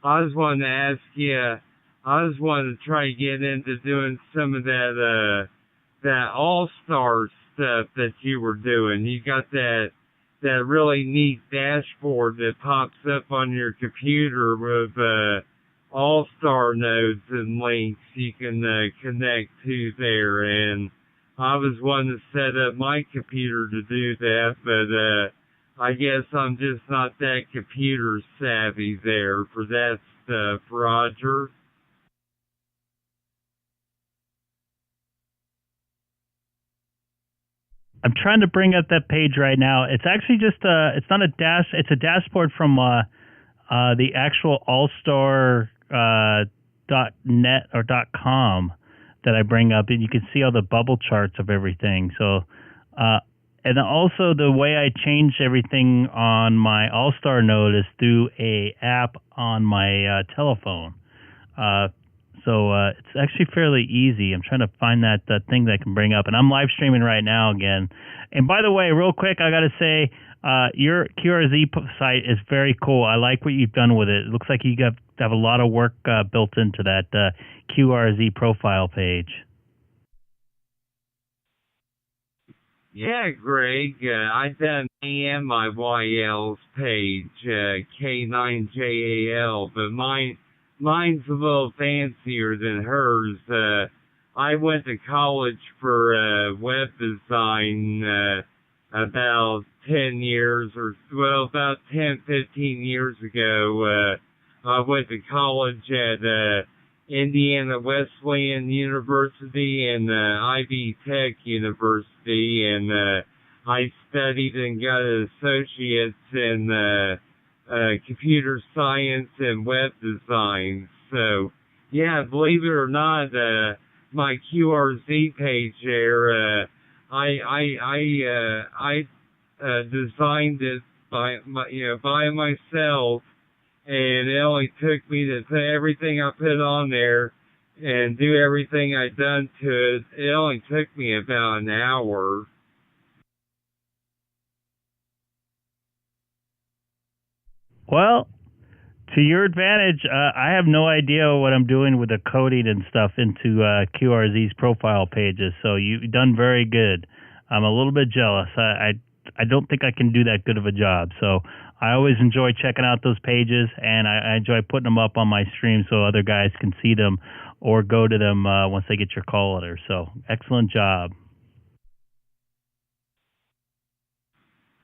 I just wanted to ask you, I just wanted to try to get into doing some of that Allstar stuff that you were doing. You got that really neat dashboard that pops up on your computer with Allstar nodes and links you can connect to there. And I was wanting to set up my computer to do that, but I guess I'm just not that computer savvy there for that stuff, Roger. I'm trying to bring up that page right now. It's actually just it's not a dash. It's a dashboard from the actual Allstar .net or .com that I bring up, and you can see all the bubble charts of everything. So, and also the way I change everything on my Allstar node is through a app on my telephone. So it's actually fairly easy. I'm trying to find that thing that I can bring up. And I'm live streaming right now again. And by the way, real quick, I got to say, your QRZ site is very cool. I like what you've done with it. It looks like you have a lot of work built into that QRZ profile page. Yeah, Greg, I've done AMIYL's page, K9JAL, but mine's a little fancier than hers. I went to college for web design about 10 years about 10, 15 years ago. I went to college at Indiana Wesleyan University and Ivy Tech University, and I studied and got an associate's in computer science and web design. So, yeah, believe it or not, my QRZ page there, I designed it by myself, and it only took me to put everything I put on there and do everything I done to it. It only took me about an hour. Well, to your advantage, I have no idea what I'm doing with the coding and stuff into QRZ's profile pages, so you've done very good. I'm a little bit jealous. I don't think I can do that good of a job, so I always enjoy checking out those pages, and I enjoy putting them up on my stream so other guys can see them or go to them once they get your call letter. So, excellent job.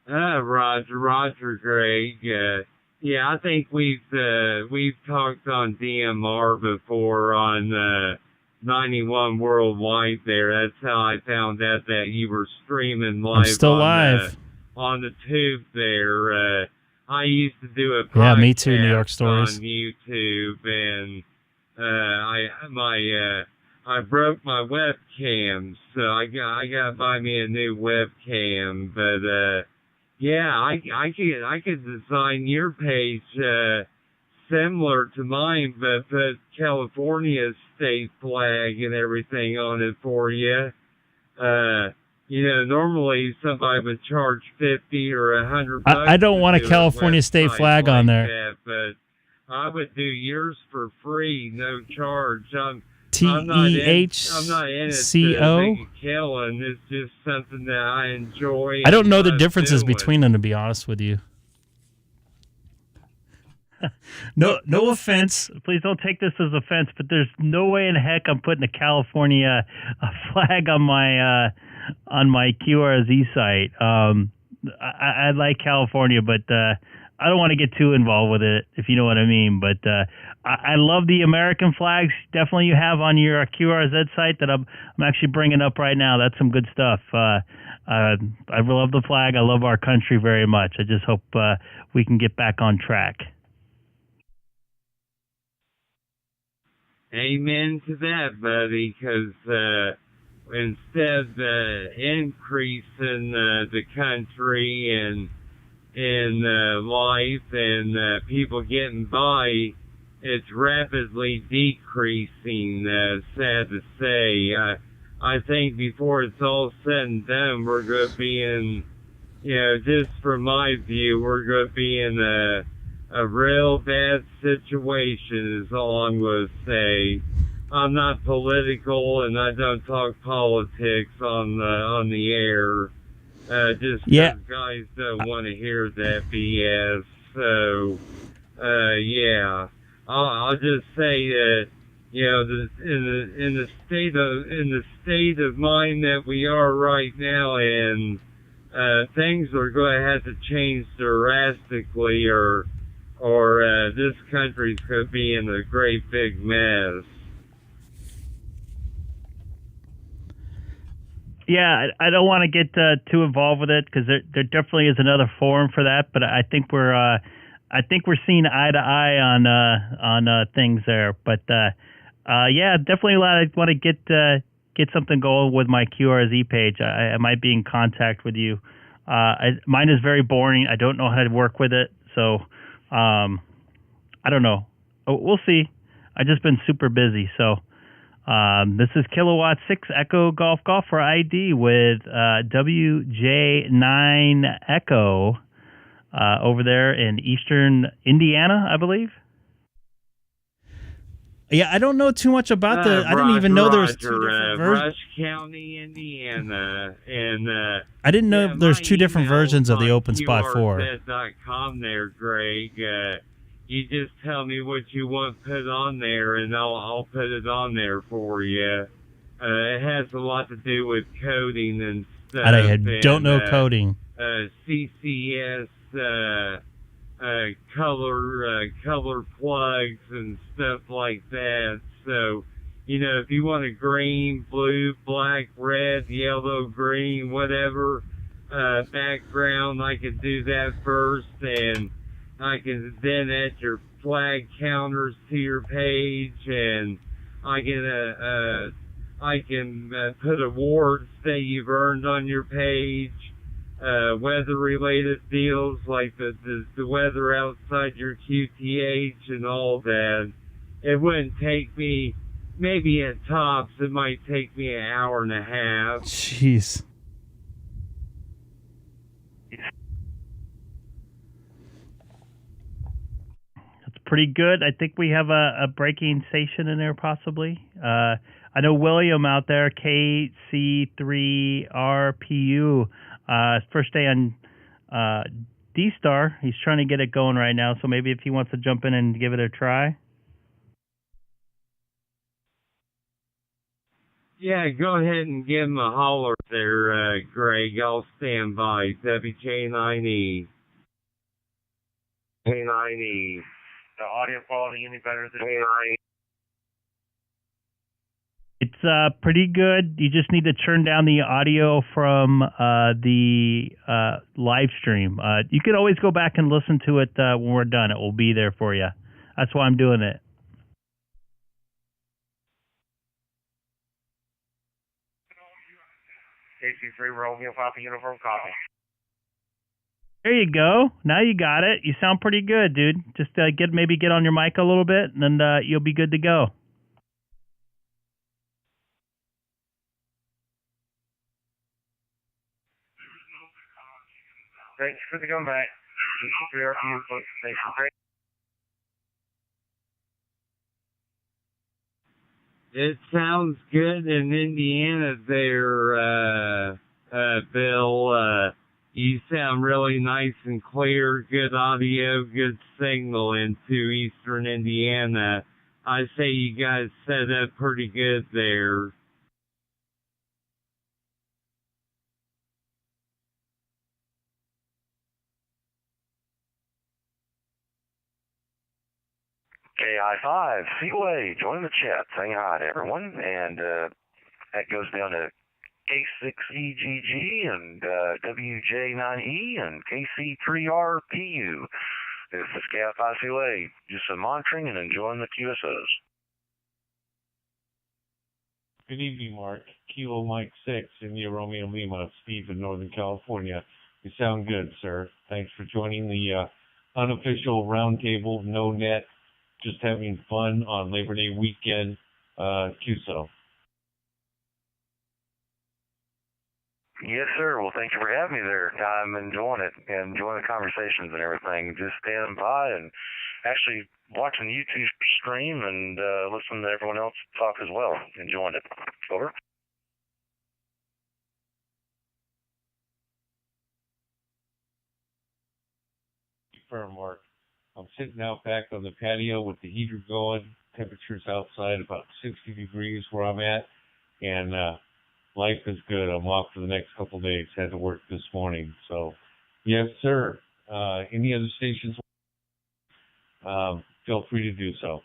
Roger, Greg. Yeah, I think we've talked on DMR before on 91 Worldwide there. That's how I found out that you were streaming live. I'm still live. On the tube there. I used to do a podcast yeah, me too, New York Stories. on YouTube, and I broke my webcam, so I got to buy me a new webcam. But yeah, I could design your page similar to mine, but put California's state flag and everything on it for you. Normally somebody would charge $50 or $100. I don't want a California state flag on there. That, but I would do yours for free, no charge. I'm not in it to make a killing. It's just something that I enjoy. I don't know the differences between them, to be honest with you. No offense. Please don't take this as offense, but there's no way in heck I'm putting a California flag on my QRZ site. I like California, but I don't want to get too involved with it, if you know what I mean. But I love the American flags. Definitely you have on your QRZ site that I'm actually bringing up right now. That's some good stuff. I love the flag. I love our country very much. I just hope we can get back on track. Amen to that, buddy, because instead of increasing the country and life and people getting by, it's rapidly decreasing, sad to say. I think before it's all said and done, we're going to be in, just from my view, we're going to be in a real bad situation, is all I'm going to say. I'm not political, and I don't talk politics on the air. Just because guys don't want to hear that BS. So, yeah, I'll just say that in the state of mind that we are right now, and things are going to have to change drastically, or this country's going to be in a great big mess. Yeah, I don't want to get too involved with it because there definitely is another forum for that. But I think we're seeing eye to eye on things there. But yeah, definitely I want to get something going with my QRZ page. I might be in contact with you. Mine is very boring. I don't know how to work with it, so I don't know. We'll see. I've just been super busy, so. This is Kilowatt 6 Echo Golf for ID with WJ9 Echo over there in eastern Indiana, I believe. Yeah, I don't know too much about I didn't even know there was two different versions. Rush County, Indiana, and I didn't know there's two different versions of the OpenSpot 4. QRZ.com there, Greg. You just tell me what you want put on there, and I'll put it on there for you. It has a lot to do with coding and stuff. I don't know coding. CCS, color plugs and stuff like that. So, if you want a green, blue, black, red, yellow, green, whatever, background, I can do that first, and I can then add your flag counters to your page, and I can put awards that you've earned on your page, weather-related deals like the weather outside your QTH and all that. It wouldn't take me, maybe at tops, it might take me an hour and a half. Jeez. That's pretty good. I think we have a breaking station in there possibly. I know William out there, K6EGG, first day on DStar. He's trying to get it going right now, so maybe if he wants to jump in and give it a try. Yeah, go ahead and give him a holler there, Greg. I'll stand by. WJ9E. K9E. The audio quality any better than K9E? It's pretty good. You just need to turn down the audio from the live stream. You can always go back and listen to it when we're done. It will be there for you. That's why I'm doing it. KC3 Romeo Papa Uniform copy. There you go. Now you got it. You sound pretty good, dude. Just get on your mic a little bit, and then you'll be good to go. Thanks for the comeback. It sounds good in Indiana there, Bill. You sound really nice and clear, good audio, good signal into eastern Indiana. I say you guys set up pretty good there. KI5, Seaway, join the chat, saying hi to everyone, and that goes down to K6EGG and WJ9E and KC3RPU. This is KI5 Seaway, just some monitoring and enjoying the QSOs. Good evening, Mark. Kilo Mike 6, India Romeo Lima, Steve in Northern California. You sound good, sir. Thanks for joining the unofficial roundtable, no net. Just having fun on Labor Day weekend, QSO. Yes, sir. Well, thank you for having me there. I'm enjoying it and enjoying the conversations and everything. Just standing by and actually watching the YouTube stream and listening to everyone else talk as well. Enjoying it. Over. Confirm, Mark. I'm sitting out back on the patio with the heater going. Temperatures outside about 60 degrees where I'm at. And life is good. I'm off for the next couple of days. Had to work this morning. So, yes, sir. Any other stations, feel free to do so.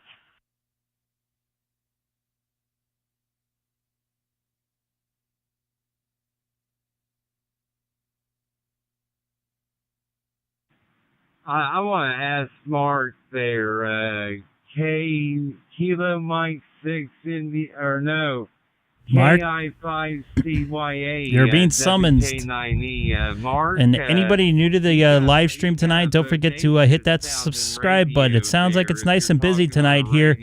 I want to ask Mark there, Kilo Mike 6 Mark, KI5CYA. you're being summoned. Mark, and anybody new to the live stream tonight, don't forget to hit that subscribe button. It sounds like it's nice and busy tonight here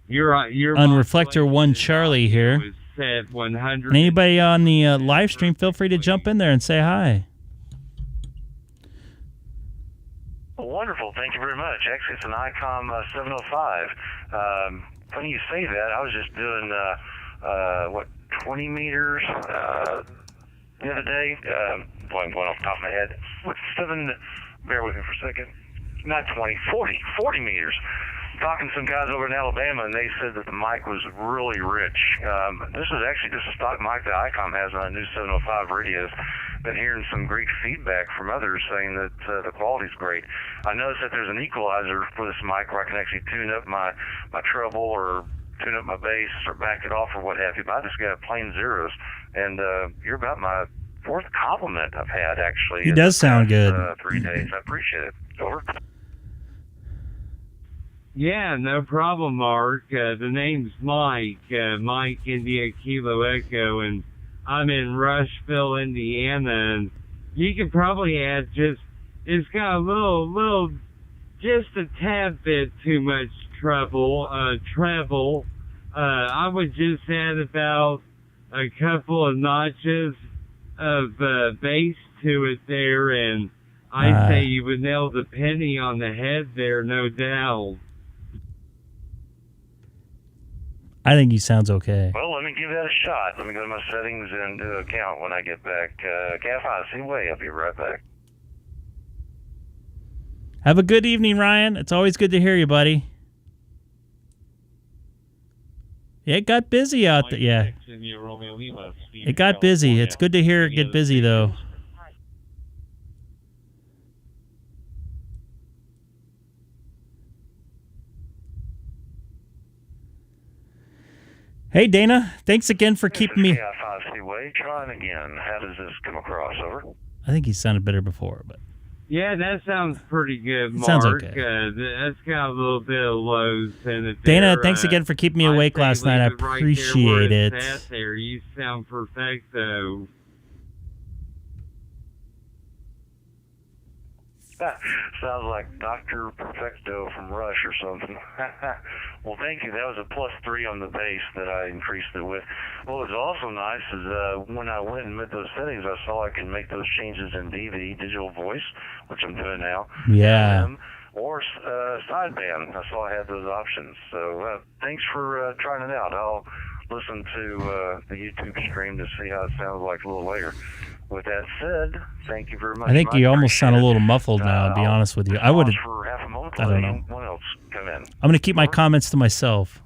on Reflector 1 Charlie here. And anybody on the live stream, feel free to jump in there and say hi. Wonderful. Thank you very much. Actually, it's an Icom 705. Funny you say that. I was just doing, 20 meters the other day. Going off the top of my head. Bear with me for a second. Not 20, 40 meters. Talking to some guys over in Alabama, and they said that the mic was really rich. This is actually just a stock mic that Icom has on a new 705 radios. Been hearing some great feedback from others saying that the quality's great. I noticed that there's an equalizer for this mic where I can actually tune up my treble or tune up my bass or back it off or what have you. But I just got plain zeros, and you're about my fourth compliment I've had, actually. He does sound good. 3 days. I appreciate it. Over. Yeah, no problem, Mark. The name's Mike, Mike India Kilo Echo, and I'm in Rushville, Indiana, and you could probably add it's got a little, just a tad bit too much travel. I would just add about a couple of notches of bass to it there, and I'd say you would nail the penny on the head there, no doubt. I think he sounds okay. Well, let me give that a shot. Let me go to my settings and do account when I get back. K6EGG, I'll be right back. Have a good evening, Ryan. It's always good to hear you, buddy. It got busy out there. Yeah. It got busy. It's good to hear it get busy, though. Hey, Dana. Thanks again for keeping me. K6EGG, trying again. How does this come across? Over. I think he sounded better before, but. Yeah, that sounds pretty good, Mark. Sounds okay. That's got a little bit of lows in it. Dana, there. thanks again for keeping me awake last night. I appreciate it. There, you sound perfecto. Sounds like Dr. Perfecto from Rush or something. Well, thank you. That was a +3 on the bass that I increased it with. What was also nice is when I went and made those settings, I saw I can make those changes in DV, digital voice, which I'm doing now. Yeah. Or sideband. I saw I had those options. So thanks for trying it out. I'll listen to the YouTube stream to see how it sounds like a little later. With that said, thank you very much. I think you almost sound a little muffled now, to be honest with you. I would have. I don't know. Anyone else come in? I'm going to keep my comments to myself.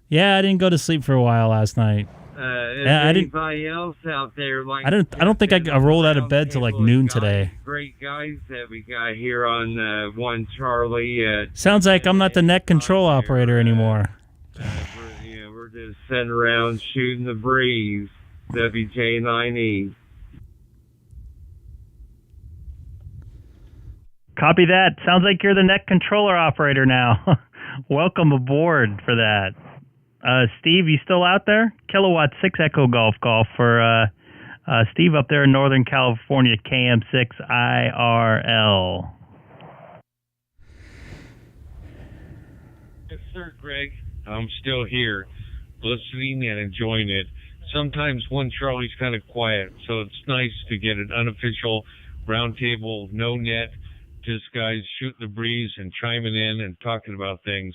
Yeah, I didn't go to sleep for a while last night. Anybody else out there like? I don't think I rolled out of bed till like noon today. Great guys that we got here on One Charlie. Sounds like I'm not the net control operator anymore. We're just sitting around shooting the breeze. WJ9E. Copy that. Sounds like you're the net controller operator now. Welcome aboard for that. Steve, you still out there? Kilowatt 6 Echo Golf for Steve up there in Northern California, KM6IRL. Yes, sir, Greg. I'm still here, listening and enjoying it. Sometimes One Charlie's kind of quiet, so it's nice to get an unofficial roundtable, no net, just guys shooting the breeze and chiming in and talking about things,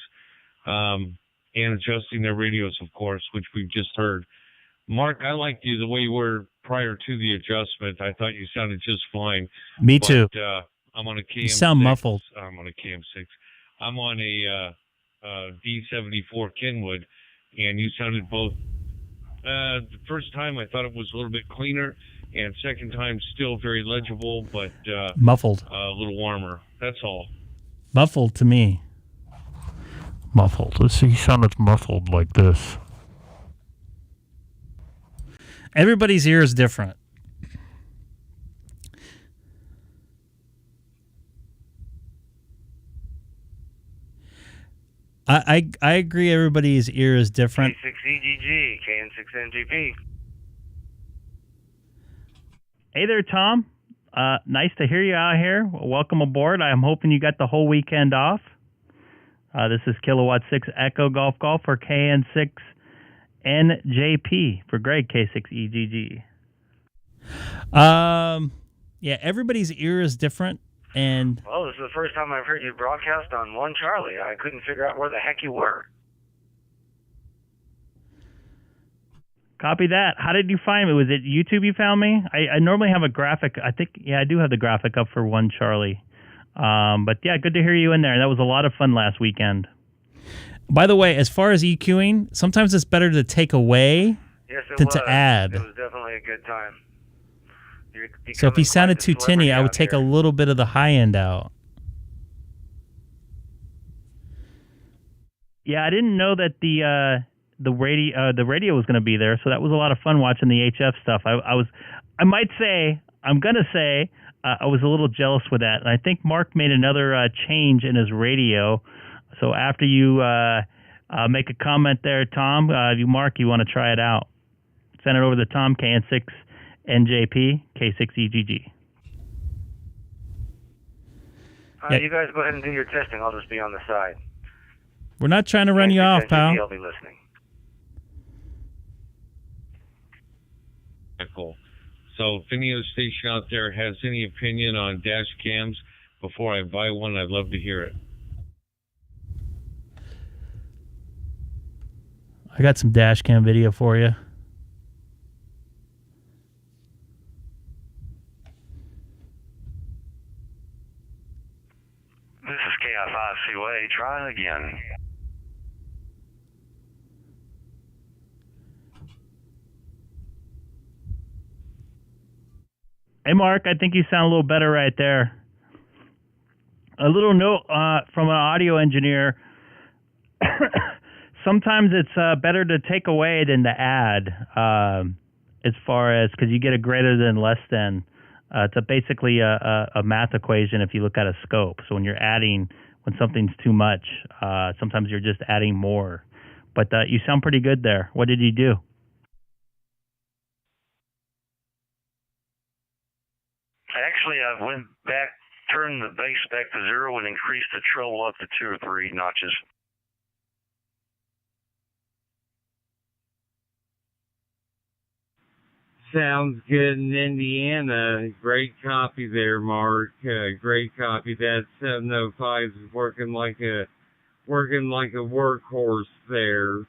and adjusting their radios, of course, which we've just heard. Mark, I liked you the way you were prior to the adjustment. I thought you sounded just fine. Me too. I'm on a KM6. You sound muffled. I'm on a KM6. I'm on a D74 Kenwood, and you sounded both. The first time I thought it was a little bit cleaner, and second time still very legible, but muffled. A little warmer. That's all. Muffled to me. Muffled. Let's see. He sounded muffled like this. Everybody's ear is different. I agree. Everybody's ear is different. K6EGG, KN6NGP. Hey there, Tom. Nice to hear you out here. Welcome aboard. I'm hoping you got the whole weekend off. This is Kilowatt 6 Echo Golf for KN6NJP for Greg, K6EGG. Yeah, everybody's ear is different. And well, this is the first time I've heard you broadcast on One Charlie. I couldn't figure out where the heck you were. Copy that. How did you find me? Was it YouTube you found me? I normally have a graphic. I do have the graphic up for One Charlie. But yeah, good to hear you in there. That was a lot of fun last weekend. By the way, as far as EQing, sometimes it's better to take away than to add. It was definitely a good time. So if he sounded too tinny, I would take a little bit of the high end out. Yeah, I didn't know that the radio was going to be there, so that was a lot of fun watching the HF stuff. I was a little jealous with that, and I think Mark made another change in his radio. So after you make a comment there, Tom, Mark, you want to try it out? Send it over to Tom K6NJP K6EGG. You guys go ahead and do your testing. I'll just be on the side. We're not trying to run you off, pal. I'll be listening. Cool. So if any other station out there has any opinion on dash cams before I buy one, I'd love to hear it. I got some dash cam video for you. This is K5CA. Try it again. Hey, Mark, I think you sound a little better right there. A little note from an audio engineer. Sometimes it's better to take away than to add, as far as, because you get a greater than less than. It's basically a math equation if you look at a scope. So when you're adding, when something's too much, sometimes you're just adding more. But you sound pretty good there. What did you do? Actually, I went back, turned the bass back to 0, and increased the treble up to 2 or 3 notches. Sounds good in Indiana. Great copy there, Mark. Great copy. That 705 is working like a workhorse there.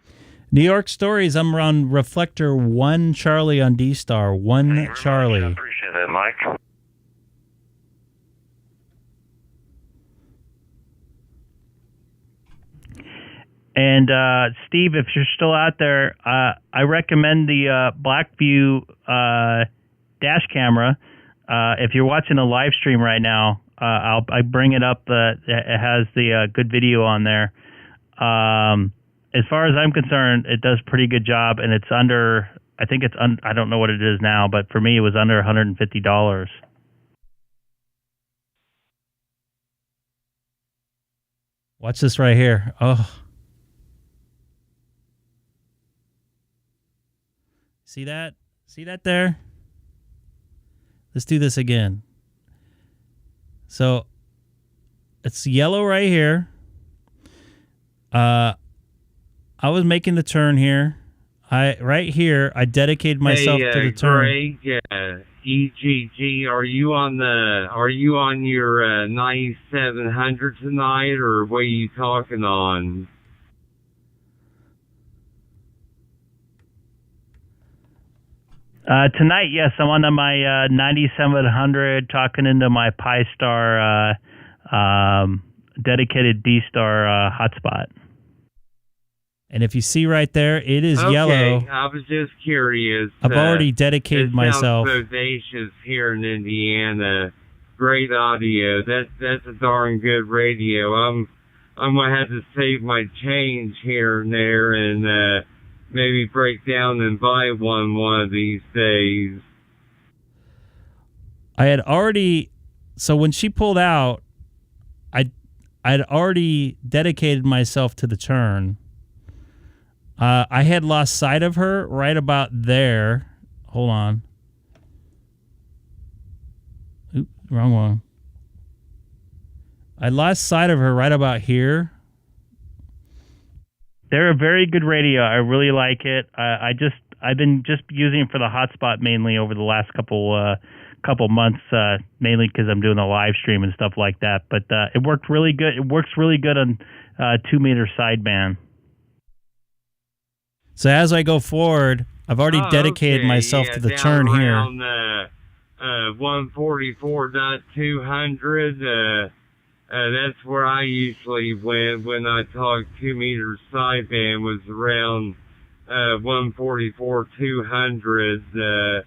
New York Stories, I'm on reflector 1 Charlie on DStar. 1 Charlie. I appreciate that, Mike. And Steve, if you're still out there, I recommend the Blackview dash camera. If you're watching a live stream right now, I bring it up. It has the good video on there. As far as I'm concerned, it does a pretty good job, and it's under. I think it's I don't know what it is now, but for me, it was under $150. Watch this right here. Oh. See that? See that there? Let's do this again. So it's yellow right here. I was making the turn here. Right here, I dedicated myself to the turn. Greg, EGG, are you on your 9700 tonight, or what are you talking on? Tonight, yes, I'm on my 9700 talking into my Pi-Star dedicated DStar hotspot. And if you see right there, it is okay, yellow. I was just curious. I've already dedicated myself. It sounds bodacious here in Indiana. Great audio. That's a darn good radio. I'm gonna have to save my change here and there and maybe break down and buy one of these days. I had already, so when she pulled out, I'd already dedicated myself to the turn. I had lost sight of her right about there. Hold on. Oop, wrong one. I lost sight of her right about here. They're a very good radio. I really like it. I've been just using it for the hotspot mainly over the last couple months, mainly because I'm doing a live stream and stuff like that. But it worked really good. It works really good on 2-meter sideband. So as I go forward, I've already dedicated myself to the turn here. 144.200. That's where I usually went when I talk 2-meter sideband, was around 144.200.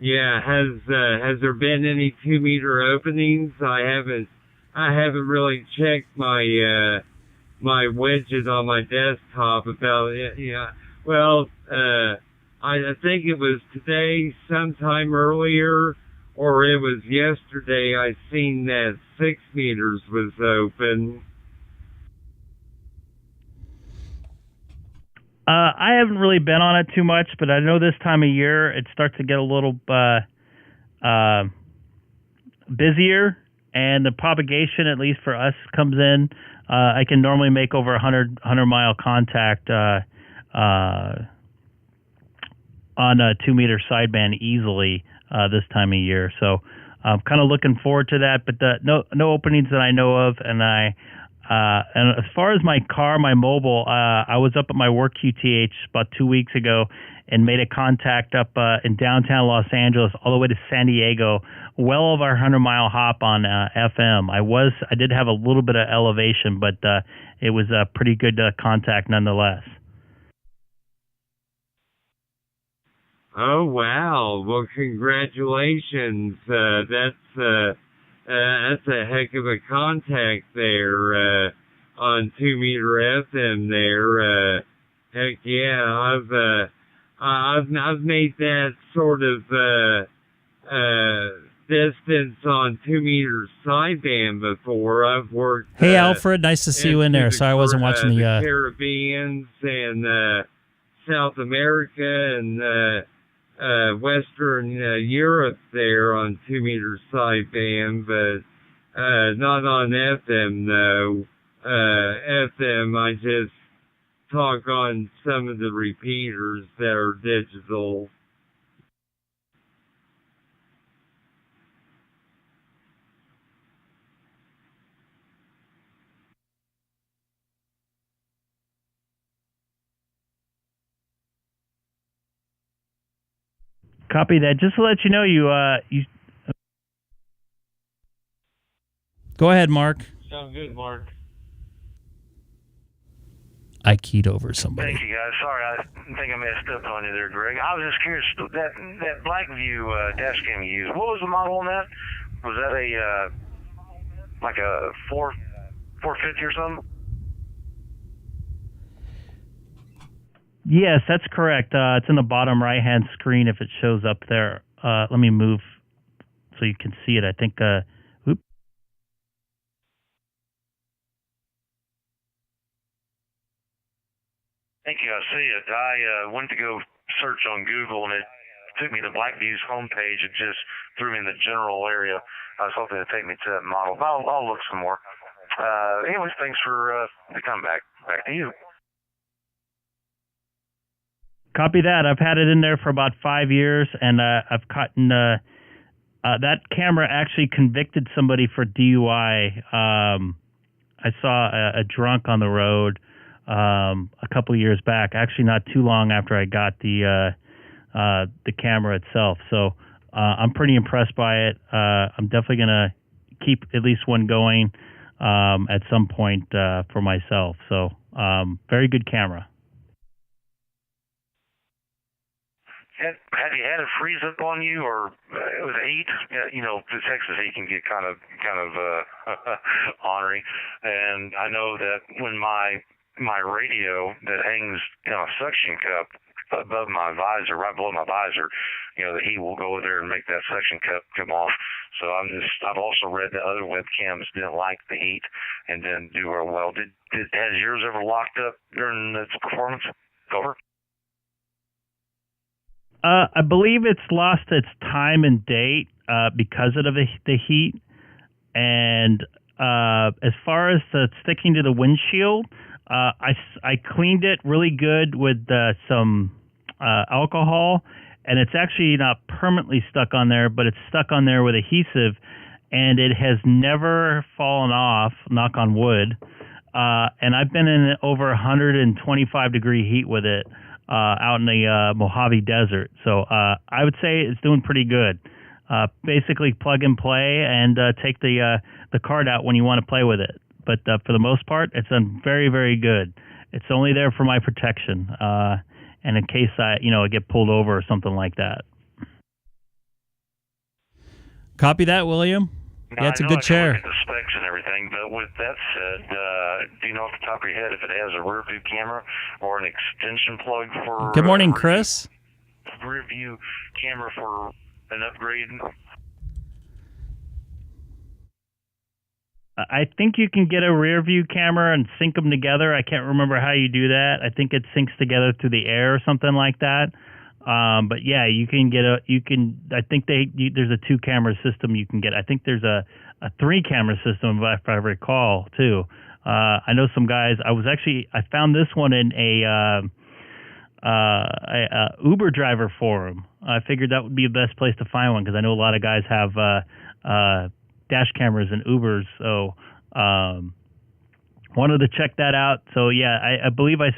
Yeah, has there been any 2-meter openings? I haven't really checked my my widget on my desktop about it. Yeah. Well, I think it was today, sometime earlier, or it was yesterday, I seen that 6 meters was open. I haven't really been on it too much, but I know this time of year it starts to get a little busier, and the propagation, at least for us, comes in. I can normally make over 100-mile contact on a 2-meter sideband easily this time of year. So I'm kind of looking forward to that. But no openings that I know of, and as far as my car, my mobile, I was up at my work QTH about 2 weeks ago and made a contact up in downtown Los Angeles all the way to San Diego, well over 100-mile hop on FM. I did have a little bit of elevation, but it was a pretty good contact nonetheless. Oh, wow. Well, congratulations. That's a heck of a contact there on 2-meter FM there. Heck yeah, I've made that sort of distance on 2-meter sideband before. I've worked. Hey, Alfred, nice to see you in there. Sorry I wasn't watching the Caribbeans and South America and Western Europe there on 2-meter sideband, but not on FM though. FM, I just talk on some of the repeaters that are digital. Copy that. Just to let you know, you. Go ahead, Mark. Sound good, Mark. I keyed over somebody. Thank you, guys. Sorry, I think I messed up on you there, Greg. I was just curious, that Blackview dash cam you used, what was the model on that? Was that a, like a 450 or something? Yes, that's correct. It's in the bottom right-hand screen if it shows up there. Let me move so you can see it. I think, oops. Thank you. I see it. I went to go search on Google, and it took me to Blackview's homepage. It just threw me in the general area. I was hoping to take me to that model. I'll look some more. Anyways, thanks for the comeback. Back to you. Copy that. I've had it in there for about 5 years, and I've gotten that camera actually convicted somebody for DUI. I saw a drunk on the road a couple of years back, actually not too long after I got the camera itself. So I'm pretty impressed by it. I'm definitely going to keep at least one going at some point for myself. So very good camera. Have you had it freeze up on you, or with heat? You know, the Texas heat can get kind of ornery. And I know that when my radio that hangs in a suction cup above my visor, right below my visor, you know, the heat will go there and make that suction cup come off. So I've also read that other webcams didn't like the heat and didn't do real well. Has yours ever locked up during its performance? Over. I believe it's lost its time and date because of the heat. And as far as the sticking to the windshield, I cleaned it really good with some alcohol, and it's actually not permanently stuck on there, but it's stuck on there with adhesive, and it has never fallen off, knock on wood. And I've been in over 125-degree heat with it. Out in the Mojave Desert. So I would say it's doing pretty good. Basically plug and play and take the card out when you want to play with it. But for the most part, it's done very, very good. It's only there for my protection and in case I get pulled over or something like that. Copy that, William. Yeah, it's a good chair. The specs and everything. anything. But with that said, do you know off the top of your head if it has a rear view camera or an extension plug for? Good morning, Chris. Rear view camera for an upgrade. I think you can get a rear view camera and sync them together. I can't remember how you do that. I think it syncs together through the air or something like that. But yeah, you can get I think there's a 2-camera system you can get. I think there's a 3-camera system if I recall too. I know some guys. I found this one in a Uber driver forum. I figured that would be the best place to find one because I know a lot of guys have dash cameras and Ubers, so wanted to check that out. So yeah, I believe you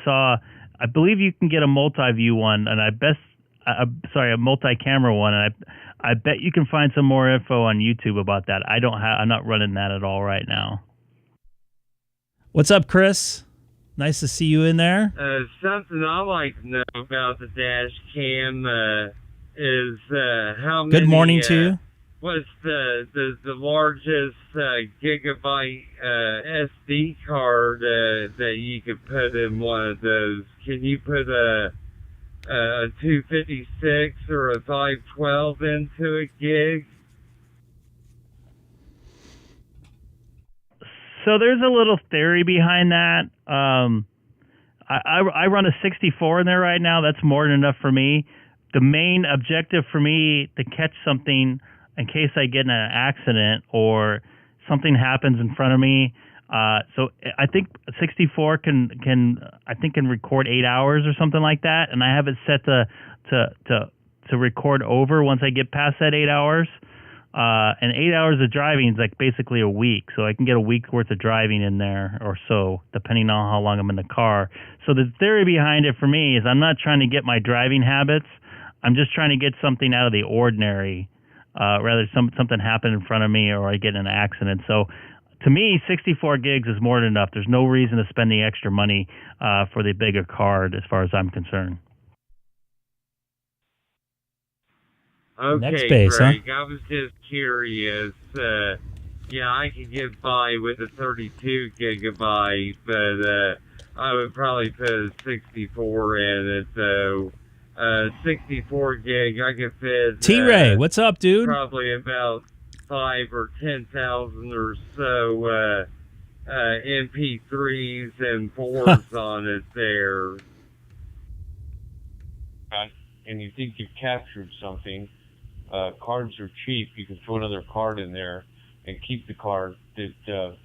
can get a multi-view one, and a multi-camera one, and I bet you can find some more info on YouTube about that. I'm not running that at all right now. What's up, Chris? Nice to see you in there. Something I like to know about the dash cam is how many. Good morning to you. What's the largest gigabyte SD card that you could put in one of those? Can you put a 256 or a 512 into a gig? So there's a little theory behind that. I run a 64 in there right now. That's more than enough for me. The main objective for me to catch something in case I get in an accident or something happens in front of me. So I think 64 can record 8 hours or something like that, and I have it set to record over once I get past that 8 hours. And 8 hours of driving is like basically a week, so I can get a week's worth of driving in there or so, depending on how long I'm in the car. So the theory behind it for me is I'm not trying to get my driving habits. I'm just trying to get something out of the ordinary. Rather something happen in front of me or I get in an accident. So to me, 64 gigs is more than enough. There's no reason to spend the extra money for the bigger card as far as I'm concerned. Okay, Next base, Greg, huh? I was just curious. Yeah, I could get by with a 32 gigabyte, but I would probably put a 64 in it, so 64 gig, I could fit. T-Ray, what's up, dude? Probably about 5 or 10,000 or so MP3s and 4s on it there. And you think you've captured something. Cards are cheap. You can throw another card in there and keep the card that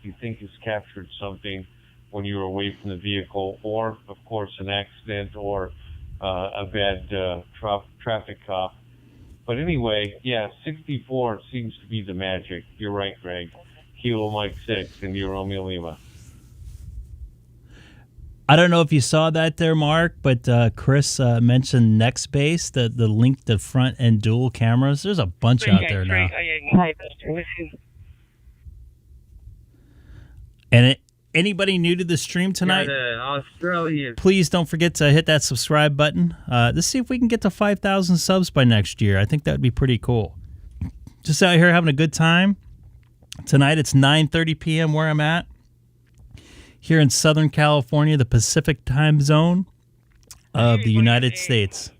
you think has captured something when you were away from the vehicle, or, of course, an accident or a bad traffic cop. But anyway, yeah, 64 seems to be the magic. You're right, Greg. Kilo Mike 6 and Romeo Lima. I don't know if you saw that there, Mark, but Chris mentioned Nextbase, the link to front and dual cameras. There's a bunch out there now. And anybody new to the stream tonight, Australia. Please don't forget to hit that subscribe button. Let's see if we can get to 5,000 subs by next year. I think that would be pretty cool. Just out here having a good time. Tonight it's 9:30 p.m. where I'm at. Here in Southern California, the Pacific time zone of the United States.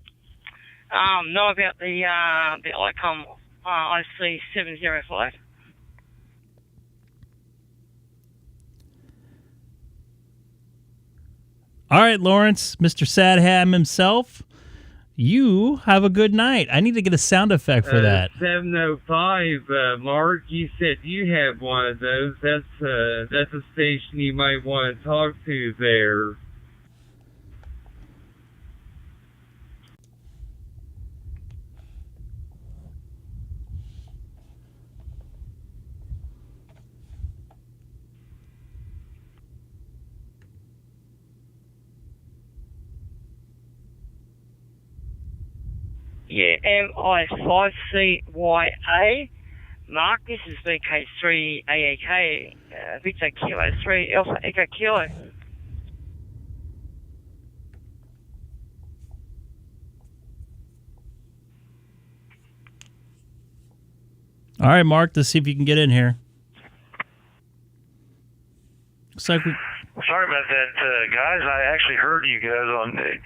Know about the Icom IC-9700. All right, Lawrence, Mr. Sadham himself, you have a good night. I need to get a sound effect for that. 705, Mark, you said you have one of those. That's a station you might want to talk to there. Yeah, MI5CYA. Mark, this is VK3AEK, Victor Kilo 3 Alpha Echo Kilo. All right, Mark, let's see if you can get in here. Sorry about that, guys. I actually heard you guys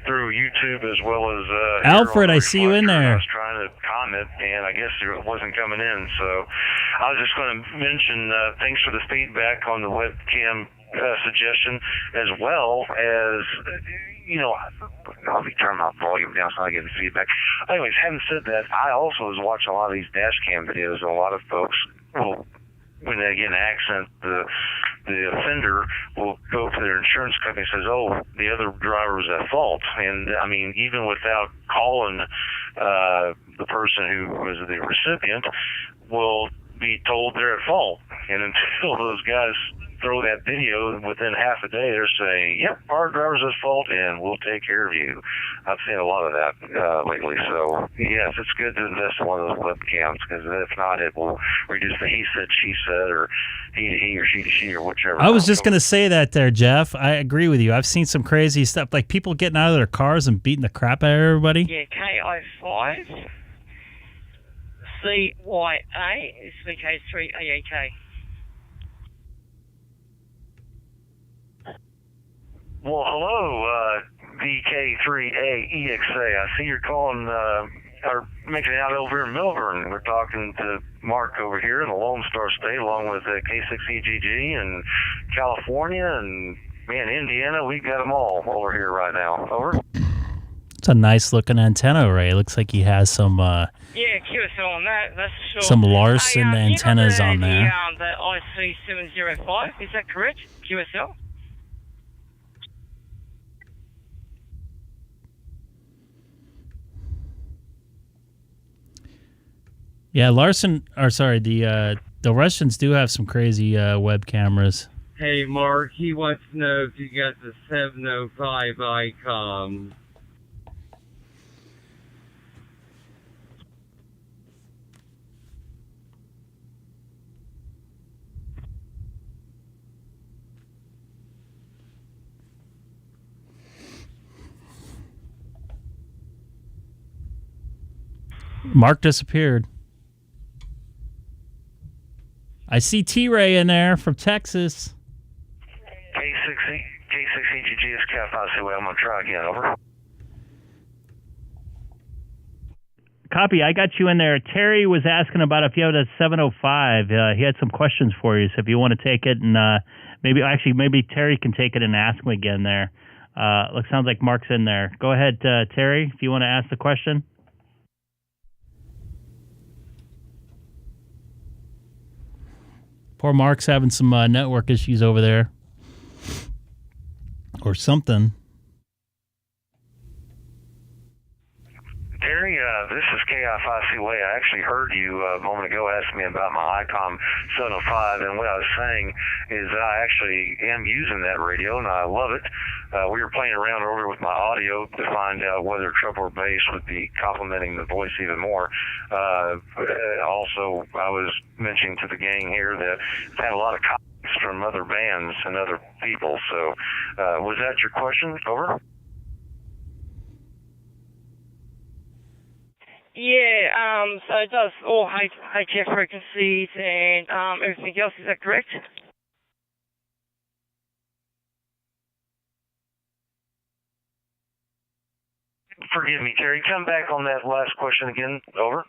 through YouTube as well as Alfred. I see you in there. I was trying to comment, and I guess it wasn't coming in. So I was just going to mention thanks for the feedback on the webcam suggestion, as well as I'll be turning my volume down so I get the feedback. Anyways, having said that, I also was watching a lot of these dash cam videos, and a lot of folks will, when they get an accident, the offender will go to their insurance company and says, "Oh, the other driver was at fault." And I mean, even without calling the person who was the recipient, will be told they're at fault. And until those guys throw that video, within half a day they're saying, "Yep, our driver's at fault, and we'll take care of you." I've seen a lot of that lately. So yes, it's good to invest in one of those webcams, because if not, it will reduce the he said, she said, or he or she or whichever. I was just going to say that there, Jeff. I agree with you. I've seen some crazy stuff, like people getting out of their cars and beating the crap out of everybody. Yeah, K05 CYA is VK3AAK. Well, hello, VK3AEXA. I see you're calling, or making it out over in Melbourne. We're talking to Mark over here in the Lone Star State, along with K6EGG and California and, man, Indiana. We've got them all over here right now. Over. It's a nice looking antenna array. It looks like he has some Yeah, QSL on that, that's for sure. some Larson antennas on there. The IC-700, is that correct? QSL? Yeah, the Russians do have some crazy web cameras. Hey, Mark, he wants to know if you got the 705 Icom. Mark disappeared. I see T-Ray in there from Texas. K6EGG is Cat 5 CY. I'm going to try again. Over. Copy. I got you in there. Terry was asking about if you have a 705. He had some questions for you, so if you want to take it, and maybe Terry can take it and ask him again there. Sounds like Mark's in there. Go ahead, Terry, if you want to ask the question. Poor Mark's having some network issues over there. Or something. Terry, this is KI5CY. I actually heard you a moment ago asking me about my Icom 705, and what I was saying is that I actually am using that radio, and I love it. We were playing around earlier with my audio to find out whether treble or bass would be complementing the voice even more. Also, I was mentioning to the gang here that I've had a lot of comments from other bands and other people. So, was that your question? Over. Yeah, so it does all HF frequencies and everything else. Is that correct? Forgive me, Terry. Come back on that last question again. Over.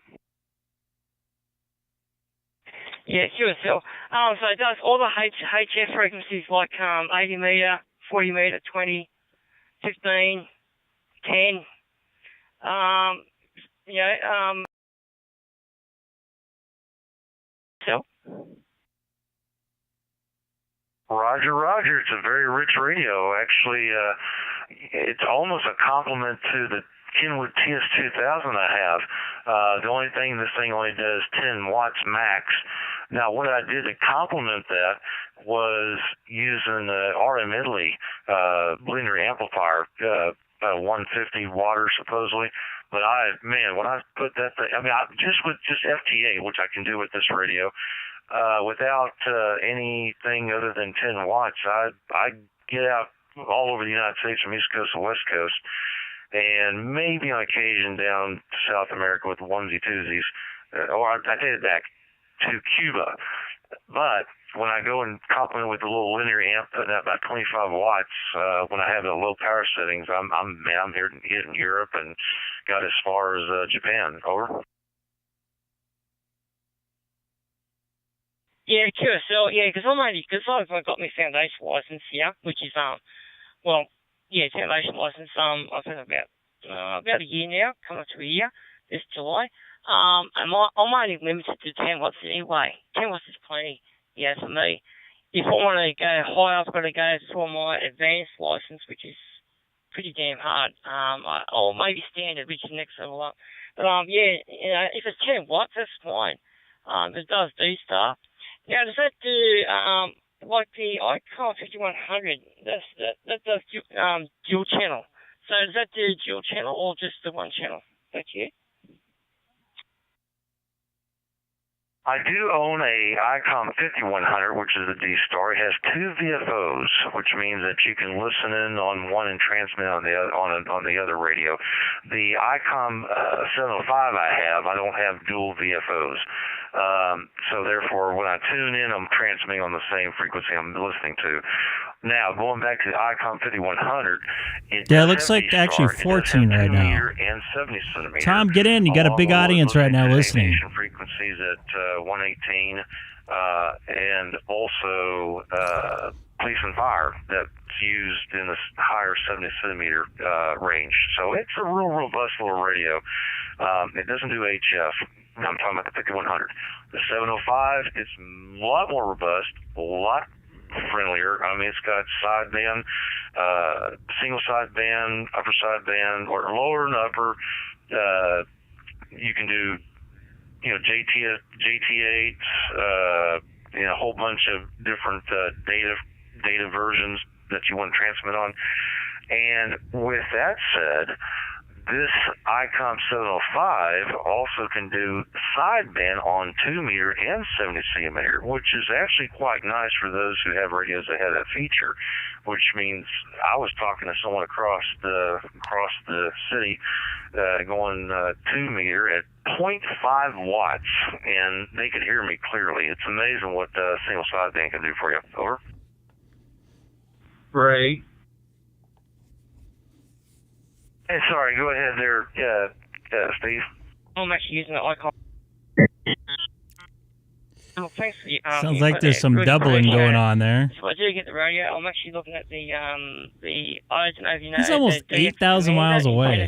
Yeah, QSL. So it does all the HF frequencies like 80 meter, 40 meter, 20, 15, 10. So. Roger. It's a very rich radio. Actually, it's almost a complement to the Kenwood TS2000 I have. The only thing, this thing only does 10 watts max. Now, what I did to complement that was using the RM Italy linear amplifier, 150 watt supposedly. But when I put that thing, just with FTA, which I can do with this radio, without anything other than 10 watts, I get out all over the United States from East Coast to West Coast, and maybe on occasion down to South America with onesie twosies, or I take it back to Cuba. But when I go and compliment with a little linear amp putting out about 25 watts, when I have the low power settings, I'm here in Europe and got as far as Japan. Over. Yeah, QSL, yeah, because I've got my foundation license here, which is, foundation license, I've had about a year now, coming up to a year, this July. And I'm only limited to 10 watts anyway. 10 watts is plenty, yeah, for me. If I want to go higher, I've got to go for my advanced license, which is pretty damn hard. Or maybe standard, which is next level up. But, if it's 10 watts, that's fine. It does DStar. Now, does that do, like the Icom 5100, that does dual channel. So does that do dual channel or just the one channel? Thank you. I do own a Icom 5100, which is a DStar. It has 2 VFOs, which means that you can listen in on one and transmit on the other radio. The Icom 705 I don't have dual VFOs. So therefore, when I tune in, I'm transmitting on the same frequency I'm listening to. Now, going back to the Icom 5100, it looks like actually 14 right now. And 70 centimeter. Tom, get in. You got a big audience right now listening. Frequencies at 118, and also police and fire that's used in the higher 70 centimeter range. So it's a real robust little radio. It doesn't do HF. I'm talking about the 5100. The 705 is a lot more robust, a lot friendlier. I mean, it's got sideband, single sideband, upper sideband, or lower and upper. You can do, JT8s, a whole bunch of different data versions that you want to transmit on. And with that said, this Icom 705 also can do sideband on 2 meter and 70 centimeter, which is actually quite nice for those who have radios that have that feature. Which means I was talking to someone across the city, going 2 meter at 0.5 watts, and they could hear me clearly. It's amazing what single sideband can do for you. Over. Right. Hey, sorry, go ahead there, Steve. I'm actually using the Icom. Thanks for the, sounds like there's some doubling going on there. So I do get the radio. I'm actually looking at the I don't know if you know. He's almost 8,000 miles away. I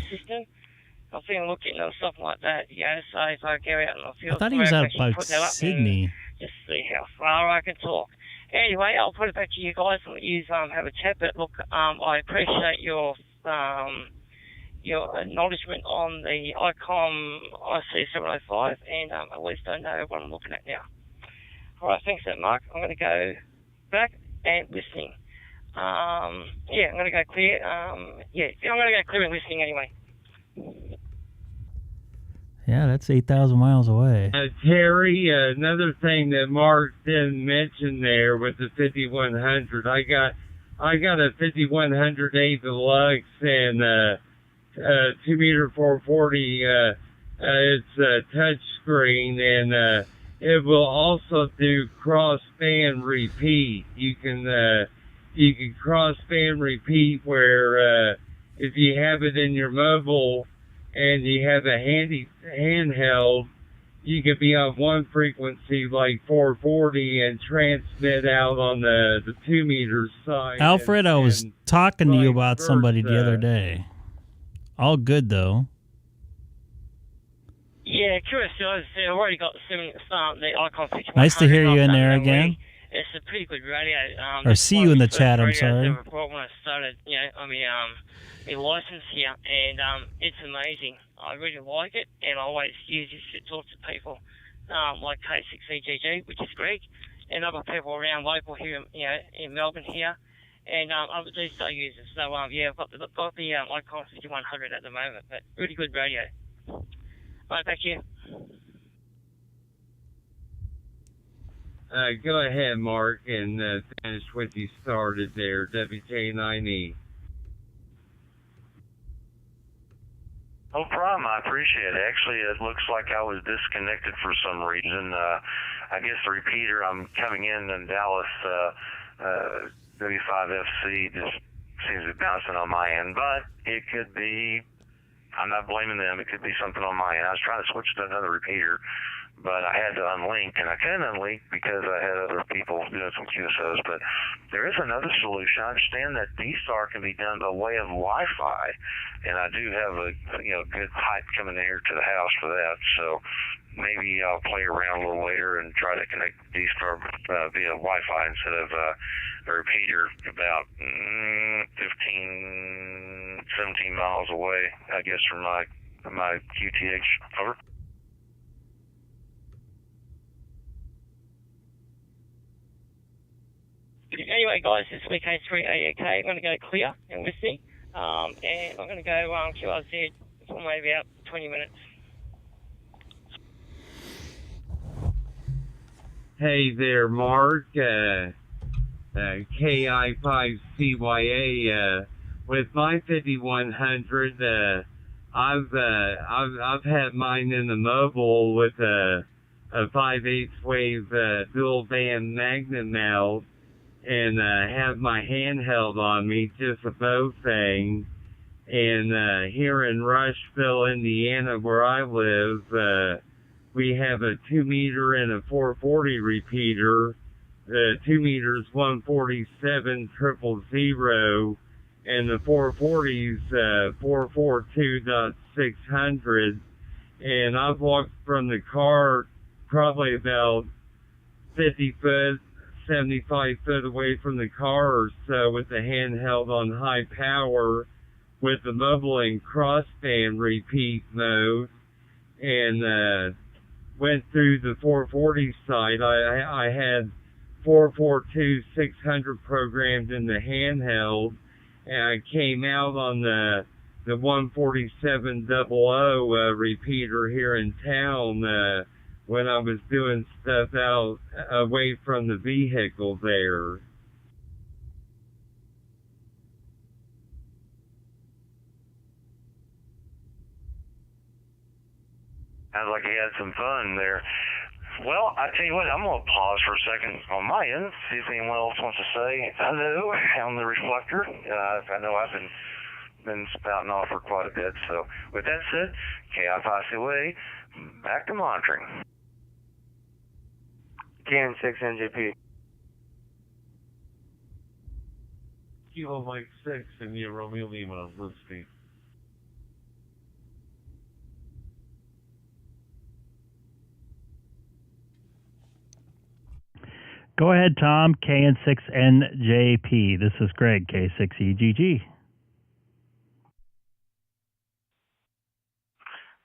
think I'm looking at something like that. Yeah, so if I go out in the field, I thought he was out by Sydney. Just see how far I can talk. Anyway, I'll put it back to you guys and let you have a chat. But look, I appreciate your acknowledgement on the Icom IC-9700, and at least I know what I'm looking at now. All right, thanks, Mark. I'm going to go back and listening. I'm going to go clear. I'm going to go clear and listening anyway. Yeah, that's 8,000 miles away. Terry, another thing that Mark didn't mention there with the 5100, I got a 5100A Deluxe and 2 meter 440. It's a touch screen, and it will also do cross-band repeat. You can cross-band repeat where if you have it in your mobile and you have a handheld, you could be on one frequency like 440 and transmit out on the 2 meter side. Alfred, I was talking to you about somebody the other day. All good, though. Yeah, QSL, I've already got the Icom 5100. Nice to hear you in there again. It's a pretty good radio. Or see you in the chat, I'm sorry. When I started, my license here, and it's amazing. I really like it, and I always use it to talk to people like K6EGG, which is Greg, and other people around local here, in Melbourne here, and other DStar users. So I've got the Icom 5100 at the moment, but really good radio. Right, thank you. Go ahead, Mark, and finish what you started there, WK9E. No problem. I appreciate it. Actually, it looks like I was disconnected for some reason. I guess the repeater, I'm coming in Dallas, W5FC just seems to be bouncing on my end, but it could be, I'm not blaming them, it could be something on my end. I was trying to switch to another repeater, but I had to unlink, and I couldn't unlink because I had other people doing some QSOs, but there is another solution. I understand that DStar can be done by way of Wi-Fi, and I do have a good pipe coming in here to the house for that, so maybe I'll play around a little later and try to connect DStar via Wi-Fi instead of a repeater about 15, 17 miles away, I guess, from my QTH. Over. Anyway, guys, this week K6EGG, I'm going to go clear and listening, and I'm going to go QRZ for maybe about 20 minutes. Hey there, Mark. KI5CYA. With my 5100, I've had mine in the mobile with a 5/8 wave dual band magnet mount, and have my handheld on me, just a bow thing. And here in Rushville, Indiana, where I live, we have a 2 meter and a 440 repeater. 2 meters 147,000, and the 440's 442.600. And I've walked from the car probably about 50 foot, 75 foot away from the car or so with the handheld on high power with the mobile and crossband repeat mode, and went through the 440 side. I had 442.600 programmed in the handheld, and I came out on the 147.00 repeater here in town when I was doing stuff out away from the vehicle there. Sounds like you had some fun there. Well, I tell you what, I'm going to pause for a second on my end, see if anyone else wants to say hello on the reflector. I know I've been spouting off for quite a bit. So with that said, KI5CYA, back to monitoring. K6NJP. Kilo Mike 6 in the Romeo Lima listening. Go ahead, Tom. KN6NJP. This is Greg, K6EGG.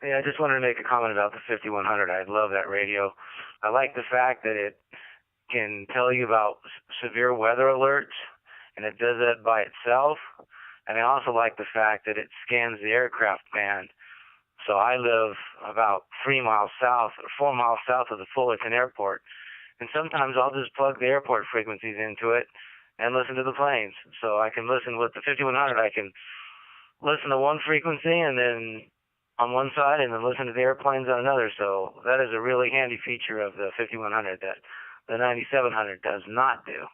Hey, I just wanted to make a comment about the 5100. I love that radio. I like the fact that it can tell you about severe weather alerts, and it does that by itself. And I also like the fact that it scans the aircraft band. So I live about 4 miles south of the Fullerton Airport. And sometimes I'll just plug the airport frequencies into it and listen to the planes. So I can listen with the 5100. I can listen to one frequency and then on one side and then listen to the airplanes on another. So that is a really handy feature of the 5100 that the 9700 does not do.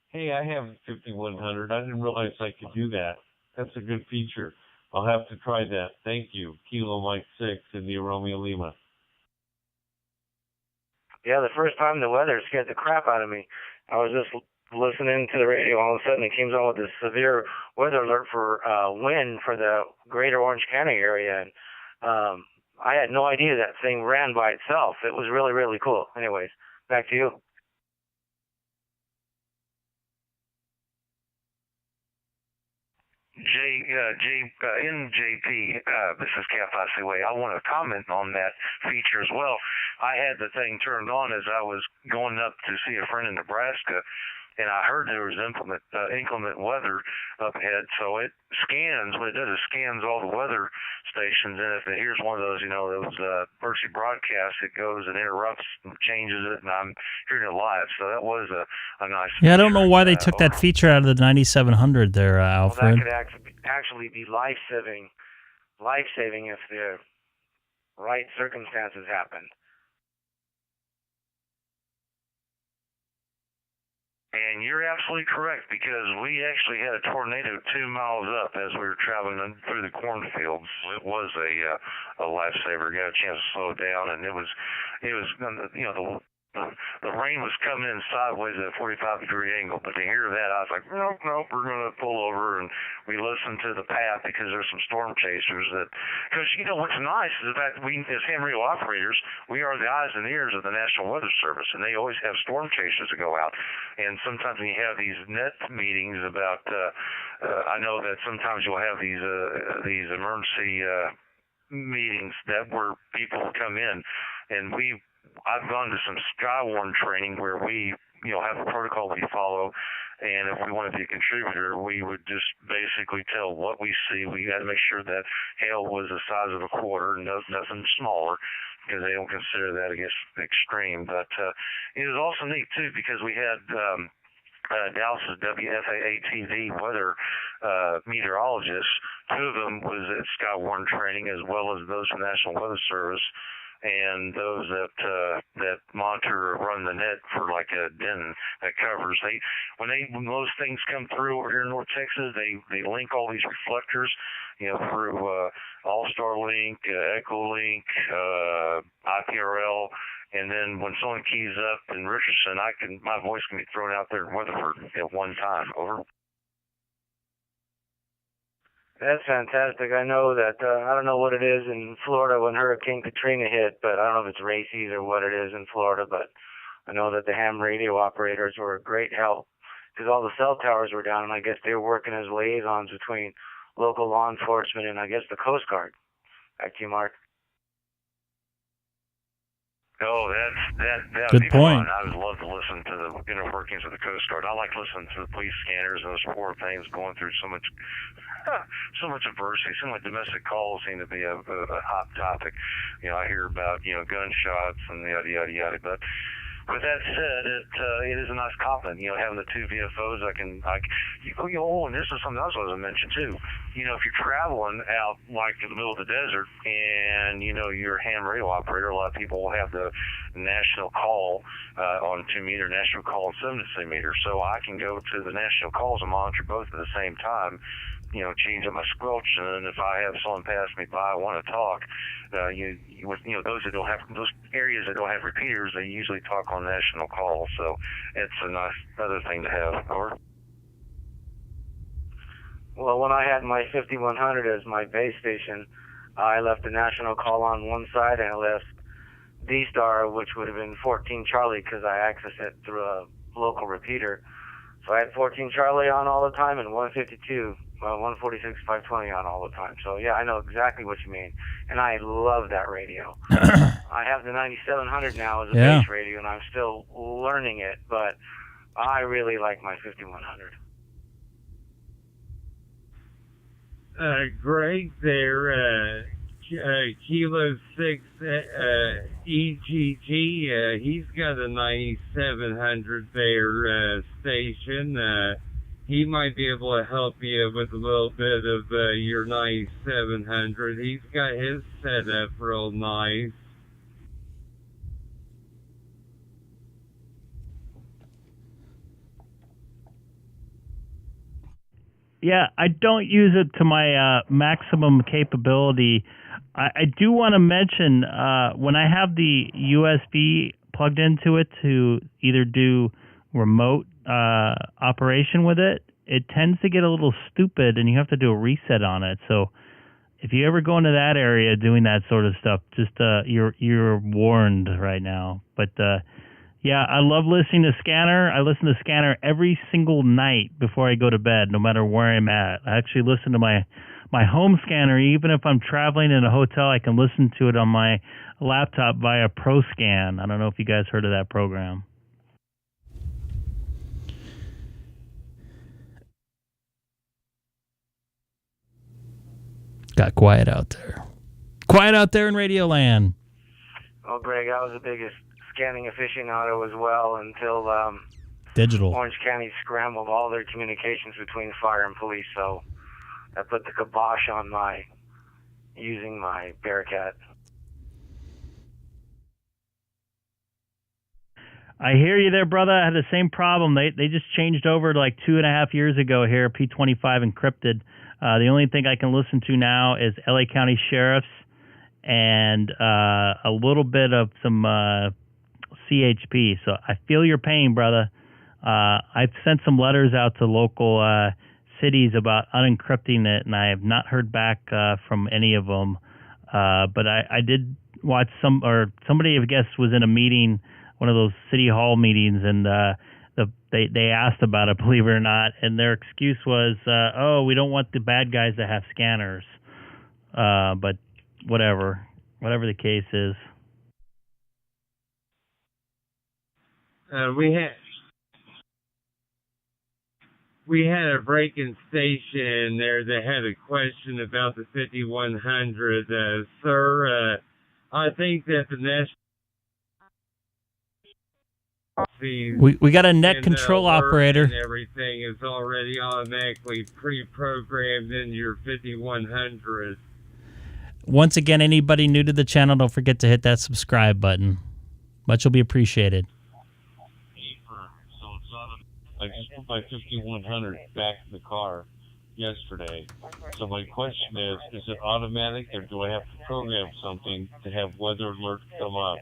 Hey, I have a 5100. I didn't realize I could do that. That's a good feature. I'll have to try that. Thank you. Kilo Mike 6 in the Romeo Lima. Yeah, the first time the weather scared the crap out of me. I was just listening to the radio. All of a sudden, it came on with this severe weather alert for wind for the greater Orange County area. And I had no idea that thing ran by itself. It was really, really cool. Anyways, back to you. NJP, this is K5CYA. I want to comment on that feature as well. I had the thing turned on as I was going up to see a friend in Nebraska, and I heard there was inclement weather up ahead, so it scans. What it does is scans all the weather stations, and if it hears one of those, those emergency broadcasts, it goes and interrupts and changes it, and I'm hearing it live. So that was a nice feature. I don't know why they took that feature out of the 9700 there, Alfred. Well, that could actually be life-saving if the right circumstances happen. And you're absolutely correct, because we actually had a tornado 2 miles up as we were traveling through the cornfields. It was a lifesaver. Got a chance to slow it down, and it was the rain was coming in sideways at a 45-degree angle. But to hear that, I was like, nope, we're going to pull over, and we listened to the path because there's some storm chasers because what's nice is that we, as ham radio operators, we are the eyes and ears of the National Weather Service, and they always have storm chasers to go out. And sometimes when you have these net meetings about, I know that sometimes you'll have these emergency meetings where people come in, and I've gone to some Skywarn training where we, have a protocol we follow, and if we want to be a contributor, we would just basically tell what we see. We had to make sure that hail was the size of a quarter, and nothing smaller, because they don't consider that, I guess, extreme. But it was also neat, too, because we had Dallas's WFAA-TV weather meteorologists. 2 of them was at Skywarn training, as well as those from the National Weather Service, and those that monitor or run the net for like a den that covers. When those things come through over here in North Texas, they link all these reflectors, through Allstar link, Echolink, IPRL, and then when someone keys up in Richardson, my voice can be thrown out there in Weatherford at one time. Over. That's fantastic. I know that, I don't know what it is in Florida when Hurricane Katrina hit, but I don't know if it's races or what it is in Florida, but I know that the ham radio operators were a great help because all the cell towers were down, and I guess they were working as liaisons between local law enforcement and I guess the Coast Guard. Back to you, Mark. Oh, that good point. Fun. I would love to listen to the inner workings of the Coast Guard. I like listening to the police scanners and those poor things going through so much adversity. Some like domestic calls seem to be a hot topic. I hear about gunshots and yada yada yada. But with that said, it is a nice compliment. Having the 2 VFOs, and this is something else I was going to mention too. If you're traveling out like in the middle of the desert and you're a ham radio operator, a lot of people will have the national call on 2 meter, national call on 7 centimeter. So I can go to the national calls and monitor both at the same time. Change up my squelch, and if I have someone pass me by, I want to talk. Those areas that don't have repeaters, they usually talk on national calls. So it's a nice other thing to have. Over. Well, when I had my 5100 as my base station, I left the national call on one side and I left DStar, which would have been 14 Charlie, because I accessed it through a local repeater. So I had 14 Charlie on all the time and 152. 146 520 on all the time. So yeah, I know exactly what you mean, and I love that radio. I have the 9700 now as a base radio, and I'm still learning it, but I really like my 5100. Greg there, Kilo 6-EGG, he's got a 9700 there station. He might be able to help you with a little bit of your 9700. He's got his set up real nice. Yeah, I don't use it to my maximum capability. I do want to mention when I have the USB plugged into it to either do remote operation with it, it tends to get a little stupid and you have to do a reset on it. So if you ever go into that area doing that sort of stuff, just you're warned right now. But yeah, I love listening to Scanner. I listen to Scanner every single night before I go to bed, no matter where I'm at. I actually listen to my home scanner. Even if I'm traveling in a hotel, I can listen to it on my laptop via ProScan. I don't know if you guys heard of that program. Got quiet out there. Quiet out there in Radio Land. Well, Greg, I was the biggest scanning aficionado as well until Digital. Orange County scrambled all their communications between fire and police, so I put the kibosh on using my Bearcat. I hear you there, brother. I had the same problem. They just changed over like 2.5 years ago here, P25 encrypted. The only thing I can listen to now is LA County Sheriff's and a little bit of some CHP. So I feel your pain, brother. I've sent some letters out to local cities about unencrypting it, and I have not heard back from any of them. But I did watch somebody, I guess, was in a meeting, one of those city hall meetings, and they asked about it, believe it or not, and their excuse was, we don't want the bad guys to have scanners. But whatever the case is. We had a break-in station there that had a question about the 5100. Sir, I think that the national... We got a net control operator. And everything is already automatically pre-programmed in your 5100. Once again, anybody new to the channel, don't forget to hit that subscribe button. Much will be appreciated. I just put my 5100 back in the car yesterday. So my question is it automatic, or do I have to program something to have weather alerts come up?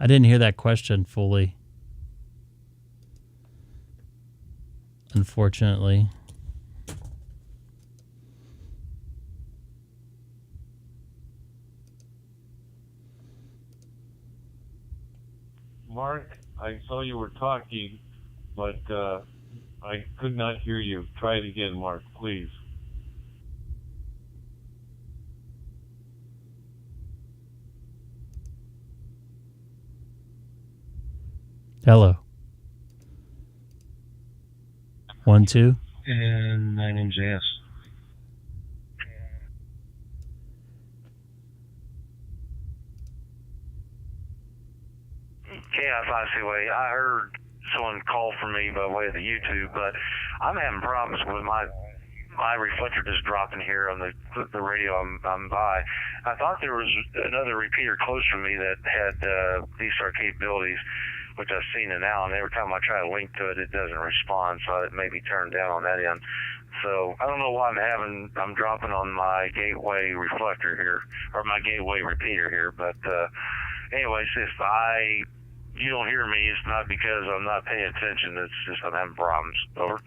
I didn't hear that question fully, unfortunately. Mark, I saw you were talking, but I could not hear you. Try it again, Mark, please. Hello. 1, 2. And my name's Yaesu. KF-IC-way. I heard someone call for me by way of the YouTube, but I'm having problems with my reflector just dropping here on the radio I'm by. I thought there was another repeater close to me that had DStar capabilities, which I've seen it now, and every time I try to link to it, it doesn't respond, so it may be turned down on that end. So I don't know why I'm dropping on my gateway reflector here, or my gateway repeater here, but anyways, if you don't hear me, it's not because I'm not paying attention, it's just I'm having problems. Over.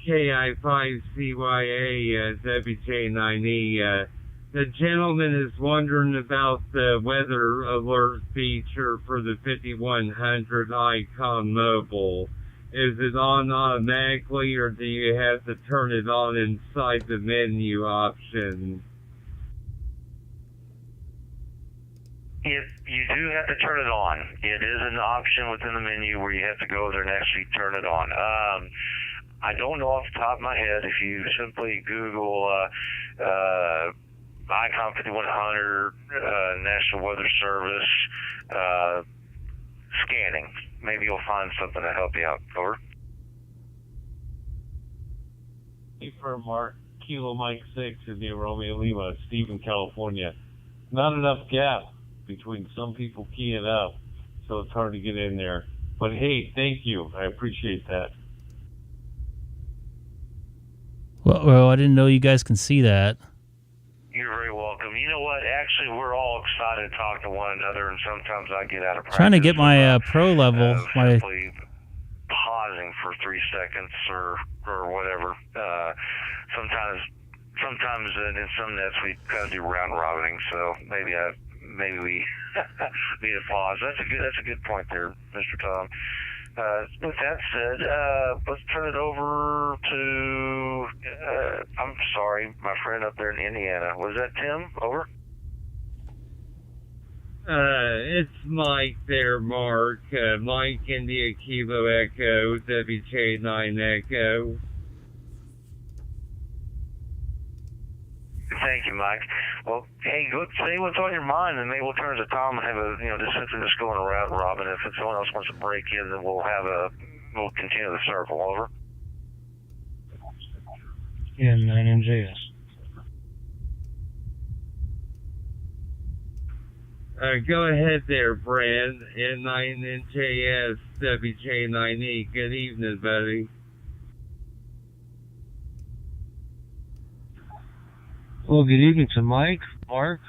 KI5CYA, WJ9E, the gentleman is wondering about the weather alert feature for the 5100 Icom Mobile. Is it on automatically, or do you have to turn it on inside the menu option? You do have to turn it on. It is an option within the menu where you have to go there and actually turn it on. I don't know off the top of my head. If you simply Google Icom 5100 National Weather Service scanning, maybe you'll find something to help you out. Over. For Mark, Kilo Mike 6 in the Romeo Lima, Stephen, California. Not enough gap between some people keying up, so it's hard to get in there. But hey, thank you. I appreciate that. Well, I didn't know you guys can see that. You're very welcome. You know what? Actually, we're all excited to talk to one another, and sometimes I get out of practice. Trying to get my pro level. Simply pausing for 3 seconds or whatever. Sometimes in some nets we kind of do round robining, so maybe we need a pause. That's a good point there, Mr. Tom. With that said, let's turn it over to, I'm sorry, my friend up there in Indiana. Was that Tim? Over? It's Mike there, Mark. Mike India Kilo Echo, WJ9 Echo. Thank you, Mike. Well, hey, go say what's on your mind, and maybe we'll turn to Tom and have a, just going around robin. If someone else wants to break in, then we'll continue the circle. Over. Yeah, 9MJS. Go ahead there, Brad. N9NJS, WJ9E. Good evening, buddy. Well, good evening to Mike, Mark,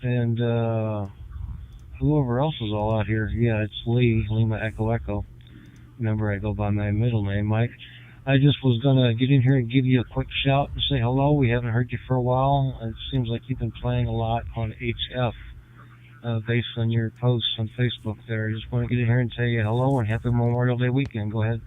and whoever else is all out here. Yeah, it's Lee, Lima Echo Echo. Remember, I go by my middle name, Mike. I just was going to get in here and give you a quick shout and say hello. We haven't heard you for a while. It seems like you've been playing a lot on HF. Based on your posts on Facebook there. I just want to get in here and tell you hello and happy Memorial Day weekend. Go ahead.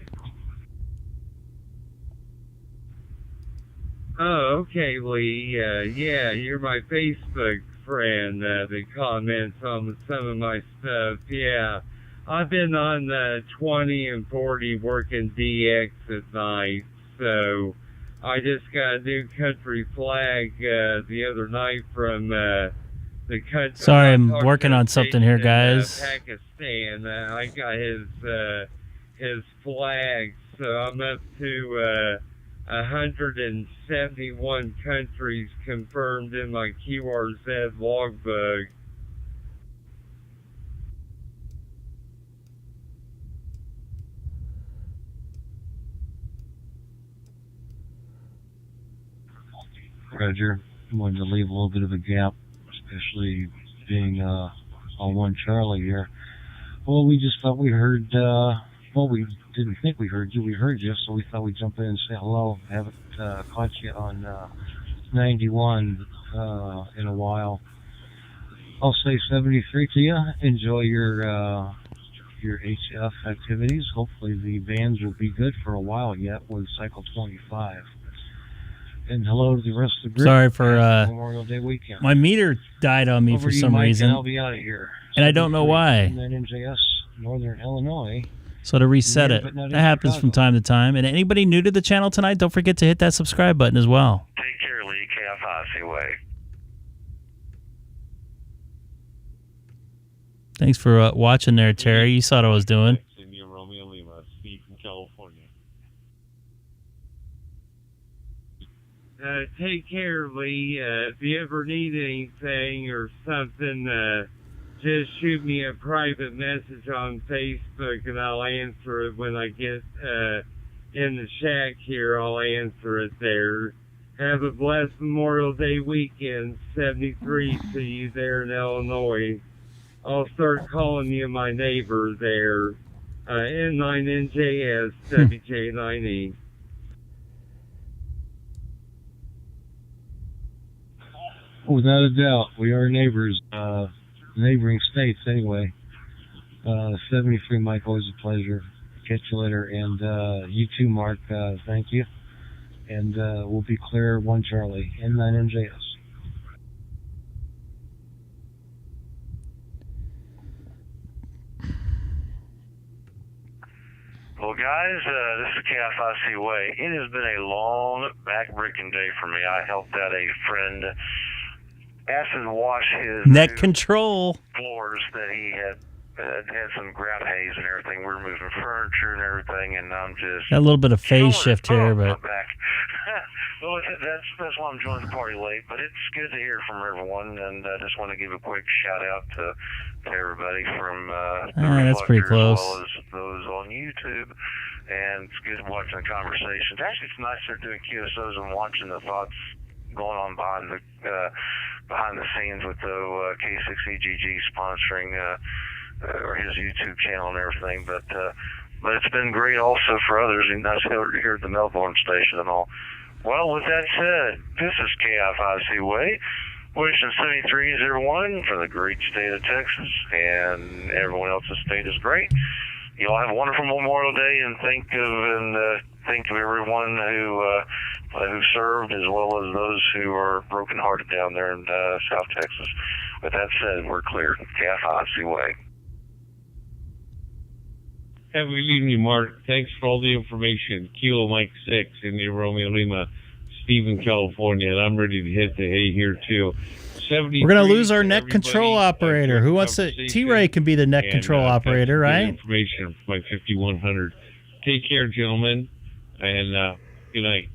Oh, okay, Lee. Yeah, you're my Facebook friend that comments on some of my stuff. Yeah, I've been on 20 and 40 working DX at night, so I just got a new country flag the other night from the country. Sorry, I'm working on something here, guys. Pakistan. I got his flag, so I'm up to 171 countries confirmed in my QRZ logbook. Roger. I wanted to leave a little bit of a gap, especially being on one Charlie here. Well, we just thought we heard, we didn't think we heard you. We heard you, so we thought we'd jump in and say hello. Haven't caught you on 91 in a while. I'll say 73 to you. Enjoy your HF activities. Hopefully the bands will be good for a while yet with Cycle 25. And hello to the rest of the group. Sorry for Memorial Day weekend. My meter died on me Over for to you, some Mike, reason. And I'll be out of here. And I don't know why. 9MJS, Northern Illinois. So to reset Near, it, but not in that happens Chicago. from time to time. And anybody new to the channel tonight, don't forget to hit that subscribe button as well. Take care, Lee. KFIC way. Thanks for watching there, Terry. You saw what I was doing. India Romeo Lima, Steve from California. Take care, Lee. If you ever need anything or something, just shoot me a private message on Facebook and I'll answer it when I get in the shack here. I'll answer it there. Have a blessed Memorial Day weekend. 73 to you there in Illinois. I'll start calling you my neighbor there. N9NJS, WJ9E. Without a doubt, we are neighbors, neighboring states anyway. 73, Mike, always a pleasure. Catch you later. And you too, Mark, thank you. And we'll be clear, 1 Charlie, N9MJS. Well, guys, this is KFIC Way. It has been a long, back-breaking day for me. I helped out a friend acid wash his Net control floors that he had some grab haze and everything. We're moving furniture and everything, and I'm just got a little bit of phase shift here, but I'm back. Well, that's why I'm joining the party late, but it's good to hear from everyone, and I just want to give a quick shout out to everybody from the that's pretty Reflector, close. as well as those on YouTube. And it's good watching the conversations. Actually, it's nice they're doing QSOs and watching the thoughts going on behind the scenes with the K6EGG sponsoring or his YouTube channel and everything. But it's been great also for others, and that's here at the Melbourne station and all. Well, with that said, this is KFIC Way, wishing 7301 for the great state of Texas, and everyone else's state is great. Y'all have a wonderful Memorial Day, and think of everyone who who served, as well as those who are brokenhearted down there in South Texas. With that said, we're clear. KFI, way. Have a good evening, Mark. Thanks for all the information. Kilo Mike 6 in the Romeo Lima, Stephen, California, and I'm ready to hit the hay here too. We're going to lose our net control operator. Who wants to? T-Ray can be the net control operator, right? Information from my 5100. Take care, gentlemen, and good night.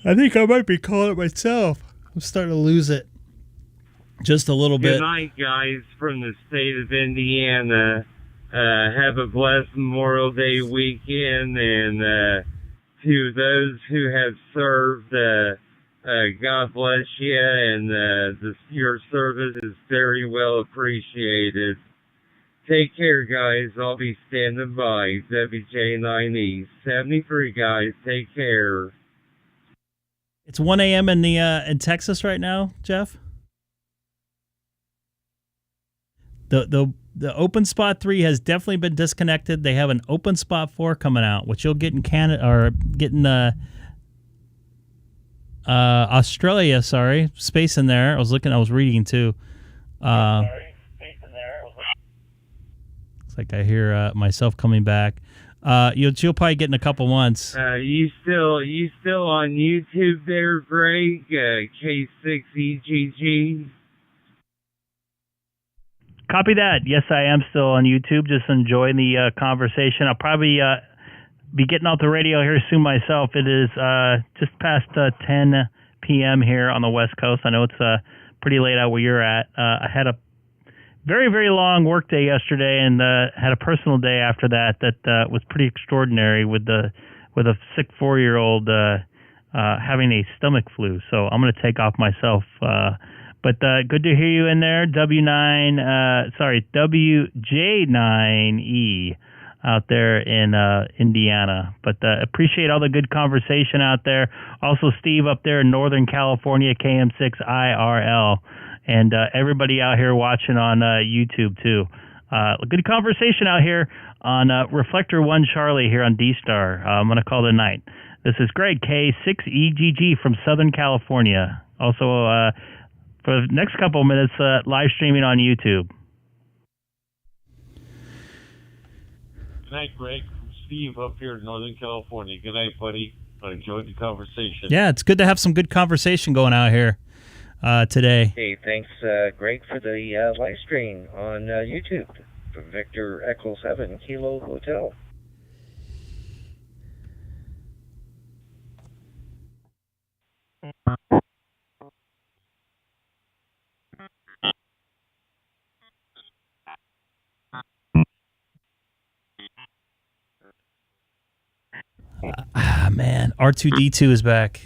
I think I might be calling it myself. I'm starting to lose it just a little bit. Good night, guys, from the state of Indiana. Have a blessed Memorial Day weekend, and to those who have served, God bless you, and your service is very well appreciated. Take care, guys. I'll be standing by. WJ9E 73, guys. Take care. It's 1 a.m. in Texas right now, Jeff. The Open Spot 3 has definitely been disconnected. They have an Open Spot 4 coming out, which you'll get in Canada or get in Australia. Sorry, space in there. I was reading too. It's like I hear myself coming back. You'll probably get in a couple months. You still on YouTube there, Greg? K6EGG. Copy that. Yes, I am still on YouTube. Just enjoying the conversation. I'll probably be getting off the radio here soon myself. It is just past 10 p.m. here on the West Coast. I know it's pretty late out where you're at. I had a very, very long work day yesterday, and had a personal day after that was pretty extraordinary with a sick 4-year-old having a stomach flu. So I'm going to take off myself. But good to hear you in there, WJ9E out there in Indiana. But appreciate all the good conversation out there. Also, Steve up there in Northern California, KM6IRL. And everybody out here watching on YouTube, too. Good conversation out here on Reflector 1 Charlie here on DStar. I'm going to call it a night. This is Greg, K6EGG from Southern California. Also, for the next couple of minutes, live streaming on YouTube. Good night, Greg. From Steve up here in Northern California. Good night, buddy. I enjoyed the conversation. Yeah, it's good to have some good conversation going out here today. Hey, thanks, Greg, for the live stream on YouTube for Victor Echo 7 Kilo Hotel. Man, R2D2 is back.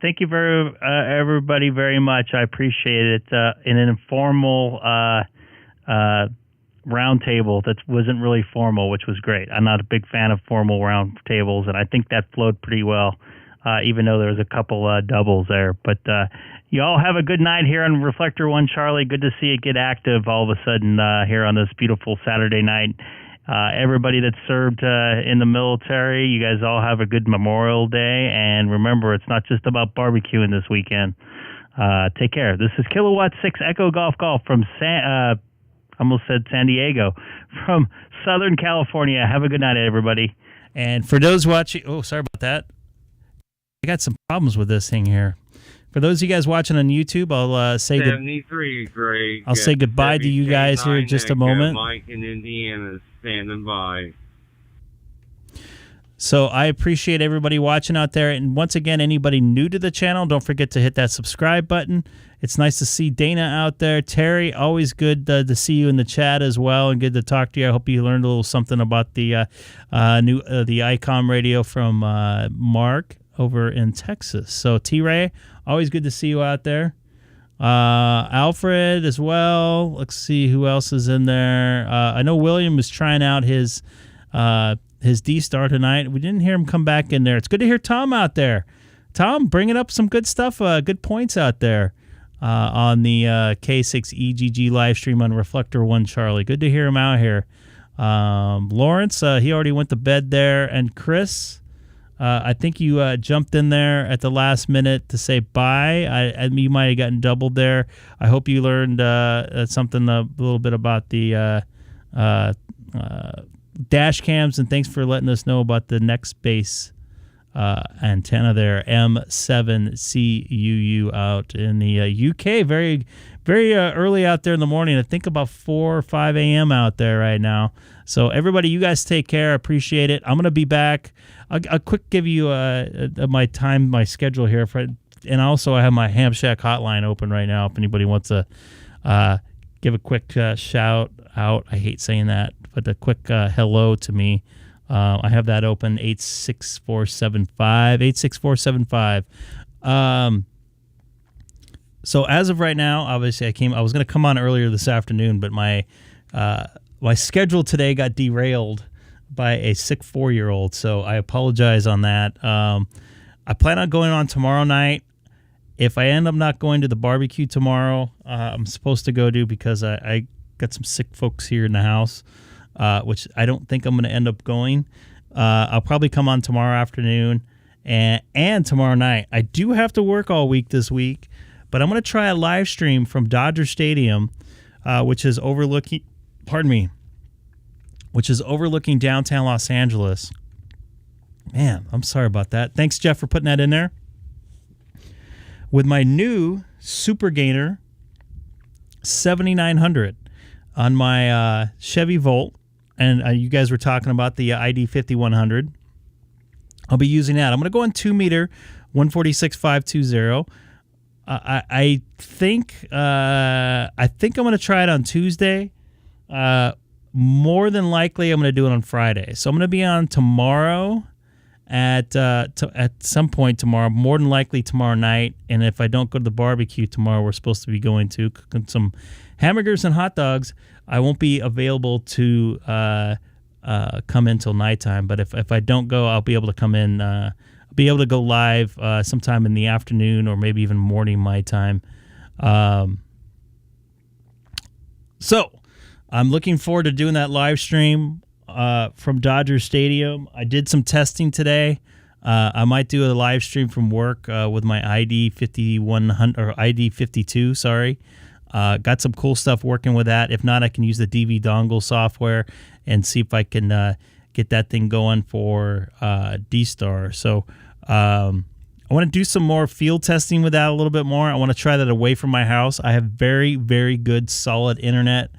Thank you everybody very much. I appreciate it. In an informal round table that wasn't really formal, which was great. I'm not a big fan of formal round tables, and I think that flowed pretty well, even though there was a couple doubles there. But you all have a good night here on Reflector 1 Charlie. Good to see it get active all of a sudden here on this beautiful Saturday night. Everybody that served in the military, you guys all have a good Memorial Day. And remember, it's not just about barbecuing this weekend. Take care. This is Kilowatt 6 Echo Golf from almost said San Diego, from Southern California. Have a good night, everybody. And for those watching, sorry about that. I got some problems with this thing here. For those of you guys watching on YouTube, I'll say 73, Greg. I'll say goodbye to you guys here in just a moment. Mike in Indiana standing by. So I appreciate everybody watching out there. And once again, anybody new to the channel, don't forget to hit that subscribe button. It's nice to see Dana out there. Terry, always good to see you in the chat as well, and good to talk to you. I hope you learned a little something about the new Icom radio from Mark over in Texas. So T-Ray, always good to see you out there Alfred as well. Let's see who else is in there. I know William was trying out his DStar tonight. We didn't hear him come back in there. It's good to hear Tom out there. Tom, bringing up some good stuff, good points out there on the K6EGG live stream on Reflector 1 Charlie. Good to hear him out here. Lawrence, he already went to bed there. And Chris, I think you jumped in there at the last minute to say bye. You might have gotten doubled there. I hope you learned something a little bit about the dash cams, and thanks for letting us know about the next base antenna there, M7CUU out in the UK. Very, very early out there in the morning. I think about 4 or 5 a.m. out there right now. So everybody, you guys take care. I appreciate it. I'm going to be back. I'll quick give you my schedule here. And also I have my Ham Shack hotline open right now if anybody wants to give a quick shout out. I hate saying that, but a quick hello to me. I have that open, 86475. So as of right now, obviously I was going to come on earlier this afternoon, but my schedule today got derailed by a sick 4-year-old, so I apologize on that. I plan on going on tomorrow night. If I end up not going to the barbecue tomorrow, I'm supposed to go to because I got some sick folks here in the house, which I don't think I'm going to end up going. I'll probably come on tomorrow afternoon and tomorrow night. I do have to work all week this week, but I'm going to try a live stream from Dodger Stadium, which is overlooking downtown Los Angeles. Man, I'm sorry about that. Thanks, Jeff, for putting that in there. With my new Super Gainer 7900 on my Chevy Volt, and you guys were talking about the ID 5100. I'll be using that. I'm going to go on 2 meter, 146.520. I think I'm going to try it on Tuesday. More than likely, I'm going to do it on Friday. So I'm going to be on tomorrow at some point tomorrow. More than likely tomorrow night. And if I don't go to the barbecue tomorrow, we're supposed to be going to cooking some hamburgers and hot dogs. I won't be available to come in till nighttime. But if I don't go, I'll be able to come in. I'll be able to go live sometime in the afternoon or maybe even morning my time. So I'm looking forward to doing that live stream from Dodger Stadium. I did some testing today. I might do a live stream from work with my ID 5100 or ID 52. Sorry, got some cool stuff working with that. If not, I can use the DV dongle software and see if I can get that thing going for DStar. So I want to do some more field testing with that a little bit more. I want to try that away from my house. I have very, very good solid internet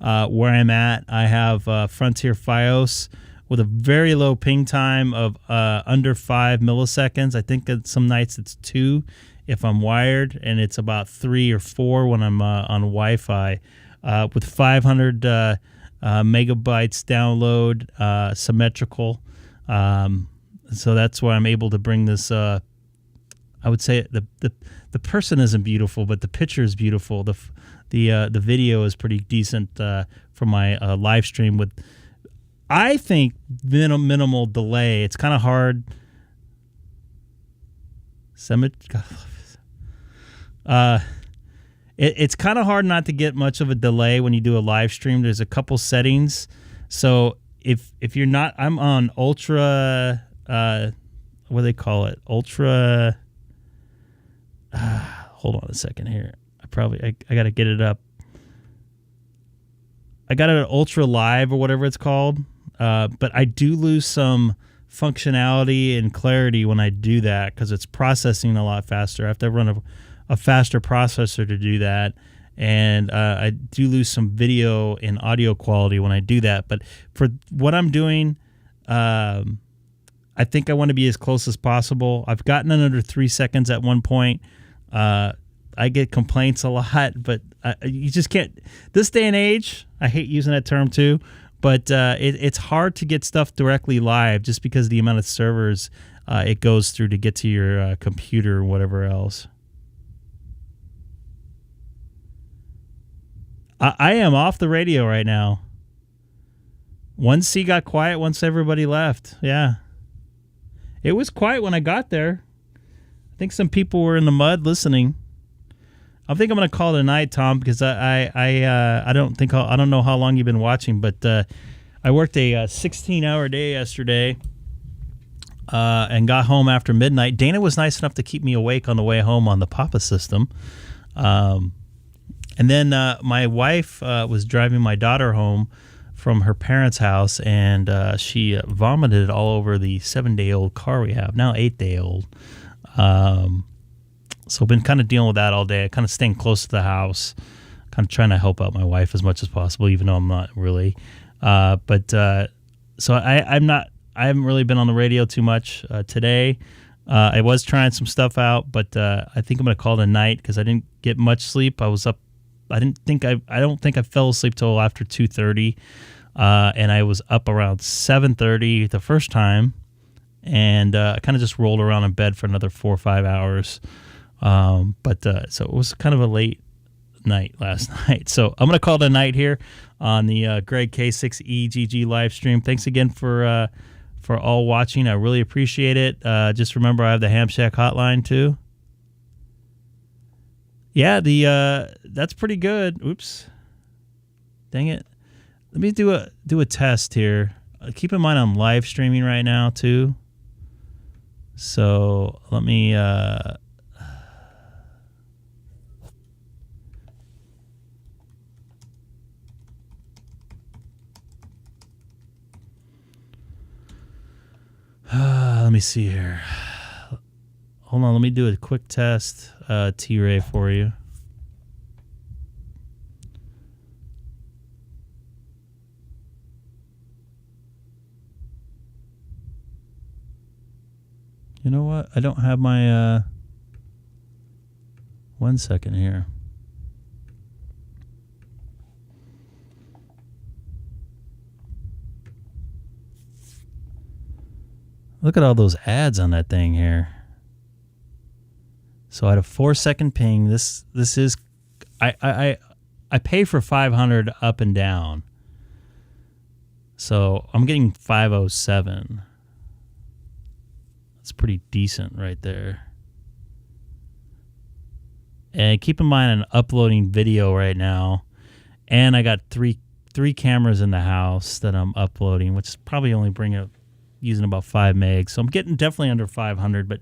where I'm at. I have Frontier Fios with a very low ping time of under 5 milliseconds. I think some nights it's 2 if I'm wired, and it's about 3 or 4 when I'm on Wi-Fi. With 500 megabytes download, symmetrical. So that's why I'm able to bring this. I would say the person isn't beautiful, but the picture is beautiful. The video is pretty decent for my live stream with, I think, minimal delay. It's kind of hard. It's kind of hard not to get much of a delay when you do a live stream. There's a couple settings. So if you're not, I'm on ultra, what do they call it? Ultra. Hold on a second here. I got to get it up. I got it at ultra live or whatever it's called. But I do lose some functionality and clarity when I do that because it's processing a lot faster. I have to run a faster processor to do that. And I do lose some video and audio quality when I do that. But for what I'm doing, I think I want to be as close as possible. I've gotten it under 3 seconds at one point. I get complaints a lot, but you just can't. This day and age, I hate using that term too, but it's hard to get stuff directly live just because of the amount of servers it goes through to get to your computer or whatever else. I am off the radio right now. Once C got quiet, once everybody left. Yeah. It was quiet when I got there. I think some people were in the mud listening. I think I'm going to call it a night, Tom, because I don't know how long you've been watching, but I worked a 16-hour day yesterday and got home after midnight. Dana was nice enough to keep me awake on the way home on the Papa system. And then my wife was driving my daughter home from her parents' house, and she vomited all over the 7-day-old car we have, now 8-day-old. So I've been kind of dealing with that all day, kind of staying close to the house, kind of trying to help out my wife as much as possible, even though I'm not really. So I haven't really been on the radio too much today. I was trying some stuff out, but I think I'm going to call it a night because I didn't get much sleep. I was up. I don't think I fell asleep till after 2:30, and I was up around 7:30 the first time, and I kind of just rolled around in bed for another 4 or 5 hours. So it was kind of a late night last night. So I'm going to call it a night here on the Greg K6EGG live stream. Thanks again for all watching. I really appreciate it. Just remember, I have the Ham Shack hotline too. Yeah, that's pretty good. Oops. Dang it. Let me do a test here. Keep in mind I'm live streaming right now too. So let me let me see here. Hold on, let me do a quick test, T-Ray, for you. You know what? I don't have my, 1 second here. Look at all those ads on that thing here. So I had a 4-second ping. This is I pay for 500 up and down. So I'm getting 507. That's pretty decent right there. And keep in mind I'm uploading video right now. And I got three cameras in the house that I'm uploading, which is probably only using about 5 megs. So I'm getting definitely under 500, but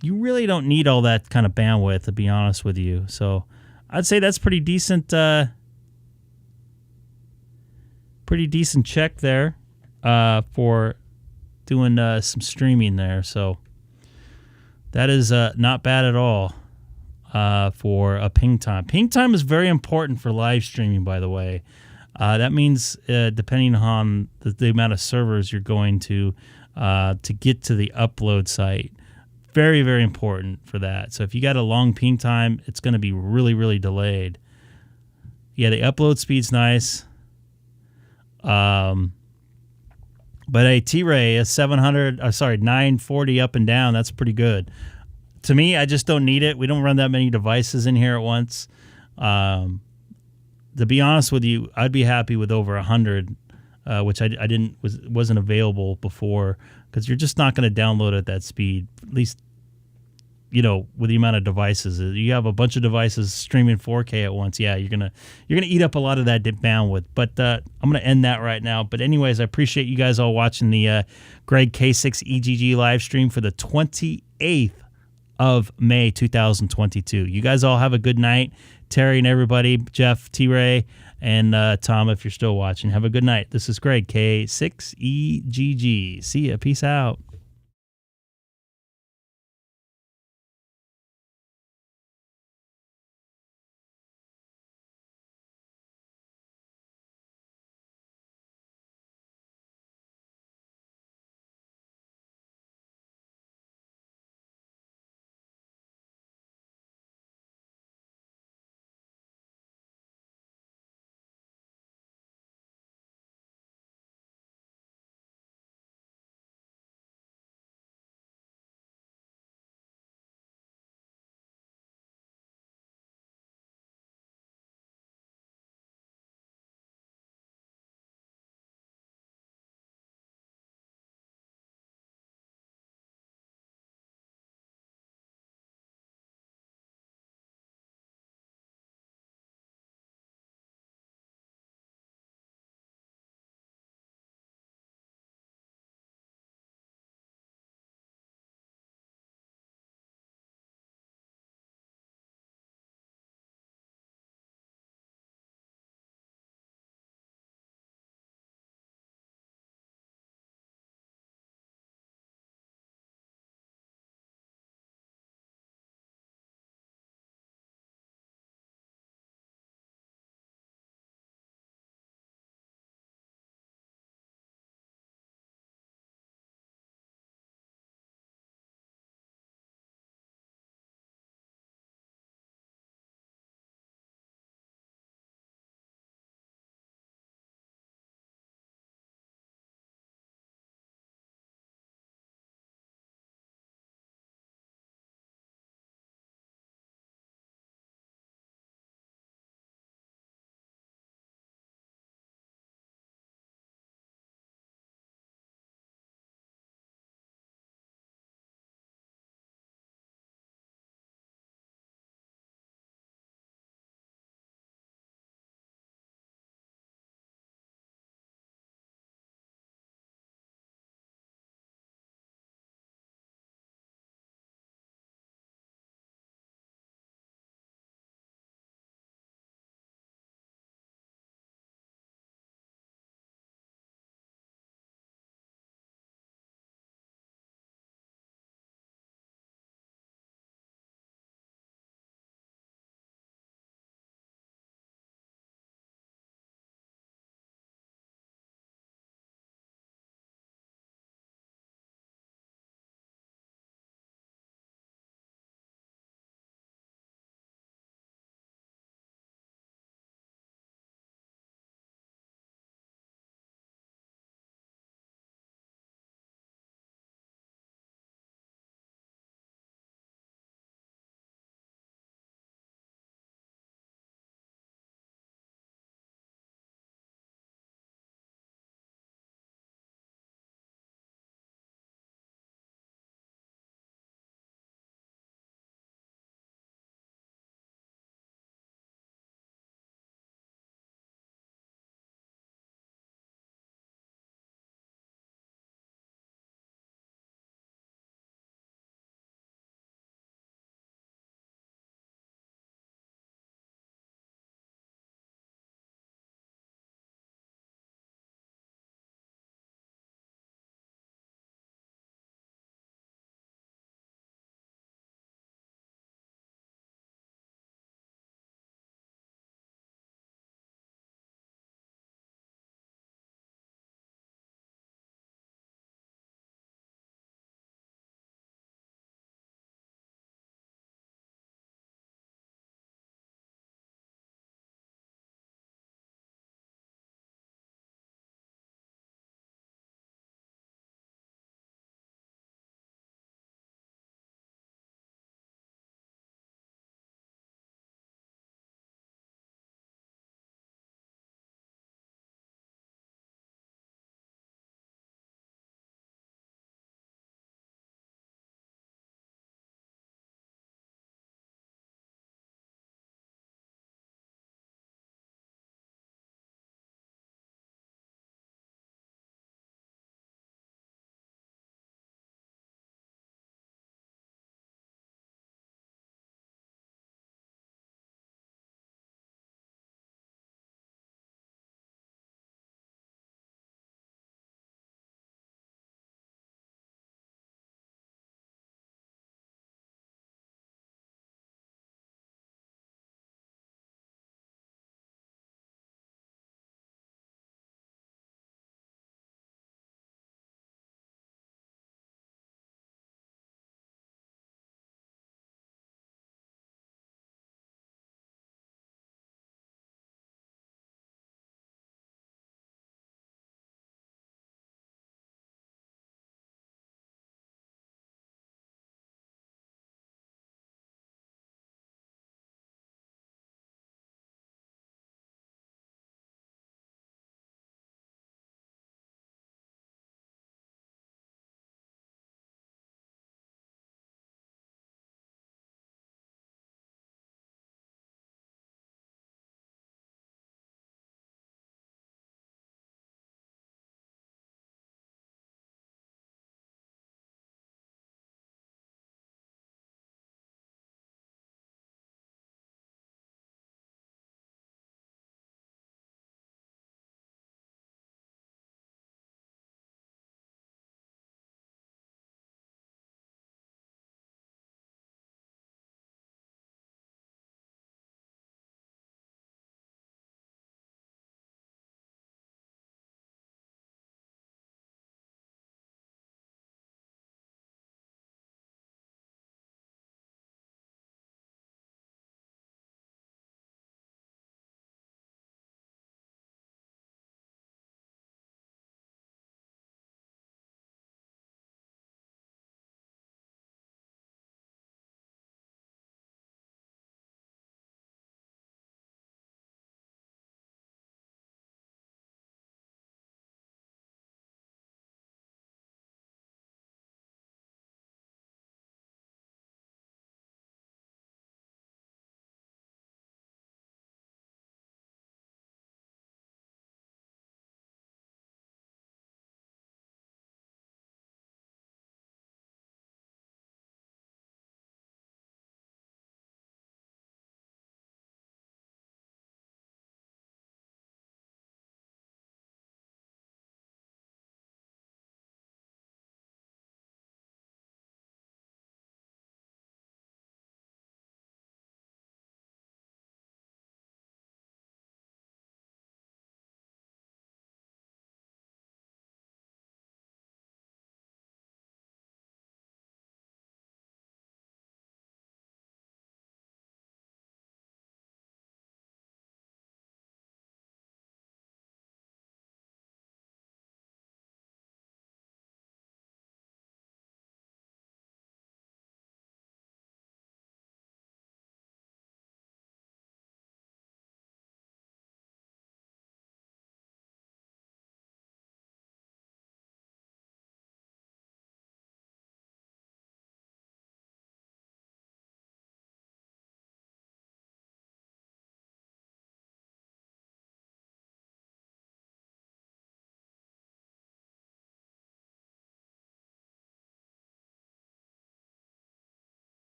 you really don't need all that kind of bandwidth, to be honest with you. So I'd say that's pretty decent check there for doing some streaming there. So that is not bad at all for a ping time. Ping time is very important for live streaming, by the way. That means depending on the amount of servers you're going to get to the upload site. Very, very important for that. So if you got a long ping time, it's going to be really, really delayed. Yeah, the upload speed's nice. But a T-Ray, a 940 up and down, that's pretty good. To me, I just don't need it. We don't run that many devices in here at once. To be honest with you, I'd be happy with over 100, which wasn't available before, because you're just not going to download at that speed. At least, with the amount of devices, you have a bunch of devices streaming 4K at once. Yeah, you're gonna eat up a lot of that bandwidth. But I'm gonna end that right now. But anyways, I appreciate you guys all watching the Greg K6EGG live stream for the 28th of May 2022. You guys all have a good night. Terry and everybody, Jeff, T-Ray, and Tom, if you're still watching, have a good night. This is Greg K6EGG. See ya. Peace out.